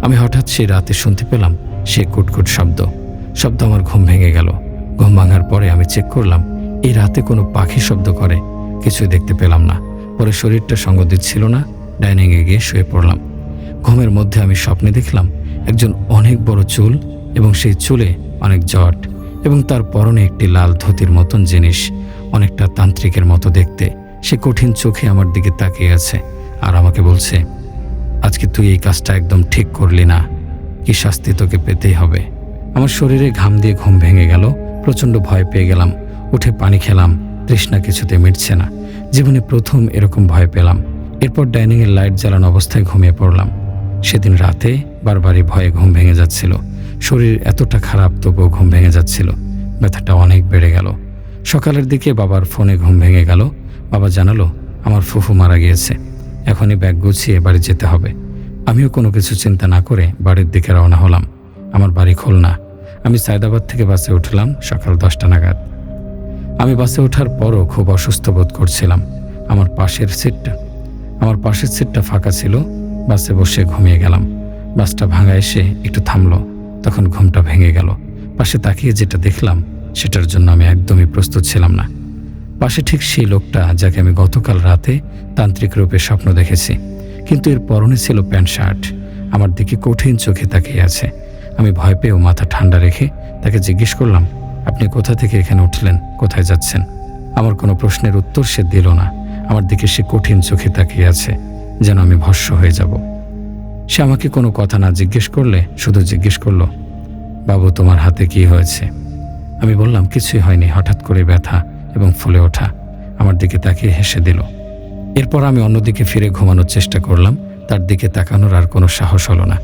S1: আমি হঠাৎ সেই রাতে শুনতে পেলাম সেই কুটকুট শব্দ আমার ঘুম ভেঙে গেল। ঘুম ভাঙার পরে আমি চেক করলাম এই রাতে কোনো পাখি শব্দ করে, কিছুই দেখতে পেলাম না। পরে শরীরটা সঙ্গ দিচ্ছিল না, ডাইনিংয়ে গিয়ে শুয়ে পড়লাম। ঘুমের মধ্যে আমি স্বপ্নে দেখলাম একজন অনেক বড় চুল এবং সেই চুলে অনেক জট এবং তার পরনে একটি লাল ধুতির মতন জিনিস, অনেকটা তান্ত্রিকের মতো দেখতে। সে কঠিন চোখে আমার দিকে তাকিয়ে আছে আর আমাকে বলছে, আজকে তুই এই কাজটা একদম ঠিক করলি না, কি শাস্তি তোকে পেতেই হবে। আমার শরীরে ঘাম দিয়ে ঘুম ভেঙে গেল, প্রচণ্ড ভয় পেয়ে গেলাম। উঠে পানি খেলাম, তৃষ্ণা কিছুতে মিটছে না। জীবনে প্রথম এরকম ভয় পেলাম। এরপর ডাইনিংয়ের লাইট জ্বালানো অবস্থায় ঘুমিয়ে পড়লাম। সেদিন রাতে বারবারই ভয়ে ঘুম ভেঙে যাচ্ছিল। শরীর এতটা খারাপ তবুও ঘুম ভেঙে যাচ্ছিল, ব্যথাটা অনেক বেড়ে গেল। সকালের দিকে বাবার ফোনে ঘুম ভেঙে গেল। বাবা জানালো আমার ফুফু মারা গিয়েছে, এখনই ব্যাগ গুছিয়ে বাড়ি যেতে হবে। আমিও কোনো কিছু চিন্তা না করে বাড়ির দিকে রওনা হলাম। আমার বাড়ি খুলনা। আমি সায়দাবাদ থেকে বাসে উঠলাম সকাল 10টা নাগাদ। আমি বাসে ওঠার পরও খুব অসুস্থ বোধ করছিলাম। আমার পাশের সিটটা ফাঁকা ছিল। বাসে বসে ঘুমিয়ে গেলাম। বাসটা ভাঙা এসে একটু থামলো, তখন ঘুমটা ভেঙে গেল। পাশে তাকিয়ে যেটা দেখলাম সেটার জন্য আমি একদমই প্রস্তুত ছিলাম না। পাশে ঠিক সেই লোকটা যাকে আমি গতকাল রাতে তান্ত্রিক রূপে স্বপ্ন দেখেছি, কিন্তু এর পরনে ছিল প্যান্ট শার্ট। আমার দিকে কঠিন চোখে তাকিয়ে আছে। আমি ভয় পেয়েও মাথা ঠান্ডা রেখে তাকে জিজ্ঞেস করলাম, আপনি কোথা থেকে এখানে উঠলেন, কোথায় যাচ্ছেন? আমার কোনো প্রশ্নের উত্তর সে দিল না। আমার দিকে সে কঠিন চোখে তাকিয়ে আছে, যেন আমি ভস্ম হয়ে যাব। সে আমাকে কোনো কথা না জিজ্ঞেস করলে শুধু জিজ্ঞেস করলো, বাবু তোমার হাতে কি হয়েছে? আমি বললাম কিছুই হয়নি, হঠাৎ করে ব্যথা এবং ফুলে ওঠা। আমার দিকে তাকিয়ে হেসে দিল। এরপর আমি অন্যদিকে ফিরে ঘুমানোর চেষ্টা করলাম, তার দিকে তাকানোর আর কোনো সাহস হলো না।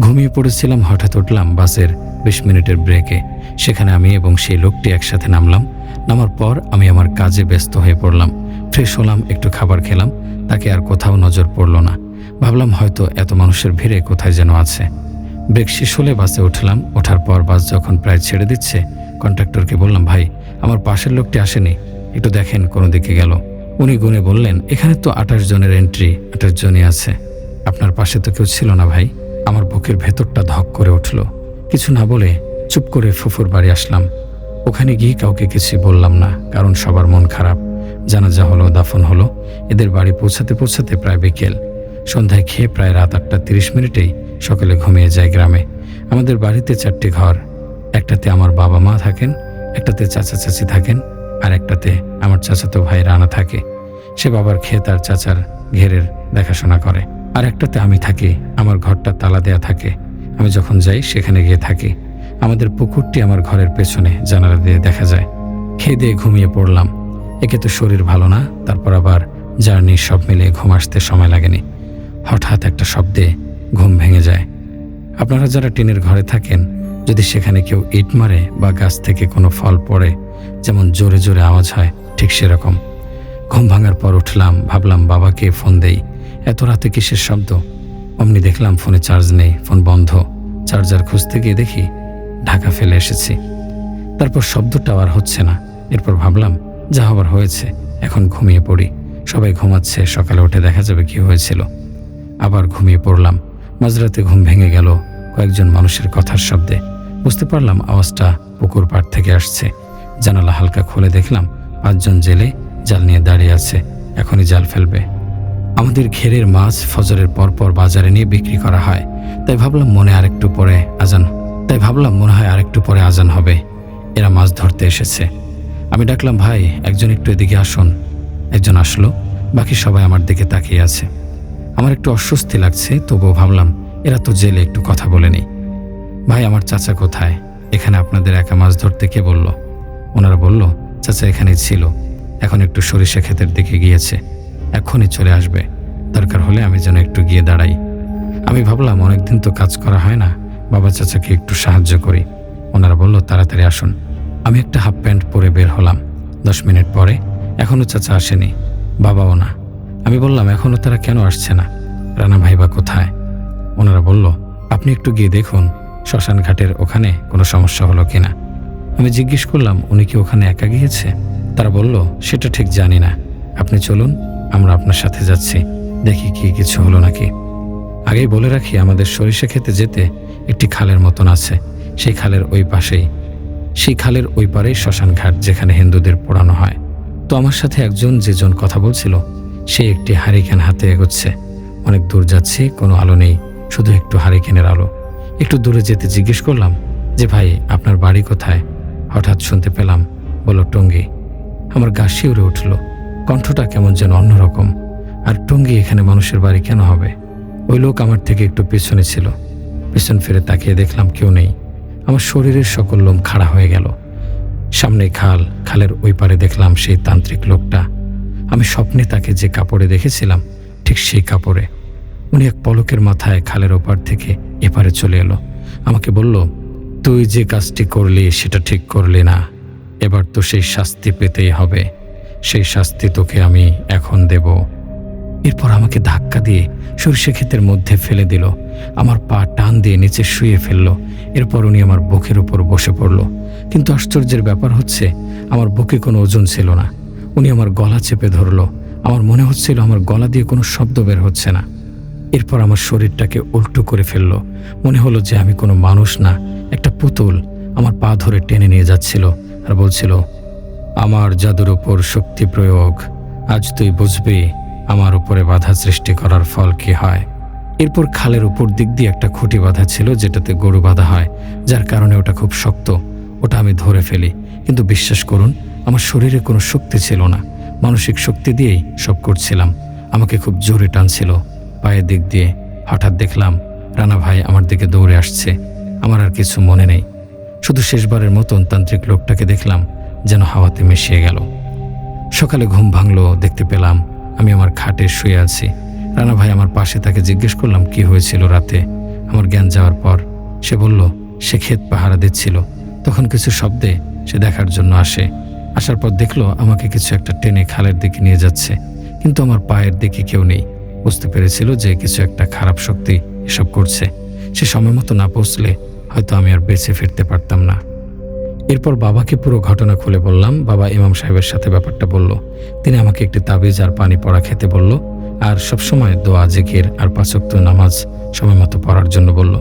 S1: ঘুমিয়ে পড়েছিলাম। হঠাৎ উঠলাম বাসের 20 মিনিটের ব্রেকে। সেখানে আমি এবং সেই লোকটি একসাথে নামলাম। নামার পর আমি আমার কাজে ব্যস্ত হয়ে পড়লাম। ফ্রেশ হলাম, একটু খাবার খেলাম। তাকে আর কোথাও নজর পড়ল না। ভাবলাম হয়তো এত মানুষের ভিড়ে কোথায় যেন আছে। ব্রেক শেষ হলে বাসে উঠলাম। ওঠার পর বাস যখন প্রায় ছেড়ে দিচ্ছে, কন্ডাক্টরকে বললাম, ভাই আমার পাশের লোকটি আসেনি, একটু দেখেন কোন দিকে গেল। উনি গুনে বললেন, এখানে তো 28 জনের এন্ট্রি, 28 জনই আছে, আপনার পাশে তো কেউ ছিল না ভাই। আমার বুকের ভেতরটা ধক করে উঠল। কিছু না বলে চুপ করে ফুফুর বাড়ি আসলাম। ওখানে গিয়ে কাউকে কিছু বললাম না, কারণ সবার মন খারাপ। জানাজা হলো, দাফন হলো। এদের বাড়ি পৌঁছাতে পৌঁছাতে প্রায় বিকেল। সন্ধ্যায় খেয়ে প্রায় রাত 8:30 সকালে ঘুমিয়ে যায় গ্রামে। আমাদের বাড়িতে 4টি ঘর। একটাতে আমার বাবা মা থাকেন, একটাতে চাচা চাচি থাকেন, আর একটাতে আমার চাচাতো ভাই রানা থাকে। সে বাবার ক্ষেত আর চাচার ঘেরের দেখাশোনা করে। আর একটাতে আমি থাকি। আমার ঘরটা তালা দেয়া থাকে। আমি যখন যাই সেখানে গিয়ে থাকি। আমাদের পুকুরটি আমার ঘরের পেছনে, জানালা দিয়ে দেখা যায়। খেয়ে দিয়ে ঘুমিয়ে পড়লাম। একে তো শরীর ভালো না, তারপর আবার জার্নি, সব মিলিয়ে ঘুম আসতে সময় লাগেনি। হঠাৎ একটা শব্দে ঘুম ভেঙে যায়। আপনারা যারা টিনের ঘরে থাকেন, যদি সেখানে কেউ ইট মারে বা গাছ থেকে কোনো ফল পড়ে, যেমন জোরে জোরে আওয়াজ হয়, ঠিক সেরকম। ঘুম ভাঙার পর উঠলাম, ভাবলাম বাবাকে ফোন দেই, এত রাতে কিসের শব্দ। অমনি দেখলাম ফোনে চার্জ নেই, ফোন বন্ধ। চার্জার খুঁজতে গিয়ে দেখি ঢাকা ফেলে এসেছি। তারপর শব্দটাও আর হচ্ছে না। এরপর ভাবলাম যা হবার হয়েছে, এখন ঘুমিয়ে পড়ি। সবাই ঘুমাচ্ছে, সকালে উঠে দেখা যাবে কি হয়েছিল। আবার ঘুমিয়ে পড়লাম। মাঝরাতে ঘুম ভেঙে গেল কয়েকজন মানুষের কথার শব্দে। বুঝতে পারলাম আওয়াজটা পুকুর পাড় থেকে আসছে। জানালা হালকা খুলে দেখলাম 5 জন জেলে জাল নিয়ে দাঁড়িয়ে আছে, এখনই জাল ফেলবে। আমাদের ঘেরের মাছ ফজরের পরপর বাজারে নিয়ে বিক্রি করা হয়, তাই ভাবলাম মনে হয় আরেকটু পরে আজান হবে। এরা মাছ ধরতে এসেছে। আমি ডাকলাম, ভাই একজন একটু এদিকে আসুন। একজন আসলো, বাকি সবাই আমার দিকে তাকিয়ে আছে। আমার একটু অস্বস্তি লাগছে, তবুও ভাবলাম এরা তো জেলে, একটু কথা বলে নেই। ভাই আমার চাচা কোথায়? এখানে আপনাদের একা মাছ ধরতে কে বলল? ওনারা বলল, চাচা এখানেই ছিল, এখন একটু সরিষা ক্ষেতের দিকে গিয়েছে, এখনই চলে আসবে। দরকার হলে আমি যেন একটু গিয়ে দাঁড়াই। আমি ভাবলাম অনেকদিন তো কাজ করা হয় না, বাবা চাচাকে একটু সাহায্য করি। ওনারা বলল, তাড়াতাড়ি আসুন। আমি একটা হাফ প্যান্ট পরে বের হলাম। 10 মিনিট পরে এখনও চাচা আসেনি, বাবাও না। আমি বললাম, এখনও তারা কেন আসছে না? রানা ভাই বা কোথায়? ওনারা বলল, আপনি একটু গিয়ে দেখুন শ্মশান ঘাটের ওখানে কোনো সমস্যা হলো কিনা। আমি জিজ্ঞেস করলাম, উনি কি ওখানে একা গিয়েছে? তারা বলল, সেটা ঠিক জানি না, আপনি চলুন, আমরা আপনার সাথে যাচ্ছি, দেখি কি কিছু হলো নাকি। আগেই বলে রাখি, আমাদের সরিষা খেতে যেতে একটি খালের মতন আছে। সেই খালের ওই পারেই শ্মশান ঘাট, যেখানে হিন্দুদের পোড়ানো হয়। তো আমার সাথে যেজন কথা বলছিল, সে একটি হারিকেন হাতে এগোচ্ছে। অনেক দূর যাচ্ছি, কোনো আলো নেই, শুধু একটু হারিকেনের আলো। একটু দূরে যেতে জিজ্ঞেস করলাম যে, ভাই আপনার বাড়ি কোথায়? হঠাৎ শুনতে পেলাম, বলল টঙ্গী। আমার গা শিউরে উঠল, কণ্ঠটা কেমন যেন অন্যরকম। আর টঙ্গী এখানে মানুষের বাড়ি কেন হবে? ওই লোক আমার থেকে একটু পেছনে ছিল। পেছন ফিরে তাকিয়ে দেখলাম কেউ নেই। আমার শরীরের সকল লোম খাড়া হয়ে গেল। সামনে খালের ওই পারে দেখলাম সেই তান্ত্রিক লোকটা। আমি স্বপ্নে তাকে যে কাপড়ে দেখেছিলাম, ঠিক সেই কাপড়ে। উনি এক পলকের মাথায় খালের ওপার থেকে এপারে চলে এলো। আমাকে বলল, তুই যে কাজটি করলি সেটা ঠিক করলি না, এবার তো সেই শাস্তি পেতেই হবে। সেই শাস্তি তোকে আমি এখন দেব। এরপর আমাকে ধাক্কা দিয়ে সরিষা ক্ষেতের মধ্যে ফেলে দিল, আমার পা টান দিয়ে নিচে শুয়ে ফেলল। এরপর উনি আমার বুকের উপর বসে পড়ল। কিন্তু আশ্চর্যের ব্যাপার হচ্ছে, আমার বুকে কোনো ওজন ছিল না। উনি আমার গলা চেপে ধরল। আমার মনে হচ্ছিল আমার গলা দিয়ে কোনো শব্দ বের হচ্ছে না। এরপর আমার শরীরটাকে উল্টো করে ফেলল। মনে হলো যে আমি কোনো মানুষ না, একটা পুতুল। আমার পা ধরে টেনে নিয়ে যাচ্ছিল আর বলছিল, আমার জাদুর উপর শক্তি প্রয়োগ, আজ তুই বুঝবি আমার উপরে বাধা সৃষ্টি করার ফল কি হয়। এরপর খালের উপর দিক দিয়ে একটা খুঁটি বাঁধা ছিল, যেটাতে গরু বাঁধা হয়, যার কারণে ওটা খুব শক্ত। ওটা আমি ধরে ফেলি, কিন্তু বিশ্বাস করুন আমার শরীরে কোনো শক্তি ছিল না, মানসিক শক্তি দিয়েই সব করছিলাম। আমাকে খুব জোরে টানছিল পায়ের দিক দিয়ে। হঠাৎ দেখলাম রানা ভাই আমার দিকে দৌড়ে আসছে। আমার আর কিছু মনে নেই, শুধু শেষবারের মতন তান্ত্রিক লোকটাকে দেখলাম, যেন হাওয়াতে মিশিয়ে গেল। সকালে ঘুম ভাঙলো, দেখতে পেলাম আমি আমার খাটে শুয়ে আছি। রানা ভাই আমার পাশে, তাকে জিজ্ঞেস করলাম কি হয়েছিল রাতে। আমার জ্ঞান যাওয়ার পর সে বলল, সে ক্ষেত পাহারা দিচ্ছিল, তখন কিছু শব্দে সে দেখার জন্য আসার পর দেখলো আমাকে কিছু একটা টেনে খালের দিকে নিয়ে যাচ্ছে, কিন্তু আমার পায়ের দিকে কেউ নেই। বুঝতে পেরেছিল যে কিছু একটা খারাপ শক্তি এসব করছে। সে সময় মতো না পৌঁছলে হয়তো আমি আর বেঁচে ফিরতে পারতাম না। এরপর বাবাকে পুরো ঘটনা খুলে বললাম। বাবা ইমাম সাহেবের সাথে ব্যাপারটা বলল। তিনি আমাকে একটি তাবিজ আর পানি পড়া খেতে বলল, আর সবসময় দোয়া, জিকির আর 5 ওয়াক্ত নামাজ সময় মতো পড়ার জন্য বলল।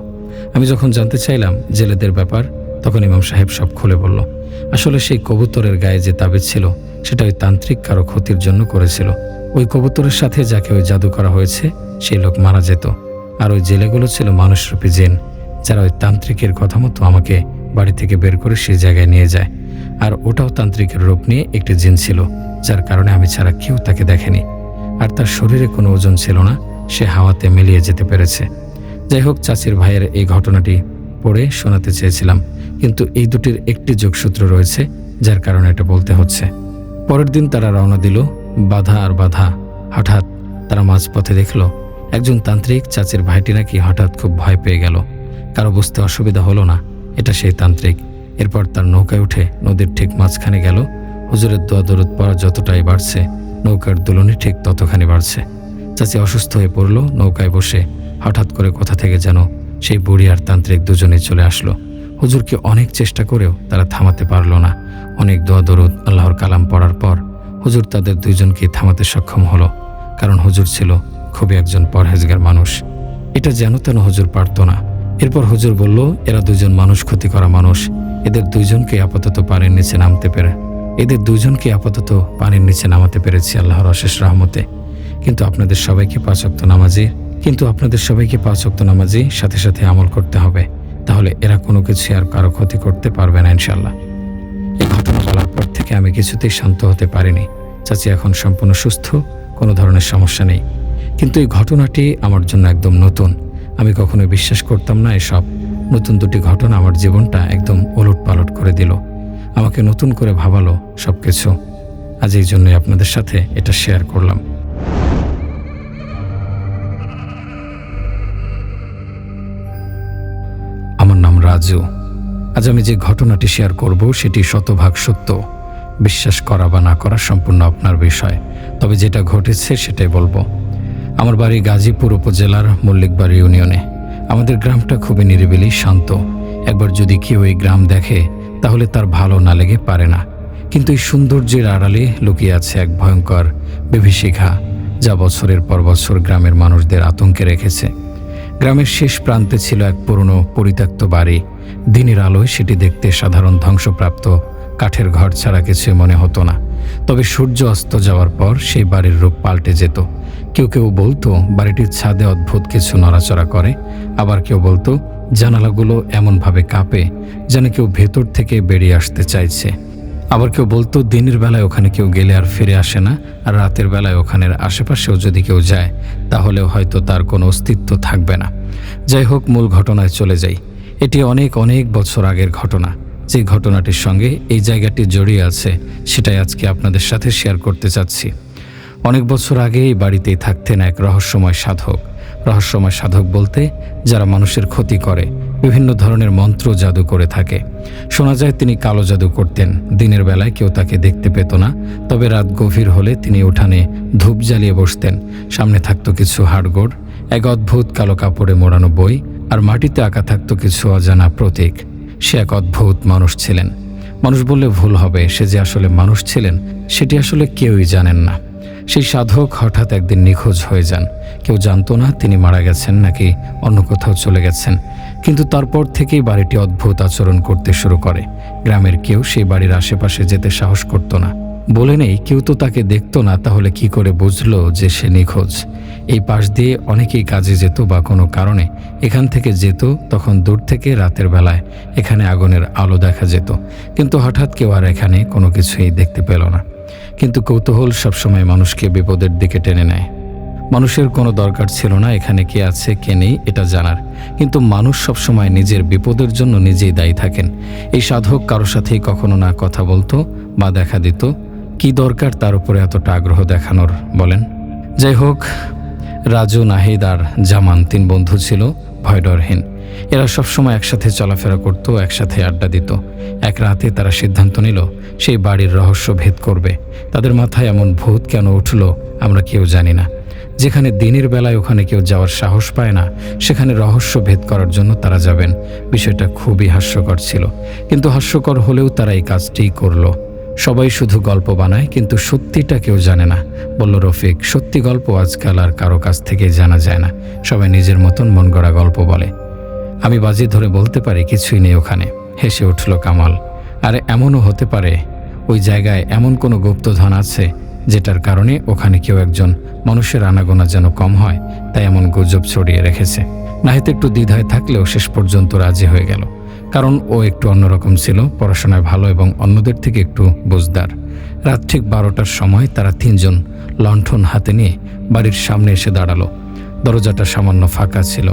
S1: আমি যখন জানতে চাইলাম জেলেদের ব্যাপার, তখন ইমাম সাহেব সব খুলে বলল। আসলে সেই কবুতরের গায়ে যে তাবিজ ছিল, সেটা ওই তান্ত্রিক কারো ক্ষতির জন্য করেছিল। ওই কবুতরের সাথে যাকে ওই জাদু করা হয়েছে, সেই লোক মারা যেত। আর ওই জেলেগুলো ছিল মানুষরূপী জিন, যারা ওই তান্ত্রিকের কথা মতো আমাকে বাড়ি থেকে বের করে সেই জায়গায় নিয়ে যায়। আর ওটাও তান্ত্রিকের রূপ নিয়ে একটি জিন ছিল, যার কারণে আমি ছাড়া কেউ তাকে দেখেনি। আর তার শরীরে কোনো ওজন ছিল না, সে হাওয়াতে মিলিয়ে যেতে পেরেছে। যাই হোক, চাচির ভাইয়ের এই ঘটনাটি পড়ে শোনাতে চেয়েছিলাম, কিন্তু এই দুটির একটি যোগসূত্র রয়েছে, যার কারণে এটা বলতে হচ্ছে। পরের দিন তারা রওনা দিল, বাধা আর বাধা। হঠাৎ তারা মাঝপথে দেখল একজন তান্ত্রিক চাচির ভাইটি নাকি হঠাৎ খুব ভয় পেয়ে গেল। কারো বুঝতে অসুবিধা হলো না এটা সেই তান্ত্রিক। এরপর তার নৌকায় উঠে নদীর ঠিক মাঝখানে গেল। হুজুরের দোয়া দরুদ পড়া যতটাই বাড়ছে, নৌকার দুলনি ঠিক ততখানি বাড়ছে। চাচি অসুস্থ হয়ে পড়ল। নৌকায় বসে হঠাৎ করে কোথা থেকে যেন সেই বুড়ি আর তান্ত্রিক দুজনেই চলে আসলো। হুজুরকে অনেক চেষ্টা করেও তারা থামাতে পারল না। অনেক দোয়া দরুদ, আল্লাহর কালাম পড়ার পর হুজুর তাদের দুইজনকে থামাতে সক্ষম হলো, কারণ হুজুর ছিল খুবই একজন পরহেজগার মানুষ। এটা যেন তেন হুজুর পারত না। এরপর হুজুর বলল, এরা দুজন মানুষ ক্ষতি করা মানুষ, এদের দুইজনকে আপাতত পানির নিচে নামাতে পেরেছি আল্লাহর অশেষ রহমতে। কিন্তু আপনাদের সবাইকে 5 ওয়াক্ত নামাজি সাথে সাথে আমল করতে হবে, তাহলে এরা কোনো কিছু আর কারো ক্ষতি করতে পারবে না ইনশাল্লাহ। এই ঘটনা বলার পর থেকে আমি কিছুতেই শান্ত হতে পারিনি। চাচি এখন সম্পূর্ণ সুস্থ, কোনো ধরনের সমস্যা নেই। কিন্তু এই ঘটনাটি আমার জন্য একদম নতুন। আমি কখনোই বিশ্বাস করতাম না এসব। নতুন দুটি ঘটনা আমার জীবনটা একদম ওলটপালট করে দিল, আমাকে নতুন করে ভাবালো সবকিছু। আজ এই জন্যই আপনাদের সাথে এটা শেয়ার করলাম। আমার নাম রাজু। আজ আমি যে ঘটনাটি শেয়ার করব সেটি শতভাগ সত্য। বিশ্বাস করা বা না করা সম্পূর্ণ আপনার বিষয়, তবে যেটা ঘটেছে সেটাই বলবো। আমার বাড়ি গাজীপুর উপজেলার মল্লিকবাড়ি ইউনিয়নে। আমাদের গ্রামটা খুবই নিরিবিলি, শান্ত। একবার যদি কেউ এই গ্রাম দেখে তাহলে তার ভালো না লেগে পারে না। কিন্তু এই সৌন্দর্যের আড়ালে লুকিয়ে আছে এক ভয়ঙ্কর বিভীষিকা, যা বছরের পর বছর গ্রামের মানুষদের আতঙ্কে রেখেছে। গ্রামের শেষ প্রান্তে ছিল এক পুরনো পরিত্যক্ত বাড়ি। দিনের আলোয় সেটি দেখতে সাধারণ ধ্বংসপ্রাপ্ত কাঠের ঘর ছাড়া কিছু মনে হতো না। তবে সূর্য অস্ত যাওয়ার পর সেই বাড়ির রূপ পাল্টে যেত। কেউ কেউ বলতো বাড়িটির ছাদে অদ্ভুত কিছু নড়াচড়া করে, আবার কেউ বলতো জানালাগুলো এমনভাবে কাঁপে যেন কেউ ভেতর থেকে বেরিয়ে আসতে চাইছে। আবার কেউ বলতো দিনের বেলায় ওখানে কেউ গেলে আর ফিরে আসে না, আর রাতের বেলায় ওখানের আশেপাশেও যদি কেউ যায় তাহলেও হয়তো তার কোনো অস্তিত্ব থাকবে না। যাই হোক, মূল ঘটনায় চলে যাই। এটি অনেক অনেক বছর আগের ঘটনা। যে ঘটনাটির সঙ্গে এই জায়গাটি জড়িয়ে আছে সেটাই আজকে আপনাদের সাথে শেয়ার করতে চাচ্ছি। অনেক বছর আগে এই বাড়িতেই থাকতেন এক রহস্যময় সাধক। রহস্যময় সাধক বলতে যারা মানুষের ক্ষতি করে, বিভিন্ন ধরনের মন্ত্র জাদু করে থাকে। শোনা যায় তিনি কালো জাদু করতেন। দিনের বেলায় কেউ তাকে দেখতে পেত না, তবে রাত গভীর হলে তিনি উঠানে ধূপ জ্বালিয়ে বসতেন। সামনে থাকতো কিছু হাড়গোড়, এক অদ্ভুত কালো কাপড়ে মোড়ানো বই, আর মাটিতে আঁকা থাকতো কিছু অজানা প্রতীক। সে এক অদ্ভুত মানুষ ছিলেন। মানুষ বললে ভুল হবে, সে যে আসলে মানুষ ছিলেন সেটি আসলে কেউই জানেন না। সেই সাধক হঠাৎ একদিন নিখোঁজ হয়ে যান। কেউ জানতো না তিনি মারা গেছেন নাকি অন্য কোথাও চলে গেছেন। কিন্তু তারপর থেকেই বাড়িটি অদ্ভুত আচরণ করতে শুরু করে। গ্রামের কেউ সেই বাড়ির আশেপাশে যেতে সাহস করতো না। বলে নেই, কেউ তো তাকে দেখতো না, তাহলে কি করে বুঝলো যে সে নিখোঁজ? এই পাশ দিয়ে অনেকেই কাজে যেত বা কোনো কারণে এখান থেকে যেত, তখন দূর থেকে রাতের বেলায় এখানে আগুনের আলো দেখা যেত। কিন্তু হঠাৎ কেউ আর এখানে কোনো কিছুই দেখতে পেল না। কিন্তু কৌতূহল সবসময় মানুষকে বিপদের দিকে টেনে নেয়। মানুষের কোনো দরকার ছিল না এখানে কে আছে কে নেই এটা জানার, কিন্তু মানুষ সবসময় নিজের বিপদের জন্য নিজেই দায়ী থাকেন। এই সাধক কারো সাথেই কখনো না কথা বলতো বা দেখা দিত। কি দরকার তার উপরে এতটা আগ্রহ দেখানোর বলেন? যাই হোক, রাজু, নাহিদ আর জামান 3 বন্ধু ছিল, ভয়ডরহীন। এরা সবসময় একসাথে চলাফেরা করত, একসাথে আড্ডা দিত। এক রাতে তারা সিদ্ধান্ত নিল সেই বাড়ির রহস্য ভেদ করবে। তাদের মাথায় এমন ভূত কেন উঠল আমরা কেউ জানি না। যেখানে দিনের বেলায় ওখানে কেউ যাওয়ার সাহস পায় না, সেখানে রহস্য ভেদ করার জন্য তারা যাবেন। বিষয়টা খুবই হাস্যকর ছিল, কিন্তু হাস্যকর হলেও তারা এই কাজটিই করলো। সবাই শুধু গল্প বানায়, কিন্তু সত্যিটা কেউ জানে না, বলল রফিক। সত্যি গল্প আজকাল আর কারো কাছ থেকে জানা যায় না, সবাই নিজের মতন মন গড়া গল্প বলে। আমি বাজি ধরে বলতে পারি কিছুই নেই ওখানে, হেসে উঠল কামাল। আর এমনও হতে পারে ওই জায়গায় এমন কোনো গুপ্তধন আছে যেটার কারণে ওখানে কেউ একজন মানুষের আনাগোনা যেন কম হয়, তাই এমন গুজব ছড়িয়ে রেখেছে। নাহিদ একটু দ্বিধায় থাকলেও শেষ পর্যন্ত রাজি হয়ে গেল, কারণ ও একটু অন্যরকম ছিল, পড়াশোনায় ভালো এবং অন্যদের থেকে একটু বুঝদার। রাত ঠিক 12টার সময় তারা 3 জন লণ্ঠন হাতে নিয়ে বাড়ির সামনে এসে দাঁড়ালো। দরজাটা সামান্য ফাঁকা ছিল,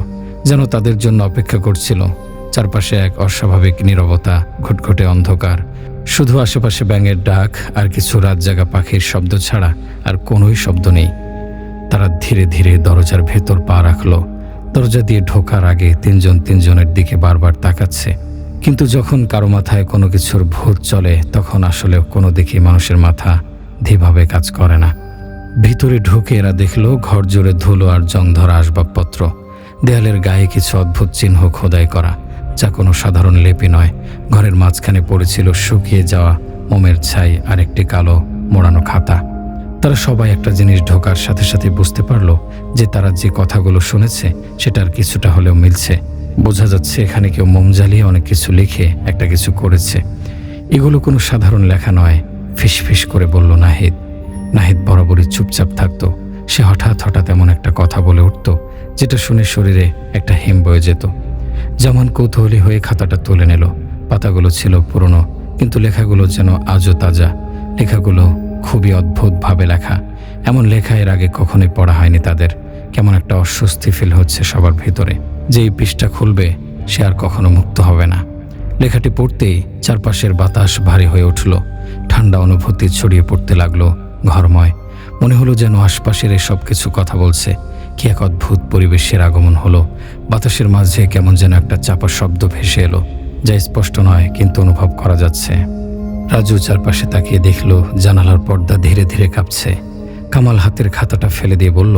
S1: যেন তাদের জন্য অপেক্ষা করছিল। চারপাশে এক অস্বাভাবিক নীরবতা, ঘুটঘুটে অন্ধকার, শুধু আশেপাশে ব্যাঙের ডাক আর কিছু রাত জাগা পাখির শব্দ ছাড়া আর কোনোই শব্দ নেই। তারা ধীরে ধীরে দরজার ভেতর পা রাখলো। দরজা দিয়ে ঢোকার আগে 3 জন 3 জনের দিকে বারবার তাকাচ্ছে। কিন্তু যখন কারো মাথায় কোনো কিছুর ভূত চলে, তখন আসলে কোনো দিকে মানুষের মাথা ধীভাবে কাজ করে না। ভিতরে ঢুকে এরা দেখলো ঘর জুড়ে ধুলো আর জং ধরা আসবাবপত্র। দেয়ালের গায়ে কিছু অদ্ভুত চিহ্ন খোদাই করা, যা কোনো সাধারণ লেপি নয়। ঘরের মাঝখানে পড়েছিল শুকিয়ে যাওয়া মোমের ছাই আর একটি কালো মোড়ানো খাতা। তারা সবাই একটা জিনিস ঢোকার সাথে সাথে বুঝতে পারলো যে তারা যে কথাগুলো শুনেছে সেটার কিছুটা হলেও মিলছে। বোঝা যাচ্ছে এখানে কেউ মোম জ্বালিয়ে অনেক কিছু লিখে একটা কিছু করেছে। এগুলো কোনো সাধারণ লেখা নয়। ফিসফিস করে বলল নাহিদ। নাহিদ বরাবরই চুপচাপ থাকতো। সে হঠাৎ এমন একটা কথা বলে উঠত যেটা শুনে শরীরে একটা হিম বয়ে যেত। জামান কৌতূহলী হয়ে খাতাটা তুলে নিল। পাতাগুলো ছিল পুরনো, কিন্তু লেখাগুলো যেন আজও তাজা। লেখাগুলো খুবই অদ্ভুতভাবে লেখা। এমন লেখা এর আগে কখনোই পড়া হয়নি তাদের। কেমন একটা অস্বস্তি ফিল হচ্ছে সবার ভিতরে, যে এই পৃষ্ঠা খুলবে সে আর কখনো মুক্ত হবে না। লেখাটি পড়তেই চারপাশের বাতাস ভারী হয়ে উঠল। ঠান্ডা অনুভূতি ছড়িয়ে পড়তে লাগলো ঘরময়। মনে হলো যেন আশপাশের এসব কিছু কথা বলছে। কি এক অদ্ভুত পরিবেশের আগমন হলো। বাতাসের মাঝে কেমন যেন একটা চাপা শব্দ ভেসে এলো, যা স্পষ্ট নয় কিন্তু অনুভব করা যাচ্ছে। রাজু চারপাশে তাকিয়ে দেখল জানালার পর্দা ধীরে ধীরে কাঁপছে। কামাল হাতের খাতাটা ফেলে দিয়ে বলল,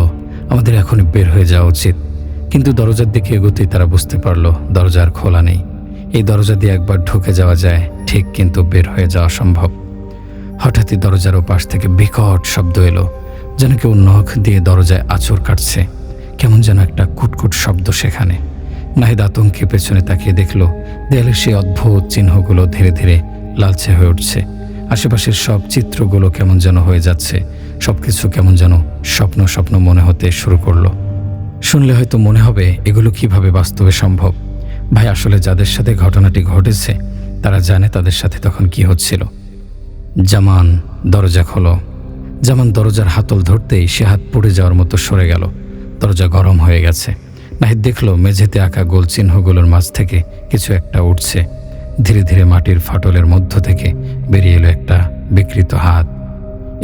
S1: আমাদের এখনই বের হয়ে যাওয়া উচিত। কিন্তু দরজার দিকে এগোতেই তারা বুঝতে পারল দরজা আর খোলা নেই। এই দরজা দিয়ে একবার ঢুকে যাওয়া যায় ঠিক, কিন্তু বের হয়ে যাওয়া সম্ভব। হঠাৎই দরজার ওপাশ থেকে বিকট শব্দ এলো, যেন কেউ নখ দিয়ে দরজায় আঁচড় কাটছে। কেমন যেন একটা কুটকুট শব্দ সেখানে। নাহিদ আতঙ্কে পেছনে তাকিয়ে দেখল দেয়ালের সেই অদ্ভুত চিহ্নগুলো ধীরে ধীরে লালচে হয়ে উঠছে। আশেপাশের সব চিত্রগুলো কেমন যেন হয়ে যাচ্ছে। সবকিছু কেমন যেন স্বপ্ন স্বপ্ন মনে হতে শুরু করলো। শুনলে হয়তো মনে হবে এগুলো কিভাবে বাস্তবে সম্ভব। ভাই, আসলে যাদের সাথে ঘটনাটি ঘটেছে তারা জানে তাদের সাথে তখন কি হচ্ছিল। জামান, দরজা খোলো। জামান দরজার হাতল ধরতেই সে হাত পুড়ে যাওয়ার মতো সরে গেল। দরজা গরম হয়ে গেছে। নাহিদ দেখল মেঝেতে আঁকা গোল চিহ্নগুলোর মাঝ থেকে কিছু একটা উঠছে। ধীরে ধীরে মাটির ফাটলের মধ্য থেকে বেরিয়ে এলো একটা বিকৃত হাত।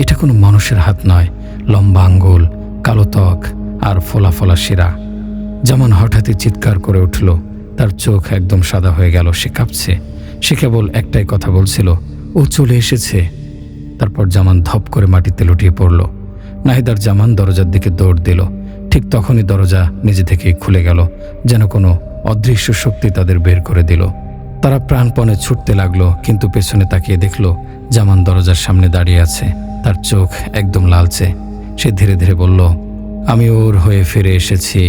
S1: এটা কোনো মানুষের হাত নয়। লম্বা আঙ্গুল, কালো ত্বক আর ফোলা ফোলা শিরা। জামান হঠাৎই চিৎকার করে উঠল। তার চোখ একদম সাদা হয়ে গেল। সে কাঁপছে। সে কেবল একটাই কথা বলছিল, ও চলে এসেছে। তারপর জামান ধপ করে মাটিতে লুটিয়ে পড়ল। নাহিদ আর জামান দরজার দিকে দৌড় দিল। ঠিক তখনই দরজা নিজে থেকেই খুলে গেল, যেন কোনো অদৃশ্য শক্তি তাদের বের করে দিল। তারা প্রাণপণে ছুটতে লাগলো, কিন্তু পেছনে তাকিয়ে দেখল জামান দরজার সামনে দাঁড়িয়ে আছে। তার চোখ একদম লালচে। সে ধীরে ধীরে বলল, আমি ওর হয়ে ফিরে এসেছি।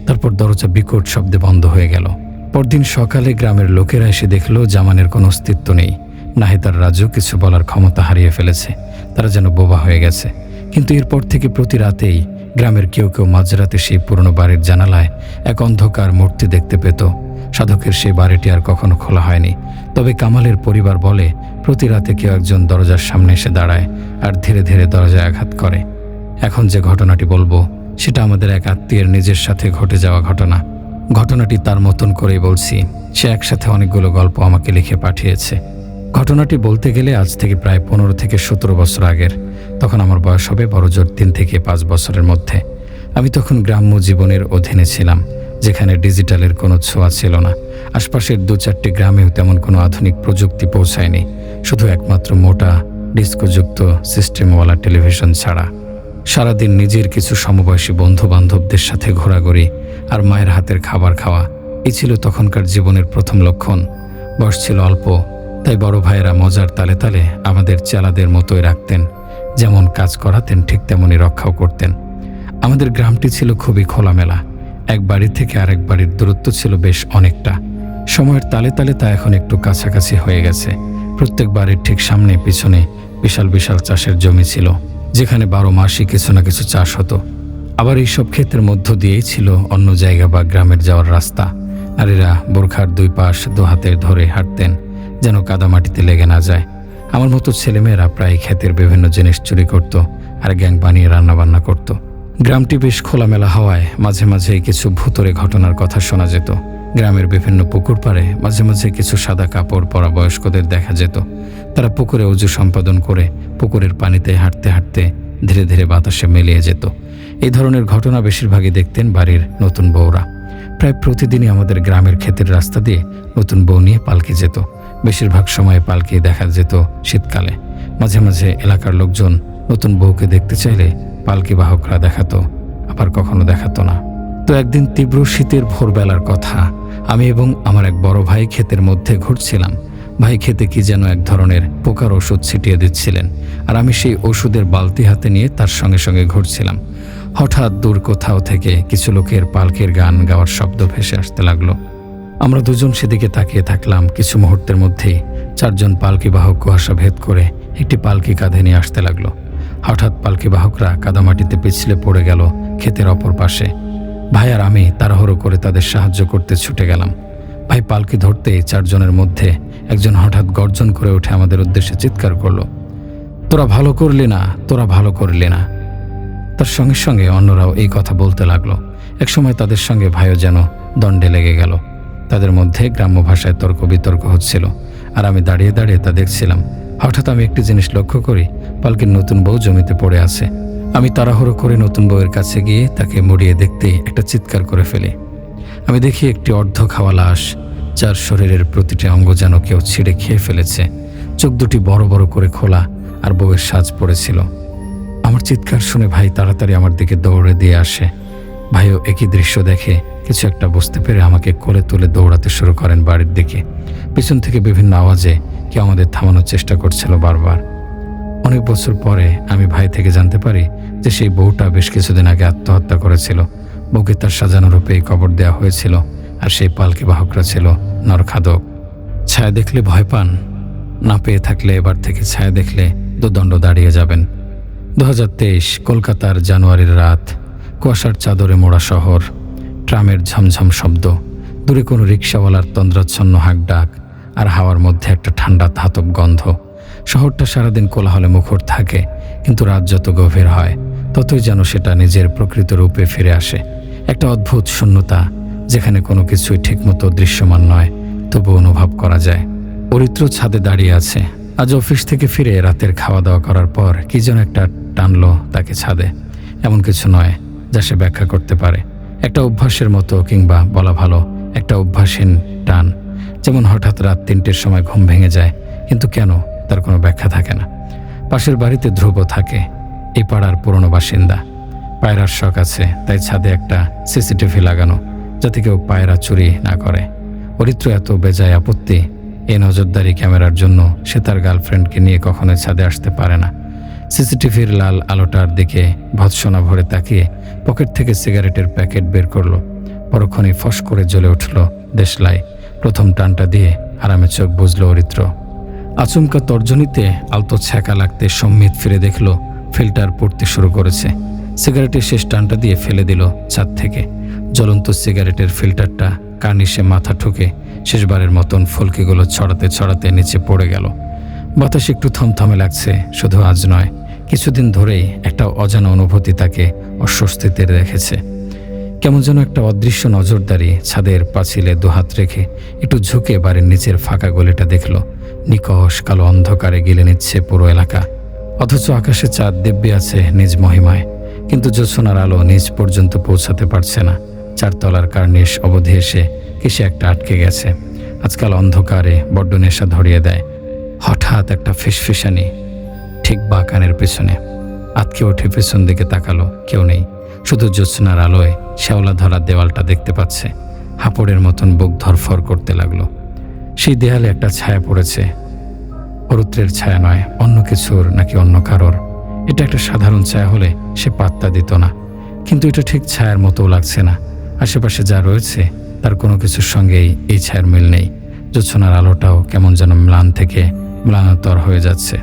S1: তারপর দরজা বিকট শব্দে বন্ধ হয়ে গেল। পরদিন সকালে গ্রামের লোকেরা এসে দেখল জামানের কোনো অস্তিত্ব নেই। নাহিদ আর রাজু কিছু বলার ক্ষমতা হারিয়ে ফেলেছে। তারা যেন বোবা হয়ে গেছে। কিন্তু এরপর থেকে প্রতি রাতেই গ্রামের কেউ কেউ মাঝরাতে সেই পুরনো বাড়ির জানালায় এক অন্ধকার মূর্তি দেখতে পেত। সাধকের সেই বাড়িটি আর কখনো খোলা হয়নি। তবে কামালের পরিবার বলে প্রতি রাতে কেউ একজন দরজার সামনে এসে দাঁড়ায় আর ধীরে ধীরে দরজায় আঘাত করে। এখন যে ঘটনাটি বলবো সেটা আমাদের এক আত্মীয়ের নিজের সাথে ঘটে যাওয়া ঘটনা। ঘটনাটি তার মতন করেই বলছি। সে একসাথে অনেকগুলো গল্প আমাকে লিখে পাঠিয়েছে। ঘটনাটি বলতে গেলে আজ থেকে প্রায় 15 থেকে 17 বছর আগের। তখন আমার বয়স হবে বড়জোর 3 থেকে 5 বছরের মধ্যে। আমি তখন গ্রাম্য জীবনের অধীনে ছিলাম, যেখানে ডিজিটালের কোনো ছোঁয়া ছিল না। আশপাশের 2-4টি গ্রামেও তেমন কোনো আধুনিক প্রযুক্তি পৌঁছায়নি। শুধু একমাত্র মোটা ডিস্কোযুক্ত সিস্টেমওয়ালা টেলিভিশন ছাড়া। সারাদিন নিজের কিছু সমবয়সী বন্ধু বান্ধবদের সাথে ঘোরাঘুরি আর মায়ের হাতের খাবার খাওয়া, এই ছিল তখনকার জীবনের প্রথম লক্ষণ। বয়স ছিল অল্প, তাই বড় ভাইয়েরা মজার তালে তালে আমাদের চেলাদের মতোই রাখতেন। যেমন কাজ করাতেন ঠিক তেমনই রক্ষাও করতেন। আমাদের গ্রামটি ছিল খুবই খোলামেলা। এক বাড়ি থেকে আরেক বাড়ির দূরত্ব ছিল বেশ অনেকটা। সময়ের তালে তালে তা এখন একটু কাছাকাছি হয়ে গেছে। প্রত্যেক বাড়ির ঠিক সামনে পিছনে বিশাল বিশাল চাষের জমি ছিল, যেখানে 12 মাসই কিছু না কিছু চাষ হতো। আবার এইসব ক্ষেতের মধ্য দিয়েই ছিল অন্য জায়গা বা গ্রামের যাওয়ার রাস্তা। নারীরা বোরখার 2 পাশ 2 হাতে ধরে হাঁটতেন, যেন কাদামাটিতে লেগে না যায়। আমার মতো ছেলেমেয়েরা প্রায় ক্ষেতের বিভিন্ন জিনিস চুরি করত আর গ্যাং বানিয়ে রান্নাবান্না করত। গ্রামটি বেশ খোলামেলা হওয়ায় মাঝে মাঝে কিছু ভুতুড়ে ঘটনার কথা শোনা যেত। গ্রামের বিভিন্ন পুকুর পাড়ে মাঝে মাঝে কিছু সাদা কাপড় পরা বয়স্কদের দেখা যেত। তারা পুকুরে অজু সম্পাদন করে পুকুরের পানিতে হাঁটতে হাঁটতে ধীরে ধীরে বাতাসে মিলিয়ে যেত। এই ধরনের ঘটনা বেশিরভাগই দেখতেন বাড়ির নতুন বউরা। প্রায় প্রতিদিনই আমাদের গ্রামের ক্ষেতের রাস্তা দিয়ে নতুন বউ নিয়ে পালকি যেত। বেশিরভাগ সময় পালকি দেখা যেত শীতকালে। মাঝে মাঝে এলাকার লোকজন নতুন বউকে দেখতে চাইলে পালকি বাহকরা দেখাতো, আবার কখনো দেখাতো না। তো একদিন তীব্র শীতের ভোরবেলার কথা। আমি এবং আমার এক বড় ভাই ক্ষেতের মধ্যে ঘুরছিলাম। ভাই খেতে কি যেন এক ধরনের পোকার ওষুধ ছিটিয়ে দিচ্ছিলেন, আর আমি সেই ওষুধের বালতি হাতে নিয়ে তার সঙ্গে সঙ্গে ঘুরছিলাম। হঠাৎ দূর কোথাও থেকে কিছু লোকের পালকির গান গাওয়ার শব্দ ভেসে আসতে লাগলো। আমরা দুজন সেদিকে তাকিয়ে থাকলাম। কিছু মুহূর্তের মধ্যেই 4 জন পালকি বাহক কুয়াশা ভেদ করে একটি পালকি কাঁধে নিয়ে আসতে লাগলো। হঠাৎ পালকি বাহকরা কাদামাটিতে পিছলে পড়ে গেল ক্ষেতের অপর পাশে। ভাই আর আমি তাড়াহুড়ো করে তাদের সাহায্য করতে ছুটে গেলাম। ভাই পালকি ধরতেই 4 জনের মধ্যে একজন হঠাৎ গর্জন করে উঠে আমাদের উদ্দেশ্যে চিৎকার করলো, তোরা ভালো করলি না, তোরা ভালো করলি না। তার সঙ্গে সঙ্গে অন্যরাও এই কথা বলতে লাগলো। একসময় তাদের সঙ্গে ভাইও যেন দণ্ডে লেগে গেল। তাদের মধ্যে গ্রাম্য ভাষায় তর্ক বিতর্ক হচ্ছিল, আর আমি দাঁড়িয়ে দাঁড়িয়ে তা দেখছিলাম। হঠাৎ আমি একটি জিনিস লক্ষ্য করি, পালকির নতুন বউ জমিতে পড়ে আছে। আমি তাড়াহুড়ো করে নতুন বউয়ের কাছে গিয়ে তাকে মুড়িয়ে দেখতেই একটা চিৎকার করে ফেলি। আমি দেখি একটি অর্ধ খাওয়া লাশ, যার শরীরের প্রতিটি অঙ্গ যেন কেউ ছিঁড়ে খেয়ে ফেলেছে। চোখ দুটি বড় বড় করে খোলা, আর বউয়ের সাজ পড়েছিল। আমার চিৎকার শুনে ভাই তাড়াতাড়ি আমার দিকে দৌড়ে দিয়ে আসে। ভাইও একই দৃশ্য দেখে কিছু একটা বুঝতে পেরে আমাকে কোলে তুলে দৌড়াতে শুরু করেন বাড়ির দিকে। পিছন থেকে বিভিন্ন আওয়াজে কেউ আমাদের থামানোর চেষ্টা করছিল বারবার। অনেক বছর পরে আমি ভাই থেকে জানতে পারি যে সেই বউটা বেশ কিছুদিন আগে আত্মহত্যা করেছিল। বউকে তার সাজানো রূপেই কবর দেওয়া হয়েছিল, আর সেই পালকি বাহকরা ছিল নরখাদক। ছায়া দেখলে ভয় পান? না পেয়ে থাকলে এবার থেকে ছায়া দেখলে দুদণ্ড দাঁড়িয়ে যাবেন। 2023 কলকাতার জানুয়ারির রাত। কুয়াশার চাদরে মোড়া শহর, ট্রামের ঝমঝম শব্দ, দূরে কোনো রিক্সাওয়ালার তন্দ্রাচ্ছন্ন হাঁক ডাক, আর হাওয়ার মধ্যে একটা ঠান্ডা ধাতব গন্ধ। শহরটা সারাদিন কোলাহলে মুখর থাকে, কিন্তু রাত যত গভীর হয় ততই যেন সেটা নিজের প্রকৃত রূপে ফিরে আসে। একটা অদ্ভুত শূন্যতা, যেখানে কোনো কিছুই ঠিকমতো দৃশ্যমান নয়, তবু অনুভব করা যায়। অরিত্র ছাদে দাঁড়িয়ে আছে। আজ অফিস থেকে ফিরে রাতের খাওয়া দাওয়া করার পর কি যেন একটা টানলো তাকে ছাদে। এমন কিছু নয় যা সে ব্যাখ্যা করতে পারে। একটা অভ্যাসের মতো, কিংবা বলা ভালো একটা অভ্যাসহীন টান। যেমন হঠাৎ রাত 3টের সময় ঘুম ভেঙে যায়, কিন্তু কেন তার কোনো ব্যাখ্যা থাকে না। পাশের বাড়িতে ধ্রুব থাকে, এই পাড়ার পুরনো বাসিন্দা। পায়রার শখ আছে, তাই ছাদে একটা সিসিটিভি লাগানো, যাতে কেউ পায়রা চুরি না করে। অরিত্র এত বেজায় আপত্তি, এই নজরদারি ক্যামেরার জন্য সে তার গার্লফ্রেন্ডকে নিয়ে কখনোই ছাদে আসতে পারে না। সিসিটিভির লাল আলোটার দিকে ভৎসনা ভরে তাকিয়ে পকেট থেকে সিগারেটের প্যাকেট বের করলো। পরক্ষণেই ফস করে জ্বলে উঠল দেশলাই। প্রথম টানটা দিয়ে আরামে চোখ বুঝল অরিত্র। আচমকা তর্জনীতে আলতো ছ্যাঁকা লাগতে সম্মিত ফিরে দেখল ফিল্টার পড়তে শুরু করেছে। সিগারেটের শেষ টানটা দিয়ে ফেলে দিল ছাদ থেকে। জ্বলন্ত সিগারেটের ফিল্টারটা কার্নিশে মাথা ঠুকে শেষবারের মতন ফুলকিগুলো ছড়াতে ছড়াতে নিচে পড়ে গেল। বাতাস একটু থমথমে লাগছে। শুধু আজ নয়, কিছুদিন ধরেই একটা অজানা অনুভূতি তাকে অস্বস্তিতে রেখেছে। কেমন যেন একটা অদৃশ্য নজরদারি। ছাদের পাঁচিলে দুহাত রেখে একটু ঝুঁকে বাড়ির নিচের ফাঁকা গলিটা দেখল। নিকষ কালো অন্ধকারে গিলে নিচ্ছে পুরো এলাকা। অথচ আকাশে চাঁদ দিব্যি আছে নিজ মহিমায়, কিন্তু জ্যোৎস্নার আলো নিজ পর্যন্ত পৌঁছাতে পারছে না। 4 তলার কার্নিশ অবধি এসে কিসে একটা আটকে গেছে। আজকাল অন্ধকারে বড্ড নেশা ধরিয়ে দেয়। হঠাৎ একটা ফিসফিসানি ঠিক বা কানের পেছনে। আতকে উঠে পেছন দিকে তাকালো, কেউ নেই। শুধু জ্যোৎস্নার আলোয় শ্যাওলা ধরা দেওয়ালটা দেখতে পাচ্ছে। হাঁপড়ের মতন বুক ধরফর করতে লাগলো। সেই দেয়ালে একটা ছায়া পড়েছে। অরিত্রের ছায়া নয়, অন্য কিছুর, নাকি অন্য কারোর। এটা একটা সাধারণ ছায়া হলে সে পাত্তা দিত না, কিন্তু এটা ঠিক ছায়ার মতোও লাগছে না। আশেপাশে যা রয়েছে তার কোনো কিছুর সঙ্গেই এই ছায়ার মিল নেই। জ্যোৎস্নার আলোটাও কেমন যেন ম্লান থেকে ম্লানতর হয়ে যাচ্ছে।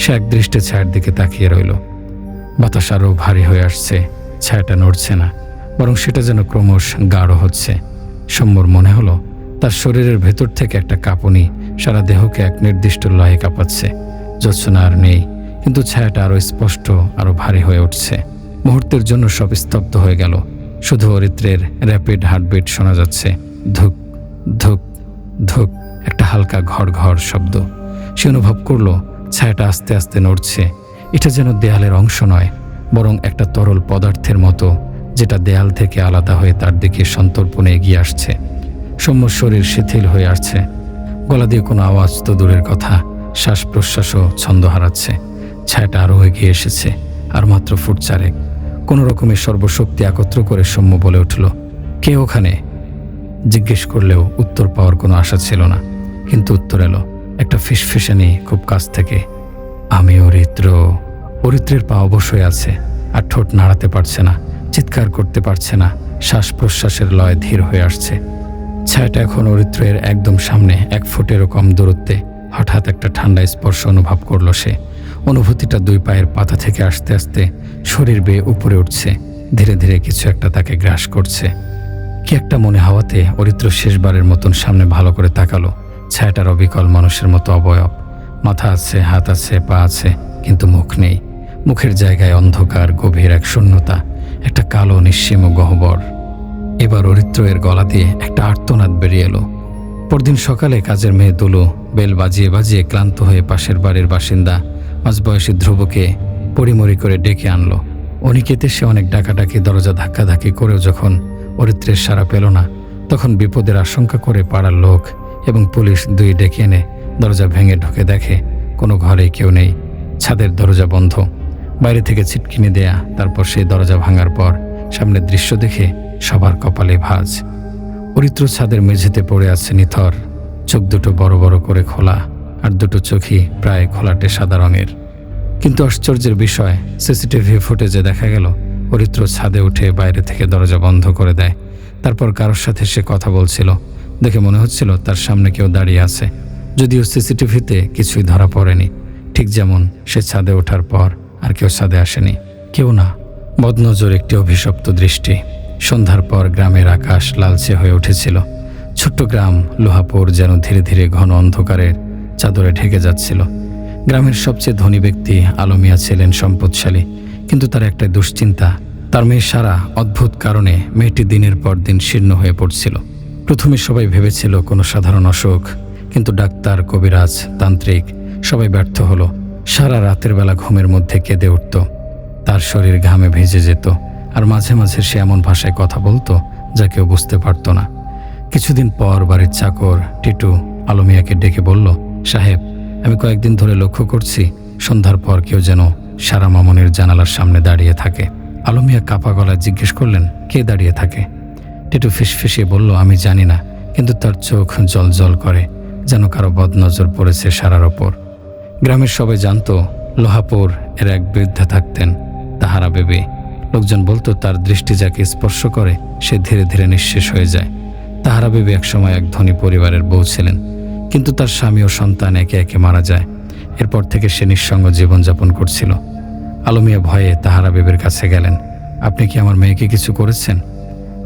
S1: সে একদৃষ্টে ছায়ার দিকে তাকিয়ে রইল। বাতাস আরও ভারী হয়ে আসছে। ছায়াটা নড়ছে না, বরং সেটা যেন ক্রমশ গাঢ় হচ্ছে। সম্যর মনে হলো তার শরীরের ভেতর থেকে একটা কাঁপুনি সারা দেহকে এক নির্দিষ্ট লয়ে কাঁপাচ্ছে। জ্যোৎস্না আর নেই, কিন্তু ছায়াটা আরও স্পষ্ট, আরও ভারী হয়ে উঠছে। মুহূর্তের জন্য সব স্তব্ধ হয়ে গেল। শুধু অরিত্রের র্যাপিড হার্টবিট শোনা যাচ্ছে। ধুক ধুক ধুক, একটা হালকা ঘর ঘর শব্দ। সে অনুভব করলো ছায়াটা আস্তে আস্তে নড়ছে। এটা যেন দেয়ালের অংশ নয়, বরং একটা তরল পদার্থের মতো, যেটা দেয়াল থেকে আলাদা হয়ে তার দিকে সন্তর্পণে এগিয়ে আসছে। সম্যর শরীর শিথিল হয়ে আসছে। গলা দিয়ে কোনো আওয়াজ তো দূরের কথা, শ্বাস প্রশ্বাসও ছন্দ হারাচ্ছে। ছায়াটা আরও এগিয়ে এসেছে। আর মাত্র ফুট 4। কোনো রকমের সর্বশক্তি একত্র করে সৌম্য বলে উঠল, কে ওখানে? জিজ্ঞেস করলেও উত্তর পাওয়ার কোনো আশা ছিল না, কিন্তু উত্তর এলো, একটা ফিসফিসানি খুব কাছ থেকে, আমি অরিত্র। অরিত্রের পা অবশ্যই আছে, আর ঠোঁট নাড়াতে পারছে না, চিৎকার করতে পারছে না, শ্বাস প্রশ্বাসের লয় ধীর হয়ে আসছে। ছায়াটা এখন অরিত্রের একদম সামনে, 1 ফুটেরও কম দূরত্বে। হঠাৎ একটা ঠান্ডা স্পর্শ অনুভব করলো সে। অনুভূতিটা 2 পায়ের পাতা থেকে আস্তে আস্তে শরীর বেয়ে উপরে উঠছে। ধীরে ধীরে কিছু একটা তাকে গ্রাস করছে। কি একটা মনে হওয়াতে অরিত্র শেষবারের মতন সামনে ভালো করে তাকালো। ছায়াটার অবিকল মানুষের মতো অবয়ব, মাথা আছে, হাত আছে, পা আছে, কিন্তু মুখ নেই। মুখের জায়গায় অন্ধকার, গভীর এক শূন্যতা, একটা কালো নিঃসীম গহ্বর। এবার অরিত্র এর গলা দিয়ে একটা আর্তনাদ বেরিয়ে এলো। পরদিন সকালে কাজের মেয়ে দুলু বেল বাজিয়ে বাজিয়ে ক্লান্ত হয়ে পাশের বাড়ির বাসিন্দা মাঝবয়সী ধ্রুবকে পরিমরি করে ডেকে আনলো। অনিকেতে সে অনেক ডাকাডাকি, দরজা ধাক্কাধাক্কি করেও যখন অরিত্রের সাড়া পেল না, তখন বিপদের আশঙ্কা করে পাড়ার লোক এবং পুলিশ 2 ডেকে এনে দরজা ভেঙে ঢুকে দেখে কোনো ঘরেই কেউ নেই। ছাদের দরজা বন্ধ, বাইরে থেকে ছিটকিনি দেয়া। তারপর সেই দরজা ভাঙার পর সামনের দৃশ্য দেখে সবার কপালে ভাঁজ। অরিত্র ছাদের মেঝেতে পড়ে আছে নিথর, চোখ দুটো বড় বড় করে খোলা, আর দুটো চোখই প্রায় ঘোলাটে সাদা রঙের। কিন্তু আশ্চর্যের বিষয়, সিসিটিভি ফুটেজে দেখা গেল অরিত্র ছাদে উঠে বাইরে থেকে দরজা বন্ধ করে দেয়। তারপর কারোর সাথে সে কথা বলছিল। দেখে মনে হচ্ছিল তার সামনে কেউ দাঁড়িয়ে আছে, যদিও সিসিটিভিতে কিছুই ধরা পড়েনি। ঠিক যেমন সে ছাদে ওঠার পর আর কেউ ছাদে আসেনি, কেউ না। বদনজর একটি অভিশপ্ত দৃষ্টি। সন্ধ্যার পর গ্রামের আকাশ লালচে হয়ে উঠেছিল। ছোট্ট গ্রাম লোহাপুর যেন ধীরে ধীরে ঘন অন্ধকারের চাদরে ঢেকে যাচ্ছিল। গ্রামের সবচেয়ে ধনী ব্যক্তি আলমিয়া ছিলেন সম্পদশালী, কিন্তু তার একটা দুশ্চিন্তা, তার মেয়ে সারা অদ্ভুত কারণে মেয়েটি দিনের পর দিন শীর্ণ হয়ে পড়ছিল। প্রথমে সবাই ভেবেছিল কোনো সাধারণ অসুখ, কিন্তু ডাক্তার, কবিরাজ, তান্ত্রিক সবাই ব্যর্থ হলো। সারা রাতের বেলা ঘুমের মধ্যে কেঁদে উঠত, তার শরীর ঘামে ভেজে যেত, আর মাঝে মাঝে সে এমন ভাষায় কথা বলতো যা কেউ বুঝতে পারত না। কিছুদিন পর বাড়ির চাকর টিটু আলমিয়াকে ডেকে বলল, সাহেব, আমি কয়েকদিন ধরে লক্ষ্য করছি সন্ধ্যার পর কেউ যেন সারা মামনের জানালার সামনে দাঁড়িয়ে থাকে। আলমিয়া কাপা গলায় জিজ্ঞেস করলেন, কে দাঁড়িয়ে থাকে? টিটু ফিসফিসিয়ে বলল, আমি জানি না, কিন্তু তার চোখ জল জল করে, যেন কারো বদনজর পড়েছে সারার ওপর। গ্রামের সবাই জানত লোহাপুর এর এক বৃদ্ধা থাকতেন, তাহারা বেবি। লোকজন বলতো তার দৃষ্টি যাকে স্পর্শ করে সে ধীরে ধীরে নিঃশেষ হয়ে যায়। তাহারা বেবি একসময় এক ধনী পরিবারের বউ ছিলেন, কিন্তু তার স্বামী ও সন্তান একে একে মারা যায়। এরপর থেকে সে নিঃসঙ্গ জীবনযাপন করছিল। আলমিয়া ভয়ে তাহারা বেবির কাছে গেলেন, আপনি কি আমার মেয়েকে কিছু করেছেন?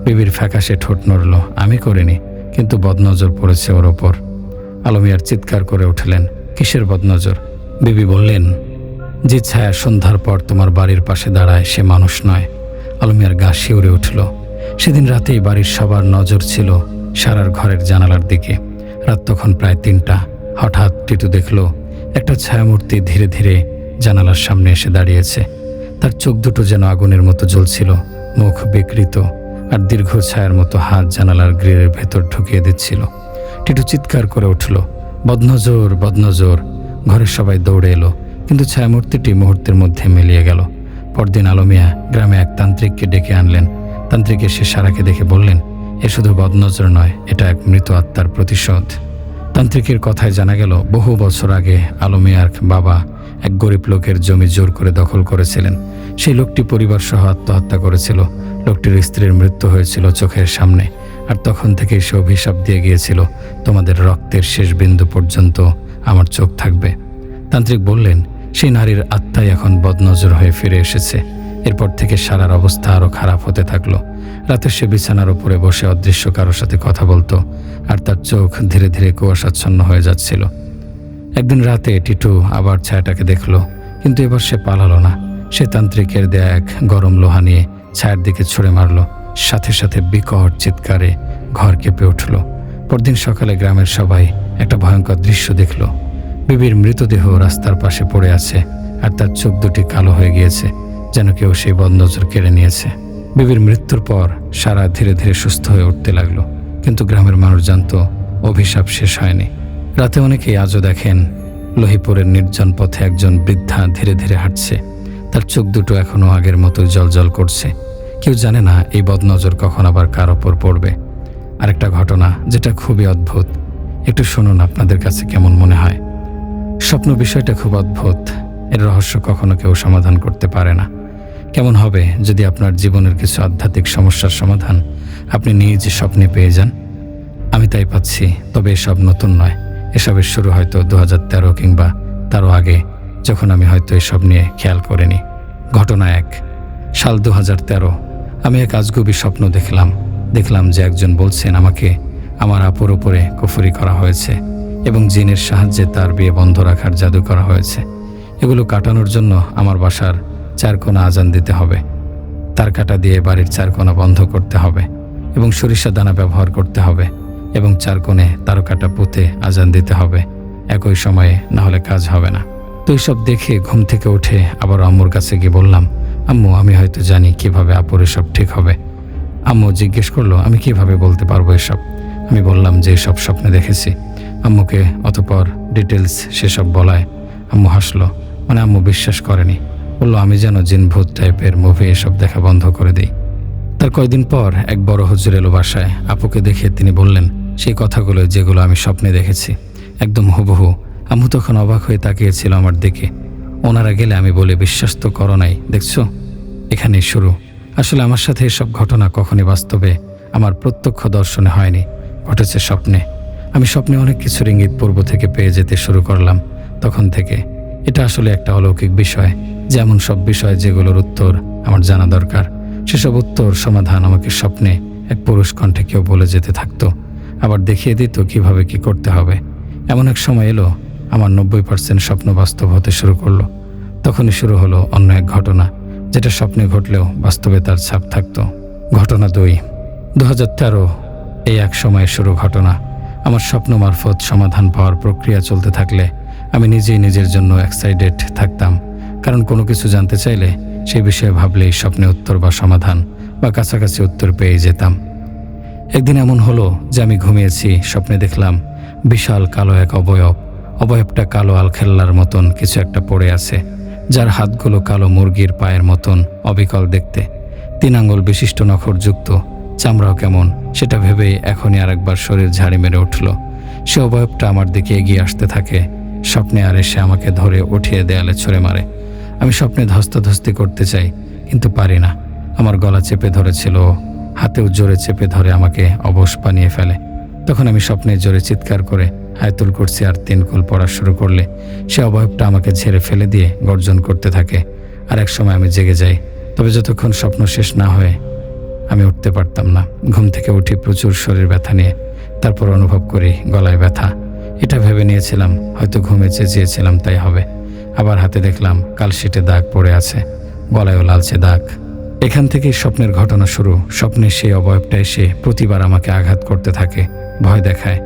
S1: বেবির ফ্যাকাশে ঠোঁট নড়ল, আমি করিনি, কিন্তু বদনজর পড়েছে ওর ওপর। আলমিয়ার চিৎকার করে উঠলেন, কিসের বদনজর? বেবি বললেন, যে ছায়া সন্ধ্যার পর তোমার বাড়ির পাশে দাঁড়ায় সে মানুষ নয়। আলমিয়ার গা শিউরে উঠল। সেদিন রাতেই বাড়ির সবার নজর ছিল সারার ঘরের জানালার দিকে। রাত তখন প্রায় 3টা। হঠাৎ টিটু দেখল একটা ছায়ামূর্তি ধীরে ধীরে জানালার সামনে এসে দাঁড়িয়েছে। তার চোখ দুটো যেন আগুনের মতো জ্বলছিল, মুখ বিকৃত, আর দীর্ঘ ছায়ার মতো হাত জানালার গ্রিলের ভেতর ঢুকিয়ে দিচ্ছিল। টিটু চিৎকার করে উঠল, বদনজর, বদনজর! ঘরের সবাই দৌড়ে এলো, কিন্তু ছায়ামূর্তিটি মুহূর্তের মধ্যে মিলিয়ে গেল। পরদিন আলমিয়া গ্রামে এক তান্ত্রিককে ডেকে আনলেন। তান্ত্রিক এসে সারাকে দেখে বললেন, এ শুধু বদনজর নয়, এটা এক মৃত আত্মার প্রতিশোধ। তান্ত্রিকের কথায় জানা গেল বহু বছর আগে আলমিয়ার বাবা এক গরিব লোকের জমি জোর করে দখল করেছিলেন। সেই লোকটি পরিবার সহ আত্মহত্যা করেছিল। লোকটির স্ত্রীর মৃত্যু হয়েছিল চোখের সামনে, আর তখন থেকেই সে অভিশাপ দিয়ে গিয়েছিল, তোমাদের রক্তের শেষ বিন্দু পর্যন্ত আমার চোখ থাকবে। তান্ত্রিক বললেন, সেই নারীর আত্মাই এখন বদনজর হয়ে ফিরে এসেছে। এরপর থেকে সারার অবস্থা আরও খারাপ হতে থাকলো। রাতে সে বিছানার উপরে বসে অদৃশ্য কারোর সাথে কথা বলতো, আর তার চোখ ধীরে ধীরে কুয়াশাচ্ছন্ন হয়ে যাচ্ছিল। একদিন রাতে টিটু আবার ছায়াটাকে দেখল, কিন্তু এবার সে পালালো না। সে তান্ত্রিকের দেয়া এক গরম লোহা নিয়ে ছায়ার দিকে ছুঁড়ে মারল। সাথে সাথে বিকট চিৎকারে ঘর কেঁপে উঠল। পরদিন সকালে গ্রামের সবাই একটা ভয়ঙ্কর দৃশ্য দেখল। বিবির মৃতদেহ রাস্তার পাশে পড়ে আছে, আর তার চোখ দুটি কালো হয়ে গিয়েছে, যেন কেউ সেই বদনজর কেড়ে নিয়েছে। বিবির মৃত্যুর পর সারা ধীরে ধীরে সুস্থ হয়ে উঠতে লাগলো, কিন্তু গ্রামের মানুষ জানত অভিশাপ শেষ হয়নি। রাতে অনেকেই আজও দেখেন লোহিপুরের নির্জন পথে একজন বৃদ্ধা ধীরে ধীরে হাঁটছে। তার চোখ দুটো এখনো আগের মতো জলজল করছে। কেউ জানে না এই বদনজর কখন আবার কার ওপর পড়বে। আরেকটা ঘটনা যেটা খুবই অদ্ভুত, একটু শুনুন, আপনাদের কাছে কেমন মনে হয়। স্বপ্ন বিষয়টা খুব অদ্ভুত। এর রহস্য কখনো কেউ সমাধান করতে পারে না। কেমন হবে যদি আপনার জীবনের কিছু আধ্যাত্মিক সমস্যার সমাধান আপনি নিজ স্বপ্নে পেয়ে যান? আমি তাই পাচ্ছি, তবে এসব নতুন নয়। এসবের শুরু হয়তো 2013 কিংবা তারও আগে, যখন আমি হয়তো এসব নিয়ে খেয়াল করিনি। ঘটনা 1, সাল 2013। আমি এক আজগুবি স্বপ্ন দেখলাম যে একজন বলছেন আমাকে আমার আপুর উপরে কুফরি করা হয়েছে এবং জিনের সাহায্যে তার বিয়ে বন্ধ রাখার জাদু করা হয়েছে। এগুলো কাটানোর জন্য আমার বাসার 4 কোণা আজান দিতে হবে, তার কাটা দিয়ে বাড়ির 4 কোণা বন্ধ করতে হবে এবং সরিষা দানা ব্যবহার করতে হবে এবং 4 কোণে তারকাটা পুঁতে আজান দিতে হবে একই সময়ে, না হলে কাজ হবে না। তো এইসব দেখে ঘুম থেকে উঠে আবার আম্মুর কাছে গিয়ে বললাম, আম্মু, আমি হয়তো জানি কিভাবে আপুর এসব ঠিক হবে। আম্মু জিজ্ঞেস করলো, আমি কিভাবে বলতে পারবো এসব? আমি বললাম যে এসব স্বপ্নে দেখেছি। আম্মুকে অতঃপর ডিটেলস সেসব বলায় আম্মু হাসলো, মানে আম্মু বিশ্বাস করেনি। বললো আমি যেন জিন ভূত টাইপের মুভি এসব দেখা বন্ধ করে দিই। তার কয়েকদিন পর এক বড় হুজুর এলো বাসায়। আপুকে দেখে তিনি বললেন সেই কথাগুলো যেগুলো আমি স্বপ্নে দেখেছি, একদম হুবহু। আম্মু তখন অবাক হয়ে তাকিয়েছিল আমার দিকে। ওনারা গেলে আমি বলে, বিশ্বাস তো করো নাই, দেখছো এখানেই শুরু। আসলে আমার সাথে এসব ঘটনা কখনই বাস্তবে আমার প্রত্যক্ষ দর্শনে হয়নি, ঘটেছে স্বপ্নে। আমি স্বপ্নে অনেক কিছুর ইঙ্গিত পূর্ব থেকে পেয়ে যেতে শুরু করলাম তখন থেকে। এটা আসলে একটা অলৌকিক বিষয়, যেমন সব বিষয় যেগুলোর উত্তর আমার জানা দরকার, সেসব উত্তর সমাধান আমাকে স্বপ্নে এক পুরুষ কণ্ঠে কেউ বলে যেতে থাকতো, আবার দেখিয়ে দিত কিভাবে কি করতে হবে। এমন এক সময় এলো আমার 90% স্বপ্ন বাস্তব হতে শুরু করলো। তখনই শুরু হলো অন্য এক ঘটনা, যেটা স্বপ্নে ঘটলেও বাস্তবে তার ছাপ থাকতো। ঘটনা 2, 2013। এই এক সময়ে শুরু ঘটনা। আমার স্বপ্ন মারফত সমাধান পাওয়ার প্রক্রিয়া চলতে থাকলে আমি নিজেই নিজের জন্য এক্সাইটেড থাকতাম, কারণ কোনো কিছু জানতে চাইলে সেই বিষয়ে ভাবলেই স্বপ্নে উত্তর বা সমাধান বা কাছাকাছি উত্তর পেয়ে যেতাম। একদিন এমন হলো যে আমি ঘুমিয়েছি, স্বপ্নে দেখলাম বিশাল কালো এক অবয়বটা কালো আলখেল্লার মতন কিছু একটা পড়ে আছে, যার হাতগুলো কালো মুরগির পায়ের মতন অবিকল দেখতে, 3 আঙ্গুল বিশিষ্ট নখরযুক্ত, চামড়াও কেমন, সেটা ভেবেই এখনই আরেকবার শরীর ঝাড়ি মেরে উঠল। সে অবয়বটা আমার দিকে এগিয়ে আসতে থাকে স্বপ্নে, আর এসে আমাকে ধরে উঠিয়ে দেয়ালে ছুঁড়ে মারে। আমি স্বপ্নে ধস্তাধস্তি করতে চাই, কিন্তু পারি না। আমার গলা চেপে ধরেছিল, হাতেও জোরে চেপে ধরে আমাকে অবশ বানিয়ে ফেলে। তখন আমি স্বপ্নে জোরে চিৎকার করে আয়াতুল কুরসি আর 3 কুল পড়া শুরু করলে সে অবয়বটা আমাকে ঝেড়ে ফেলে দিয়ে গর্জন করতে থাকে। আর এক সময় আমি জেগে যাই, তবে যতক্ষণ স্বপ্ন শেষ না হয়ে আমি উঠতে পারতাম না। ঘুম থেকে উঠি প্রচুর শরীর ব্যথা নিয়ে, তারপর অনুভব করি গলায় ব্যথা। এটা ভেবে নিয়েছিলাম হয়তো ঘুমে চেঁচিয়েছিলাম তাই হবে। আবার হাতে দেখলাম কালশিটে দাগ পড়ে আছে, গলায়ও লালচে দাগ। এখান থেকেই স্বপ্নের ঘটনা শুরু। স্বপ্নে সেই অবয়বটা এসে প্রতিবার আমাকে আঘাত করতে থাকে, ভয় দেখায়।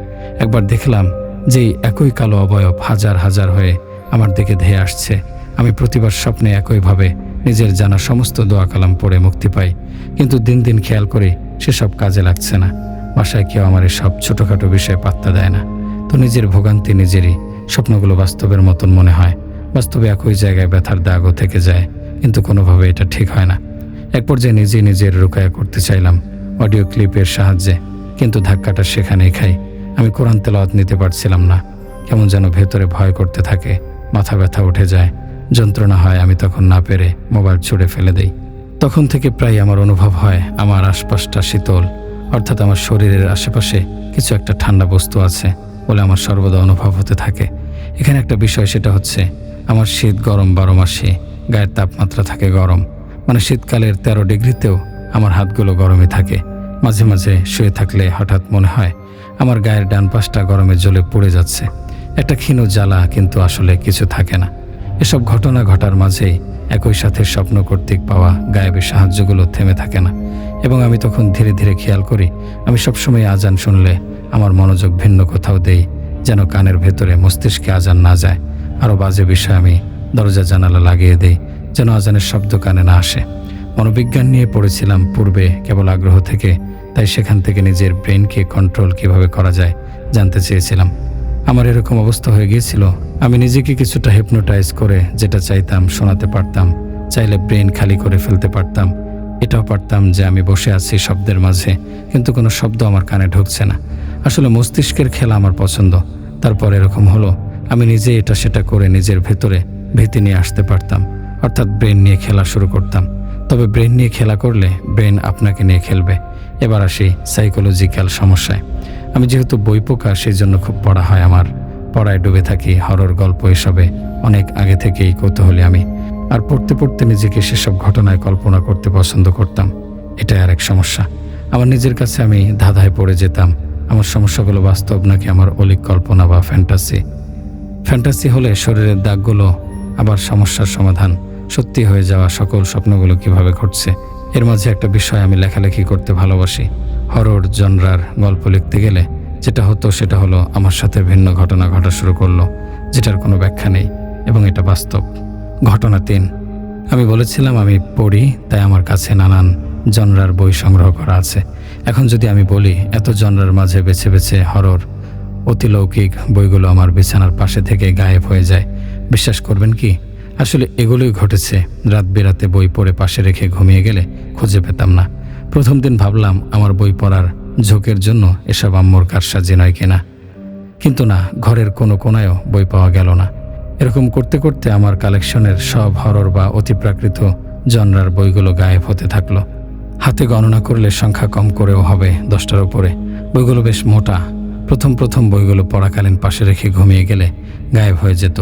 S1: একবার দেখলাম যে একই কালো অবয়ব হাজার হাজার হয়ে আমার দিকে ধেয়ে আসছে। আমি প্রতিবার স্বপ্নে একইভাবে নিজের জানা সমস্ত দোয়া কালাম পড়ে মুক্তি পাই, কিন্তু দিন দিন খেয়াল করি সেসব কাজে লাগছে না। বাসায় কেউ আমার এসব ছোটোখাটো বিষয়ে পাত্তা দেয় না। তো নিজের ভোগান্তি নিজেরই। স্বপ্নগুলো বাস্তবের মতন মনে হয়, বাস্তবে একই জায়গায় ব্যথার দাগও থেকে যায়, কিন্তু কোনোভাবে এটা ঠিক হয় না। এক পর্যায়ে নিজেই নিজের রুকায়া করতে চাইলাম অডিও ক্লিপের সাহায্যে, কিন্তু ধাক্কাটা সেখানেই খাই। আমি কোরআন তেলাওয়াত নিতে পারছিলাম না, কেমন যেন ভেতরে ভয় করতে থাকে, মাথা ব্যথা উঠে যায়, যন্ত্রণা হয়। আমি তখন না পেরে মোবাইল ছুঁড়ে ফেলে দেই। তখন থেকে প্রায় আমার অনুভব হয় আমার আশপাশটা শীতল, অর্থাৎ আমার শরীরের আশেপাশে কিছু একটা ঠান্ডা বস্তু আছে বলে আমার সর্বদা অনুভব হতে থাকে। এখানে একটা বিষয়, সেটা হচ্ছে আমার শীত গরম 12 মাসে গায়ের তাপমাত্রা থাকে গরম, মানে শীতকালের 13 ডিগ্রিতেও আমার হাতগুলো গরমে থাকে। মাঝে মাঝে শুয়ে থাকলে হঠাৎ মনে হয় আমার গায়ের ডান পাশটা গরমে জ্বলে পুড়ে যাচ্ছে, একটা ক্ষীণ জ্বালা, কিন্তু আসলে কিছু থাকে না। এসব ঘটনা ঘটার মাঝেই একই সাথে স্বপ্ন কর্তৃক পাওয়া গায়েবের সাহায্যগুলো থেমে থাকে না, এবং আমি তখন ধীরে ধীরে খেয়াল করি আমি সবসময় আজান শুনলে আমার মনোযোগ ভিন্ন কোথাও দেই, যেন কানের ভেতরে মস্তিষ্কে আজান না যায়। আরও বাজে বিষয়, আমি দরজা জানালা লাগিয়ে দেই যেন আজানের শব্দ কানে না আসে। মনোবিজ্ঞান নিয়ে পড়েছিলাম পূর্বে কেবল আগ্রহ থেকে, তাই সেখান থেকে নিজের ব্রেনকে কন্ট্রোল কিভাবে করা যায় জানতে চেয়েছিলাম। আমার এরকম অবস্থা হয়ে গিয়েছিল, আমি নিজেকে কিছুটা হিপনোটাইজ করে যেটা চাইতাম শোনাতে পারতাম, চাইলে ব্রেন খালি করে ফেলতে পারতাম। এটাও পারতাম যে আমি বসে আছি শব্দের মাঝে, কিন্তু কোনো শব্দ আমার কানে ঢুকছে না। আসলে মস্তিষ্কের খেলা আমার পছন্দ। তারপর এরকম হলো, আমি নিজে এটা সেটা করে নিজের ভেতরে ভীতি নিয়ে আসতে পারতাম, অর্থাৎ ব্রেন নিয়ে খেলা শুরু করতাম। তবে ব্রেন নিয়ে খেলা করলে ব্রেন আপনাকে নিয়ে খেলবে। এবার আসি সাইকোলজিক্যাল সমস্যায়। আমি যেহেতু বই পোকা, সেই জন্য খুব পড়া হয় আমার। পড়ায় ডুবে থাকি, হরর গল্প এসবে অনেক আগে থেকেই কৌতূহলী আমি। আর পড়তে পড়তে নিজেকে সেসব ঘটনায় কল্পনা করতে পছন্দ করতাম। এটাই আর এক সমস্যা। আমার নিজের কাছে আমি ধাঁধায় পড়ে যেতাম, আমার সমস্যাগুলো বাস্তব নাকি আমার অলিক কল্পনা বা ফ্যান্টাসি। ফ্যান্টাসি হলে শরীরের দাগগুলো, আবার সমস্যার সমাধান। সত্যি হয়ে যাওয়া সকল স্বপ্নগুলো কিভাবে ঘটছে। এর মাঝে একটা বিষয়, আমি লেখালেখি করতে ভালোবাসি। হরর জনরার গল্প লিখতে গেলে যেটা হতো সেটা হলো, আমার সাথে ভিন্ন ঘটনা ঘটা শুরু করলো, যেটার কোনো ব্যাখ্যা নেই, এবং এটা বাস্তব। ঘটনা 3। আমি বলেছিলাম আমি পড়ি, তাই আমার কাছে নানান জনরার বই সংগ্রহ করা আছে। এখন যদি আমি বলি এত জনরার মাঝে বেছে বেছে হরর অতিলৌকিক বইগুলো আমার বিছানার পাশে থেকে গায়েব হয়ে যায়, বিশ্বাস করবেন কি? আসলে এগুলোই ঘটেছে। রাত বেরাতে বই পড়ে পাশে রেখে ঘুমিয়ে গেলে খুঁজে পেতাম না। প্রথম দিন ভাবলাম আমার বই পড়ার ঝোঁকের জন্য এসব আম্মুর কারসাজি নয় কিনা, কিন্তু না, ঘরের কোনো কোনায়ও বই পাওয়া গেল না। এরকম করতে করতে আমার কালেকশনের সব হরর বা অতিপ্রাকৃত জনরার বইগুলো গায়েব হতে থাকলো। হাতে গণনা করলে সংখ্যা কম করেও হবে 10টার উপরে। বইগুলো বেশ মোটা। প্রথম বইগুলো পড়াকালীন পাশে রেখে ঘুমিয়ে গেলে গায়েব হয়ে যেত।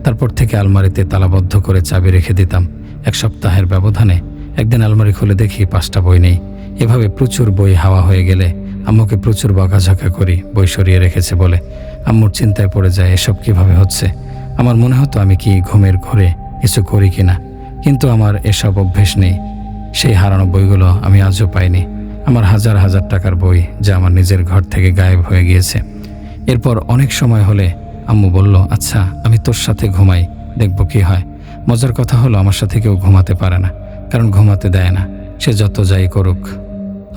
S1: তারপর থেকে আলমারিতে তালাবদ্ধ করে চাবি রেখে দিতাম। 1 সপ্তাহের ব্যবধানে একদিন আলমারি খুলে দেখি 5টা বই নেই। এভাবে প্রচুর বই হাওয়া হয়ে গেলে আম্মুকে প্রচুর বকাঝকা করি বই সরিয়ে রেখেছে বলে। আম্মুর চিন্তায় পড়ে যায়, এসব কিভাবে হচ্ছে। আমার মনে হতো আমি কি ঘুমের ঘোরে কিছু করি কিনা, কিন্তু আমার এসব অভ্যেস নেই। সেই হারানো বইগুলো আমি আজও পাইনি। আমার হাজার হাজার টাকার বই, যা আমার নিজের ঘর থেকে গায়েব হয়ে গিয়েছে। এরপর অনেক সময় হলে আম্মু বলল, আচ্ছা আমি তোর সাথে ঘুমাই, দেখব কি হয়। মজার কথা হলো আমার সাথে কেউ ঘুমাতে পারে না, কারণ ঘুমাতে দেয় না, সে যত যাই করুক।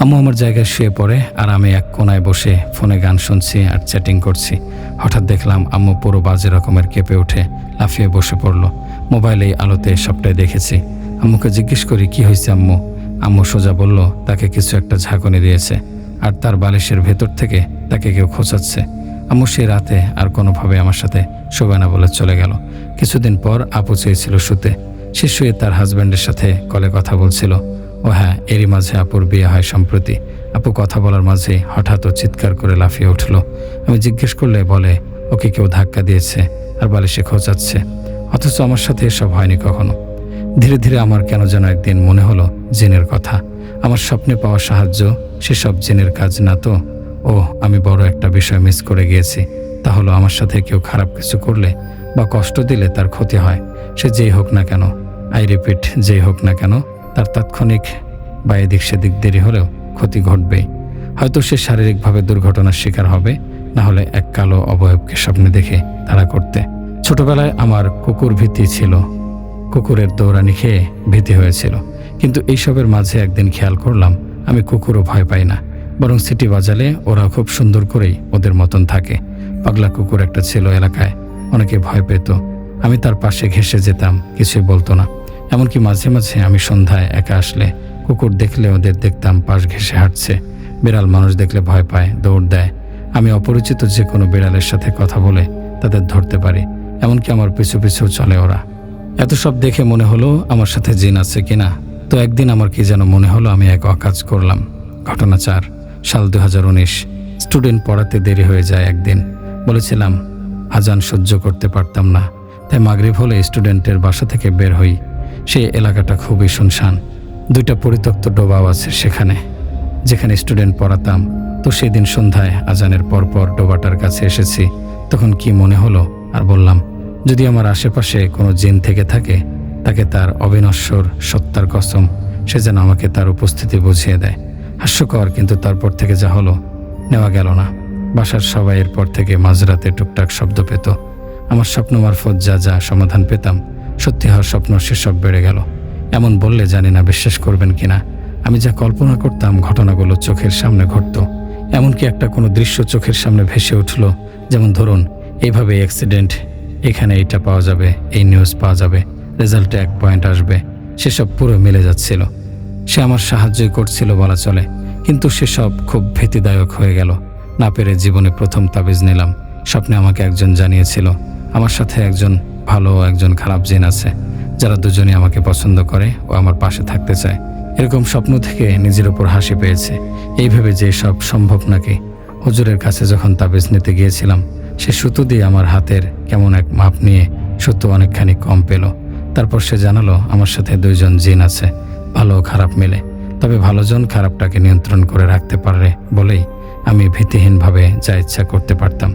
S1: আম্মু আমার জায়গায় শুয়ে পড়ে, আর আমি এক কোনায় বসে ফোনে গান শুনছি আর চ্যাটিং করছি। হঠাৎ দেখলাম আম্মু পুরো বাজে রকমের কেঁপে উঠে লাফিয়ে বসে পড়ল। মোবাইলেই আলোতে সবটাই দেখেছি। আম্মুকে জিজ্ঞেস করি, কি হয়েছে আম্মু? আম্মু সোজা বলল, তাকে কিছু একটা ঝাঁকুনি দিয়েছে, আর তার বালিশের ভেতর থেকে তাকে কেউ খোঁচাচ্ছে। আম্মু সেই রাতে আর কোনোভাবে আমার সাথে শোবে না বলে চলে গেল। কিছুদিন পর আপু চেয়েছিল শুতে। সে শুয়ে তার হাজব্যান্ডের সাথে কলে কথা বলছিল। ও হ্যাঁ, এরই মাঝে আপুর বিয়ে হয় সম্প্রতি। আপু কথা বলার মাঝে হঠাৎ ও চিৎকার করে লাফিয়ে উঠল। আমি জিজ্ঞেস করলে বলে, ওকে কেউ ধাক্কা দিয়েছে আর বালিশে খোঁচাচ্ছে। অথচ আমার সাথে এসব হয়নি কখনো। ধীরে ধীরে আমার কেন যেন একদিন মনে হলো জিনের কথা। আমার স্বপ্নে পাওয়া সাহায্য সেসব জিনের কাজ না তো? ও, আমি বড় একটা বিষয় মিস করে গিয়েছি। তা হলো, আমার সাথে কেউ খারাপ কিছু করলে বা কষ্ট দিলে তার ক্ষতি হয়। সে যেই হোক না কেন, আই রিপিট, যেই হোক না কেন, তার তাৎক্ষণিক বা এদিক সেদিক দেরি হলেও ক্ষতি ঘটবেই। হয়তো সে শারীরিকভাবে দুর্ঘটনার শিকার হবে, না হলে এক কালো অবয়বকে স্বপ্নে দেখে তাড়া করতে। ছোটবেলায় আমার কুকুর ভীতি ছিল। কুকুরের দৌড়ানি খেয়ে ভীতি হয়েছিল, কিন্তু এইসবের মাঝে একদিন খেয়াল করলাম আমি কুকুরও ভয় পাই না, বরং সিটি বাজালে ওরা খুব সুন্দর করেই ওদের মতন থাকে। পাগলা কুকুর একটা ছিল এলাকায়, অনেকে ভয় পেত। আমি তার পাশে ঘেঁষে যেতাম, কিছুই বলতো না। এমনকি মাঝে মাঝে আমি সন্ধ্যায় একা আসলে কুকুর দেখলে ওদের দেখতাম পাশ ঘেঁষে হাঁটছে। বিড়াল মানুষ দেখলে ভয় পায়, দৌড় দেয়। আমি অপরিচিত যে কোনো বিড়ালের সাথে কথা বলে তাদের ধরতে পারি, এমনকি আমার পিছু পিছু চলে ওরা। এত সব দেখে মনে হলো আমার সাথে জিন আছে কিনা। তো একদিন আমার কি যেন মনে হলো আমি এক অকাজ করলাম। ঘটনা 4, সাল 2019। স্টুডেন্ট পড়াতে দেরি হয়ে যায় একদিন। বলেছিলাম আজান সহ্য করতে পারতাম না, তাই মাগরিব হলে স্টুডেন্টের বাসা থেকে বের হই। সেই এলাকাটা খুবই শুনশান। 2টা পরিত্যক্ত ডোবাও আছে সেখানে, যেখানে স্টুডেন্ট পড়াতাম। তো সেদিন সন্ধ্যায় আজানের পরপর ডোবাটার কাছে এসেছি। তখন কি মনে হলো আর বললাম, যদি আমার আশেপাশে কোনো জিন থেকে থাকে, তাকে তার অবিনশ্বর সত্তার কসম সে যেন আমাকে তার উপস্থিতি বুঝিয়ে দেয়। হাস্যকর, কিন্তু তারপর থেকে যা হলো নেওয়া গেল না। বাসার সবাই এরপর থেকে মাঝরাতে টুকটাক শব্দ পেত। আমার স্বপ্ন মারফত যা যা সমাধান পেতাম, সত্যি হওয়ার স্বপ্ন সেসব বেড়ে গেল। এমন বললে জানি না বিশ্বাস করবেন কিনা, আমি যা কল্পনা করতাম ঘটনাগুলো চোখের সামনে ঘটত। এমনকি একটা কোনো দৃশ্য চোখের সামনে ভেসে উঠল, যেমন ধরুন এইভাবে অ্যাক্সিডেন্ট, এখানে এইটা পাওয়া যাবে, এই নিউজ পাওয়া যাবে, রেজাল্টে 1 পয়েন্ট আসবে। সেসব পুরো মিলে যাচ্ছিল। সে আমার সাহায্যই করছিল বলা চলে, কিন্তু সেসব খুব ভীতিদায়ক হয়ে গেল। না পেরে জীবনে প্রথম তাবিজ নিলাম। স্বপ্নে আমাকে একজন জানিয়েছিল আমার সাথে একজন ভালো একজন খারাপ জিন আছে, যারা দুজনই আমাকে পছন্দ করে ও আমার পাশে থাকতে চায়। এরকম স্বপ্ন থেকে নিজের উপর হাসি পেয়েছে, এই ভেবে যে সব সম্ভব নাকি। হুজুরের কাছে যখন তাবিজ নিতে গিয়েছিলাম, সে সুতো দিয়ে আমার হাতের কেমন এক মাপ নিয়ে সুতো অনেকখানি কম পেল। তারপর সে জানালো আমার সাথে দুইজন জিন আছে, ভালো ও খারাপ মিলে। তবে ভালোজন খারাপটাকে নিয়ন্ত্রণ করে রাখতে পারে বলেই আমি ভীতিহীনভাবে যা ইচ্ছা করতে পারতাম।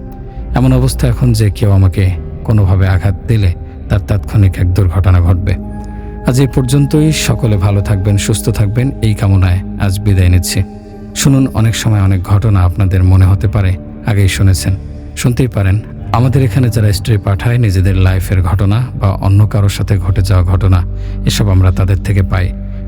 S1: এমন অবস্থা এখন যে কেউ আমাকে কোনোভাবে আঘাত দিলে তার তাৎক্ষণিক এক দুর্ঘটনা ঘটবে। আজ এই পর্যন্তই। সকলে ভালো থাকবেন, সুস্থ থাকবেন, এই কামনায় আজ বিদায় নিচ্ছি। শুনুন, অনেক সময় অনেক ঘটনা আপনাদের মনে হতে পারে আগেই শুনেছেন, শুনতেই পারেন। আমাদের এখানে যারা স্টোরি পাঠায় নিজেদের লাইফের ঘটনা বা অন্য কারোর সাথে ঘটে যাওয়া ঘটনা, এসব আমরা তাদের থেকে পাই।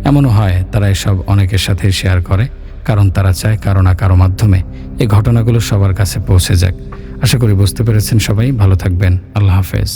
S1: এমনও হয় তারা এসব অনেকের সাথে শেয়ার করে, কারণ তারা চায় কারো না কারো মাধ্যমে এই ঘটনাগুলো সবার কাছে পৌঁছে যাক। আশা করি বুঝতে পেরেছেন সবাই। ভালো থাকবেন। আল্লাহ হাফেজ।